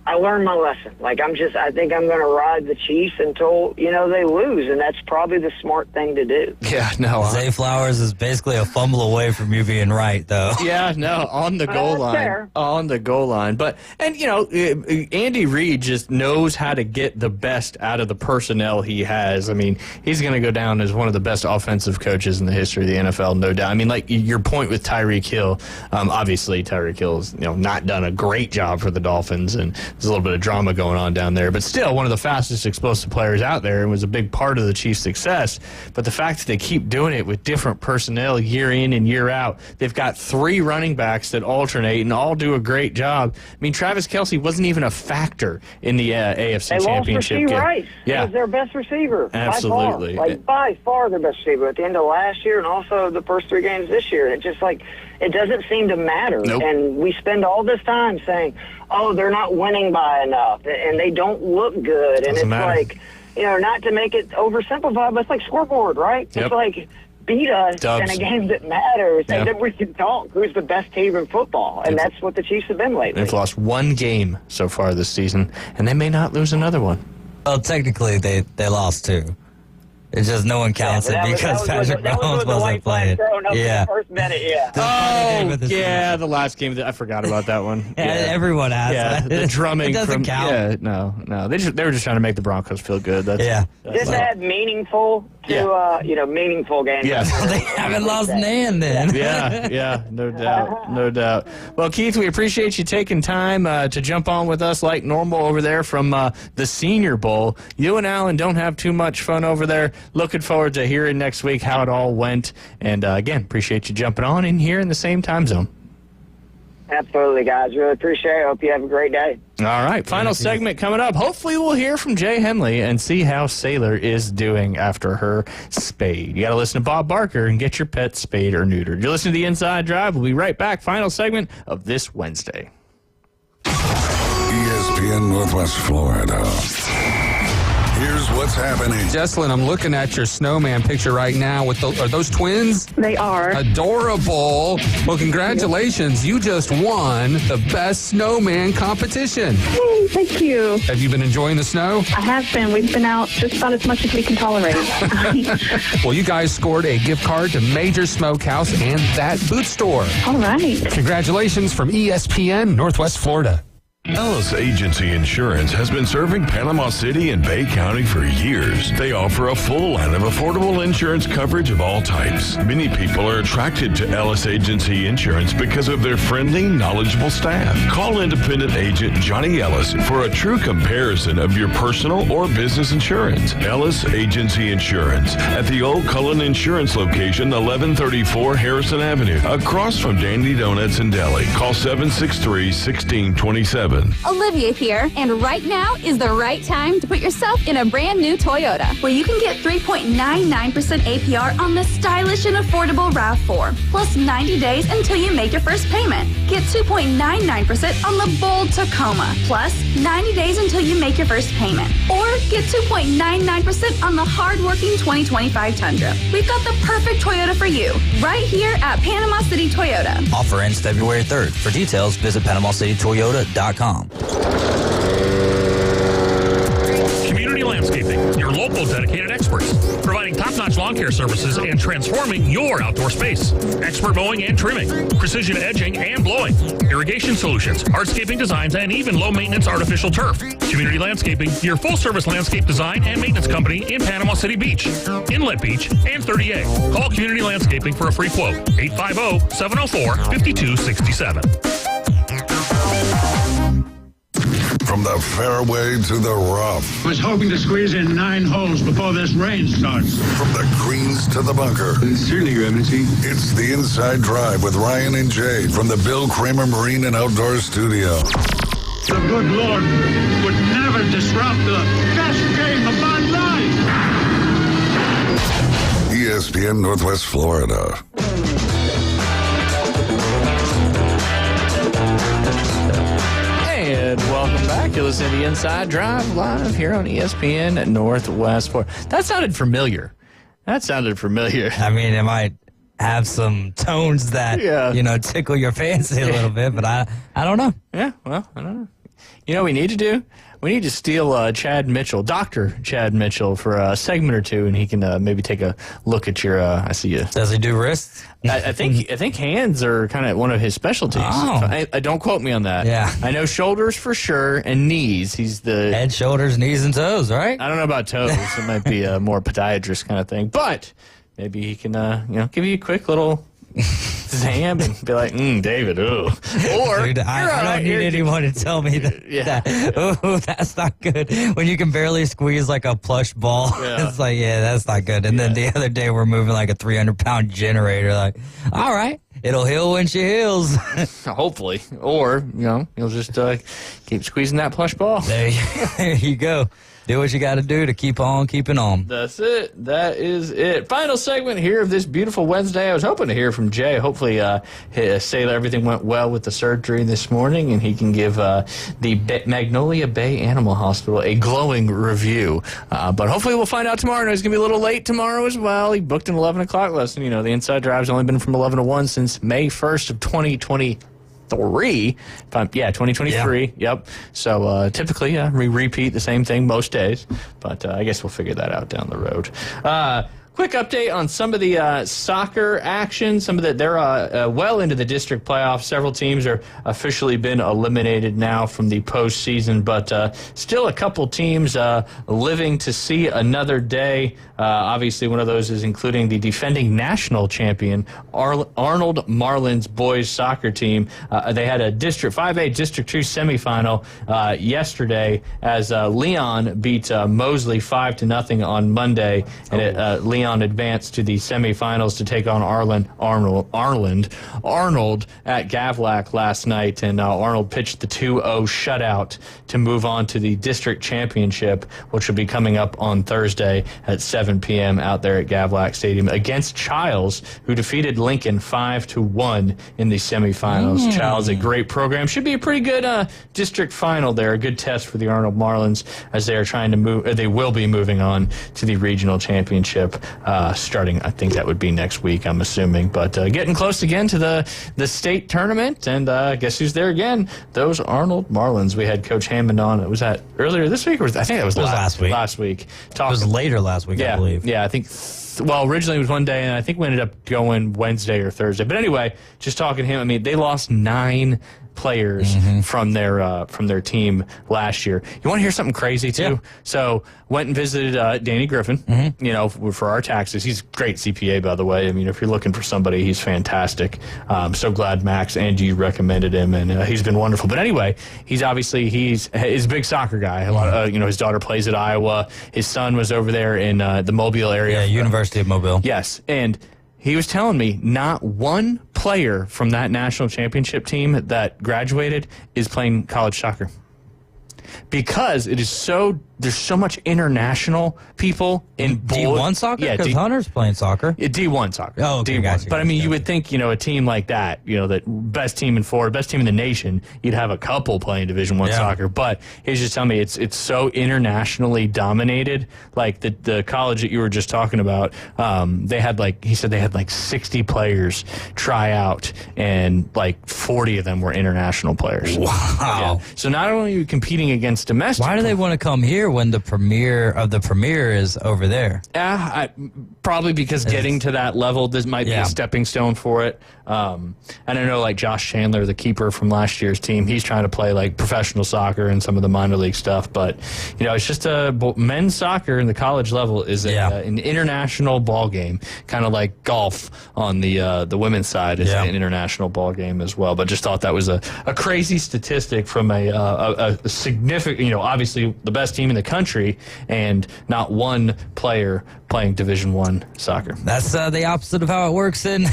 I learned my lesson. Like I think I'm going to ride the Chiefs until, they lose. And that's probably the smart thing to do. Yeah, no. Zay Flowers is basically a fumble away from you being right, though. Yeah, no, on the goal line. Fair. On the goal line. But, Andy Reid just knows how to get the best out of the personnel he has. I mean, he's going to go down as one of the best offensive coaches in the history of the NFL, no doubt. I mean, like your point with Tyreek Hill, obviously Tyreek Hill's, not done a great job for the Dolphins, and there's a little bit of drama going on down there, but still one of the fastest explosive players out there and was a big part of the Chiefs' success. But the fact that they keep doing it with different personnel year in and year out, they've got 3 running backs that alternate and all do a great job. I mean, Travis Kelce wasn't even a factor in the AFC Championship game. Rice. Yeah. He was their best receiver. Absolutely. By far their best receiver at the end of last year and also the first 3 games this year. It just it doesn't seem to matter. Nope. And we spend all this time saying, oh, they're not winning by enough and they don't look good. And Doesn't matter. Not to make it oversimplified, but it's like scoreboard, right? Yep. It's like beat us Dubs. in a game that matters and Yep. then we can talk who's the best team in football. And that's what the Chiefs have been lately. They've lost 1 game so far this season, and they may not lose another one. Well, technically, they lost 2. It's just no one counts it because Patrick Mahomes wasn't playing. Yeah. The first minute, yeah. The last game. I forgot about that one. Everyone has. Yeah, the drumming. It doesn't Yeah, count. no. They were just trying to make the Broncos feel good. Just add meaningful to meaningful games. Yeah. They haven't lost an hand then. Yeah, no doubt. Well, Keith, we appreciate you taking time to jump on with us like normal over there from the Senior Bowl. You and Alan don't have too much fun over there. Looking forward to hearing next week how it all went. And again, appreciate you jumping on in here in the same time zone. Absolutely, guys. Really appreciate it. Hope you have a great day. All right, final segment coming up. Hopefully we'll hear from Jay Henley and see how Sailor is doing after her spade. You got to listen to Bob Barker and get your pet spayed or neutered. You're listening to The Inside Drive. We'll be right back. Final segment of this Wednesday. ESPN Northwest Florida. Here's what's happening. Jesselyn, I'm looking at your snowman picture right now. Are those twins? They are. Adorable. Well, congratulations. You just won the best snowman competition. Hey, thank you. Have you been enjoying the snow? I have been. We've been out just about as much as we can tolerate. Well, you guys scored a gift card to Major Smokehouse and That Boot Store. All right. Congratulations from ESPN Northwest Florida. Ellis Agency Insurance has been serving Panama City and Bay County for years. They offer a full line of affordable insurance coverage of all types. Many people are attracted to Ellis Agency Insurance because of their friendly, knowledgeable staff. Call independent agent Johnny Ellis for a true comparison of your personal or business insurance. Ellis Agency Insurance at the Old Cullen Insurance location, 1134 Harrison Avenue, across from Dandy Donuts and Deli. Call 763-1627. Olivia here, and right now is the right time to put yourself in a brand new Toyota, where you can get 3.99% APR on the stylish and affordable RAV4, plus 90 days until you make your first payment. Get 2.99% on the bold Tacoma, plus 90 days until you make your first payment. Or get 2.99% on the hard-working 2025 Tundra. We've got the perfect Toyota for you, right here at Panama City Toyota. Offer ends February 3rd. For details, visit PanamaCityToyota.com. local dedicated experts, providing top-notch lawn care services and transforming your outdoor space. Expert mowing and trimming, precision edging and blowing, irrigation solutions, hardscaping designs, and even low-maintenance artificial turf. Community Landscaping, your full-service landscape design and maintenance company in Panama City Beach, Inlet Beach, and 30A. Call Community Landscaping for a free quote, 850-704-5267. From the fairway to the rough. I was hoping to squeeze in 9 holes before this rain starts. From the greens to the bunker. Certainly, Your Eminency. It's the Inside Drive with Ryan and Jay from the Bill Kramer Marine and Outdoor Studio. The good Lord would never disrupt the best game of my life. ESPN Northwest Florida. And welcome back. You're listening to the Inside Drive live here on ESPN Northwest Florida. That sounded familiar. I mean, it might have some tones that, tickle your fancy a little bit, but I don't know. Yeah, well, I don't know. You know what we need to do? We need to steal Chad Mitchell, Dr. Chad Mitchell, for a segment or two, and he can maybe take a look at your, I see you. Does he do wrists? I think hands are kind of one of his specialties. Oh. I don't quote me on that. Yeah. I know shoulders for sure, and knees. He's the... Head, shoulders, knees, and toes, right? I don't know about toes. It might be a more podiatrist kind of thing. But maybe he can, give you a quick little... Zam and be like, David, ooh. Or, dude, I don't need anyone to tell me that, that's not good. When you can barely squeeze like a plush ball, it's like, that's not good. And then the other day we're moving like a 300-pound generator. Like, all right, it'll heal when she heals. Hopefully. Or, you'll just keep squeezing that plush ball. There you go. Do what you got to do to keep on keeping on. That's it. That is it. Final segment here of this beautiful Wednesday. I was hoping to hear from Jay. Hopefully, say that everything went well with the surgery this morning, and he can give the Magnolia Bay Animal Hospital a glowing review. But hopefully, we'll find out tomorrow. He's going to be a little late tomorrow as well. He booked an 11 o'clock lesson. The Inside Drive's only been from 11 to 1 since May 1st of 2023. 2023. Yep. So typically, we repeat the same thing most days, but I guess we'll figure that out down the road. Quick update on some of the soccer action. They're well into the district playoffs. Several teams are officially been eliminated now from the postseason, but still a couple teams living to see another day. Obviously, one of those is including the defending national champion Arnold Marlins boys soccer team. They had a District 5A District 2 semifinal yesterday as Leon beat Mosley 5-0 on Monday, and Leon advanced to the semifinals to take on Arnold at Gavlac last night, and Arnold pitched the 2-0 shutout to move on to the district championship, which will be coming up on Thursday at 7 p.m. out there at Gavlac Stadium against Childs, who defeated Lincoln 5-1 in the semifinals. Childs, a great program, should be a pretty good district final there, a good test for the Arnold Marlins as they are trying to move. They will be moving on to the regional championship. Starting, I think that would be next week, I'm assuming. But getting close again to the state tournament, and guess who's there again? Those Arnold Marlins. We had Coach Hammond on. Was that earlier this week? Or I think it was last week. Last week. It was later last week, I believe. Yeah, I think... originally it was one day, and I think we ended up going Wednesday or Thursday. But anyway, just talking to him, I mean, they lost 9 players from their team last year. You want to hear something crazy too? Yeah. So went and visited Danny Griffin, for our taxes. He's a great CPA, by the way. I mean, if you're looking for somebody, he's fantastic. So glad Max Angie recommended him, and he's been wonderful. But anyway, he's a big soccer guy. A lot of, his daughter plays at Iowa. His son was over there in the Mobile area. Yeah, University of Mobile. Yes, and he was telling me not one player from that national championship team that graduated is playing college soccer. Because it is there's so much international people in D1 soccer? Yeah, because Hunter's playing soccer. D1 soccer. Oh, okay, D1. Gotcha, but I mean, you would think, a team like that, that best team in Florida, best team in the nation, you'd have a couple playing Division I soccer. But he's just telling me it's so internationally dominated. Like the college that you were just talking about, he said they had 60 players try out, and 40 of them were international players. Wow. Yeah. So not only are you competing against domestic. Why do they want to come here when the premiere of the premiere is over there? Probably because getting to that level, this might be a stepping stone for it. And I know, like Josh Chandler, the keeper from last year's team, he's trying to play like professional soccer and some of the minor league stuff. But it's just men's soccer in the college level is an international ball game, kind of like golf on the women's side is an international ball game as well. But just thought that was a crazy statistic from a significant, obviously the best team in the country, and not one player playing Division I soccer. That's the opposite of how it works in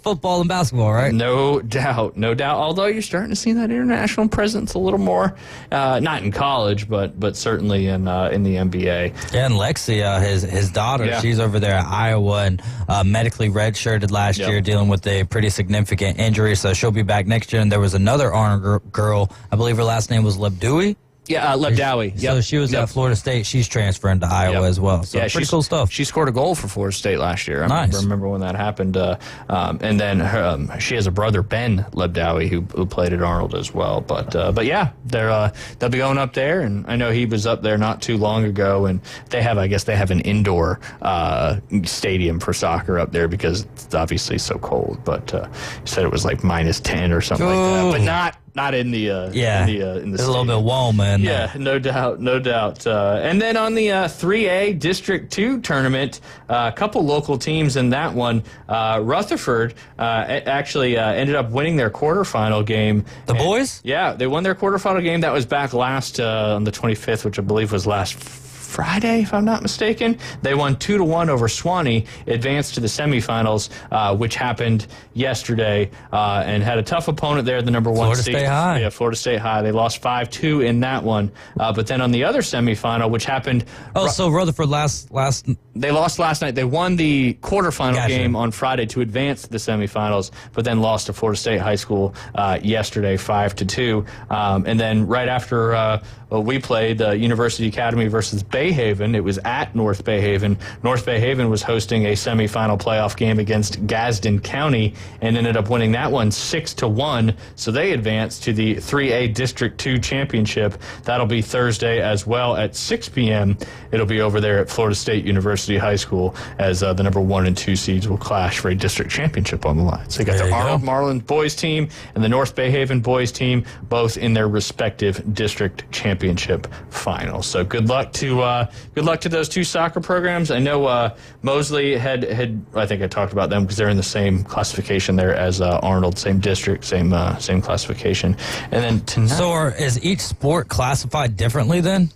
football and basketball, right? No doubt. Although you're starting to see that international presence a little more, not in college, but certainly in the NBA. Yeah, and Lexi, his daughter, she's over there at Iowa and medically redshirted last year, dealing with a pretty significant injury, so she'll be back next year. And there was another Arnold girl, I believe her last name was Lebdowie. Yeah, Lebdowie. So she was at Florida State. She's transferring to Iowa as well. So pretty cool stuff. She scored a goal for Florida State last year. I remember when that happened. And then she has a brother, Ben Lebdowie, who played at Arnold as well. But yeah, they'll be going up there. And I know he was up there not too long ago. And they have an indoor stadium for soccer up there because it's obviously so cold. But he said it was like -10 or something like that. But not in the it's a little bit warm, man. Yeah, no doubt. And then on the 3A District 2 tournament, a couple local teams in that one. Rutherford actually ended up winning their quarterfinal game. The boys? Yeah, they won their quarterfinal game. That was back last on the 25th, which I believe was last Friday, if I'm not mistaken. They won 2-1 over Swanee, advanced to the semifinals, which happened yesterday, and had a tough opponent there, the number 1 seed. Florida State High. Yeah, Florida State High. They lost 5-2 in that one. But then on the other semifinal, which happened... so Rutherford last... They lost last night. They won the quarterfinal game on Friday to advance to the semifinals, but then lost to Florida State High School yesterday, 5-2. And then right after we played the University Academy versus Bayhaven, it was at North Bayhaven. North Bayhaven was hosting a semifinal playoff game against Gadsden County and ended up winning that one 6-1. So they advanced to the 3A District 2 championship. That'll be Thursday as well at 6 p.m. It'll be over there at Florida State University High School as the number 1 and 2 seeds will clash for a district championship on the line. So you got the Arnold Marlins boys team and the North Bayhaven boys team, both in their respective district championship finals. So good luck to those two soccer programs. I know Mosley had I think I talked about them because they're in the same classification there as Arnold, same district, same classification. And then tonight, so is each sport classified differently then?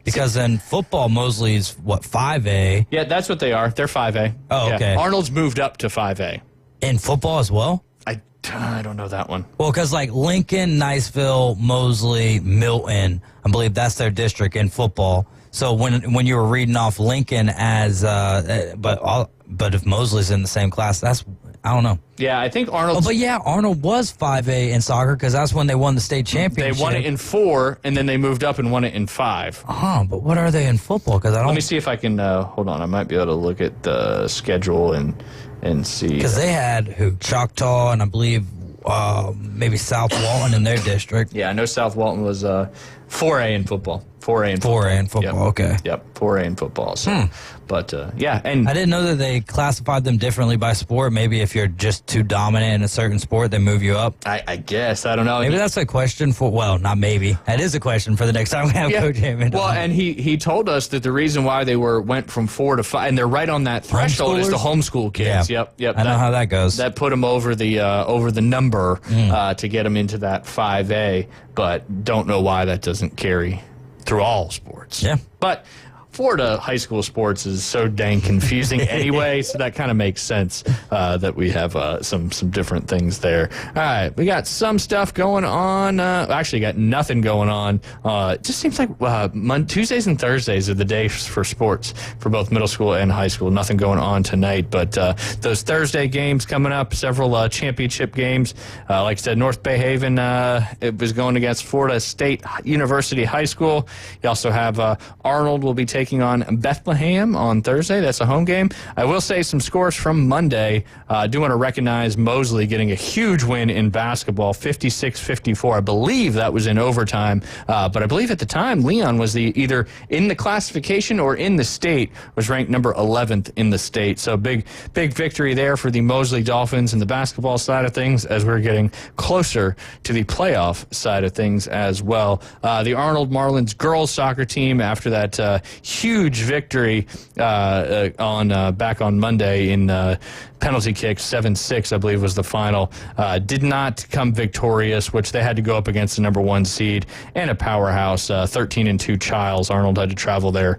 Because in football, Mosley's, 5A? Yeah, that's what they are. They're 5A. Oh, okay. Yeah. Arnold's moved up to 5A. In football as well? I don't know that one. Well, because like Lincoln, Niceville, Mosley, Milton, I believe that's their district in football. So when you were reading off Lincoln as, but if Mosley's in the same class, I don't know. Yeah, I think Arnold. But yeah, Arnold was 5A in soccer because that's when they won the state championship. They won it in 4, and then they moved up and won it in 5. But what are they in football? Because Let me see if I can. Hold on, I might be able to look at the schedule and see. Because they had Choctaw and I believe maybe South Walton in their district. Yeah, I know South Walton was 4A in football. 4A in football. Yep. Okay. Yep, 4A in football. So, but yeah, and I didn't know that they classified them differently by sport. Maybe if you're just too dominant in a certain sport, they move you up. I guess. I don't know. Maybe that's a question for. Well, not maybe. That is a question for the next time we have Coach Hammond. Well, and he told us that the reason why they went from 4 to 5, and they're right on that threshold, is the homeschool kids. Yeah. Yep. I know how that goes. That put them over the number to get them into that 5A, but don't know why that doesn't carry through all sports. Yeah. But Florida high school sports is so dang confusing anyway, so that kind of makes sense that we have some different things there. All right, we got some stuff going on. Actually, got nothing going on. It just seems like Tuesdays and Thursdays are the days for sports for both middle school and high school. Nothing going on tonight, but those Thursday games coming up, several championship games. Like I said, North Bayhaven, it was going against Florida State University High School. You also have Arnold will be taking taking on Bethlehem on Thursday. That's a home game. I will say some scores from Monday. I do want to recognize Mosley getting a huge win in basketball, 56-54. I believe that was in overtime. But I believe at the time, Leon was either in the classification or in the state, was ranked number 11th in the state. So big victory there for the Mosley Dolphins in the basketball side of things as we're getting closer to the playoff side of things as well. The Arnold Marlins girls soccer team, after that huge victory back on Monday in penalty kick, 7-6, I believe was the final, did not come victorious, which they had to go up against the number 1 seed and a powerhouse, 13-2 Childs. Arnold had to travel there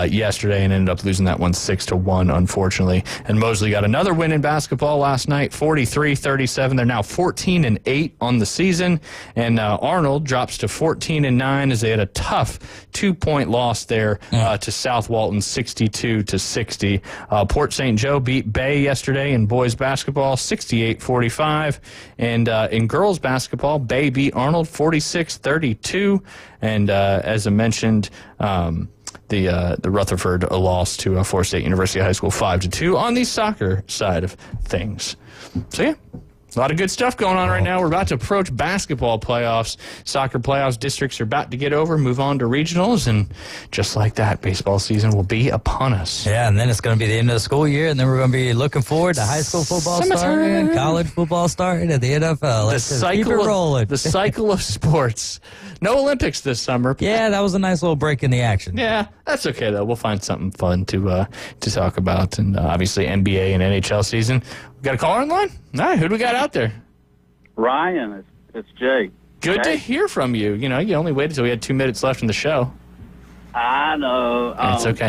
yesterday and ended up losing that one 6-1, unfortunately. And Mosley got another win in basketball last night, 43-37. They're now 14-8 on the season, and Arnold drops to 14-9 as they had a tough 2-point loss there to South Walton, 62-60. Port St. Joe beat Bay yesterday in boys basketball, 68-45. And in girls basketball, Bay beat Arnold 46-32. And as I mentioned, the Rutherford lost to Forest State University High School 5-2 on the soccer side of things. So yeah, a lot of good stuff going on right now. We're about to approach basketball playoffs. Soccer playoffs districts are about to get over, move on to regionals, and just like that, baseball season will be upon us. Yeah, and then it's going to be the end of the school year, and then we're going to be looking forward to high school football starting, college football starting, and the NFL. Let's just keep it rolling. The cycle of sports. No Olympics this summer. Yeah, that was a nice little break in the action. Yeah, that's okay, though. We'll find something fun to talk about. And obviously NBA and NHL season. We got a caller on the line? All right, who do we got out there? Ryan, it's Jay. Good to hear from you. You know, you only waited until we had 2 minutes left in the show. I know. It's okay.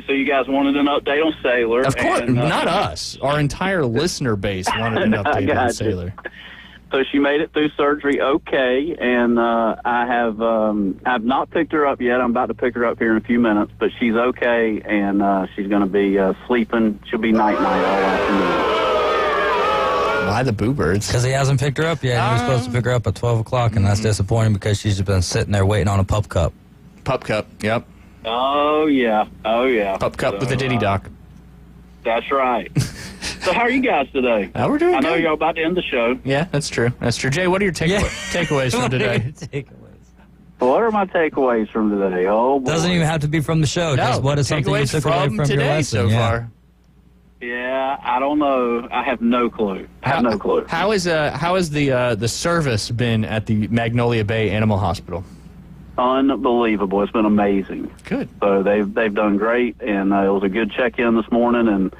So you guys wanted an update on Sailor. Of course, and, not us. Our entire listener base wanted an update on Sailor. So she made it through surgery okay, and I've not picked her up yet. I'm about to pick her up here in a few minutes, but she's okay, and she's going to be sleeping. She'll be night-night all afternoon. Why the Boo Birds? Because he hasn't picked her up yet. He was supposed to pick her up at 12 o'clock, and that's disappointing because she's been sitting there waiting on a pup cup. Pup cup, yep. Oh, yeah. Pup cup with a ditty doc. That's right. So how are you guys today? We're doing I know good. you're about to end the show. Yeah, that's true. Jay, what are your takeaways from today? What are my takeaways from today? Oh, boy. Doesn't even have to be from the show. No, just what is something you took away from your today lesson? so far? Yeah, I don't know. I have no clue. How has the service been at the Magnolia Bay Animal Hospital? Unbelievable. It's been amazing. Good. So they've done great, and it was a good check-in this morning, and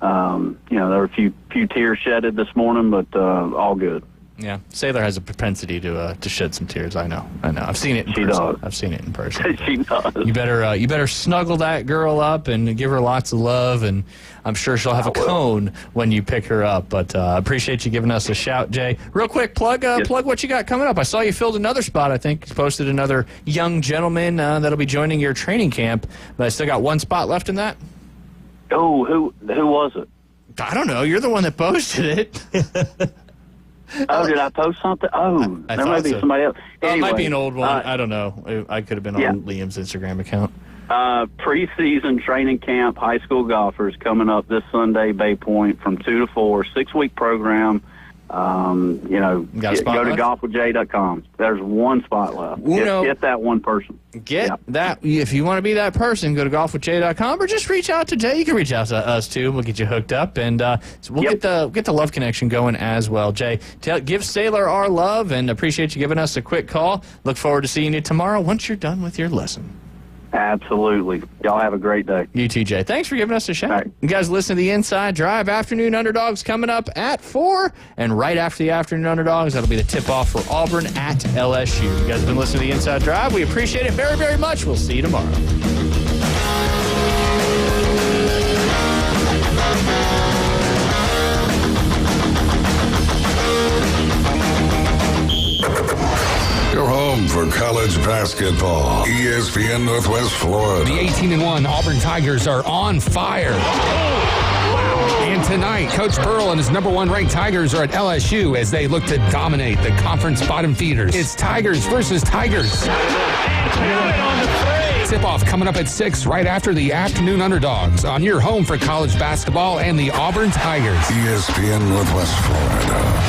there were a few tears shedded this morning, but all good. Yeah, Sailor has a propensity to shed some tears. I know. I've seen it in person. I've seen it in person. She does. You better snuggle that girl up and give her lots of love, and I'm sure she'll have a cone when you pick her up. But I appreciate you giving us a shout, Jay. Real quick, plug what you got coming up. I saw you filled another spot. I think you posted another young gentleman that'll be joining your training camp. But I still got one spot left in that. Oh, who was it? I don't know. You're the one that posted it. Oh, did I post something? Oh, I there might be somebody else. Anyway, it might be an old one. I don't know. I could have been on Liam's Instagram account. Preseason training camp, high school golfers coming up this Sunday, Bay Point, from 2 to 4, 6-week program. Go to golfwithjay.com. There's one spot left. Get that one person. That. If you want to be that person, go to golfwithjay.com or just reach out to Jay. You can reach out to us too. We'll get you hooked up, and so we'll get the love connection going as well. Jay, give Sailor our love, and appreciate you giving us a quick call. Look forward to seeing you tomorrow once you're done with your lesson. Absolutely. Y'all have a great day. You too, Jay. Thanks for giving us a shout. Right. You guys listen to the Inside Drive. Afternoon Underdogs coming up at 4. And right after the Afternoon Underdogs, that'll be the tip-off for Auburn at LSU. You guys have been listening to the Inside Drive. We appreciate it very, very much. We'll see you tomorrow. Your home for college basketball. ESPN Northwest Florida. The 18-1 Auburn Tigers are on fire. And tonight, Coach Burrell and his number 1 ranked Tigers are at LSU as they look to dominate the conference bottom feeders. It's Tigers versus Tigers. And count it on the 3. Tip-off coming up at 6 right after the afternoon underdogs on your home for college basketball and the Auburn Tigers. ESPN Northwest Florida.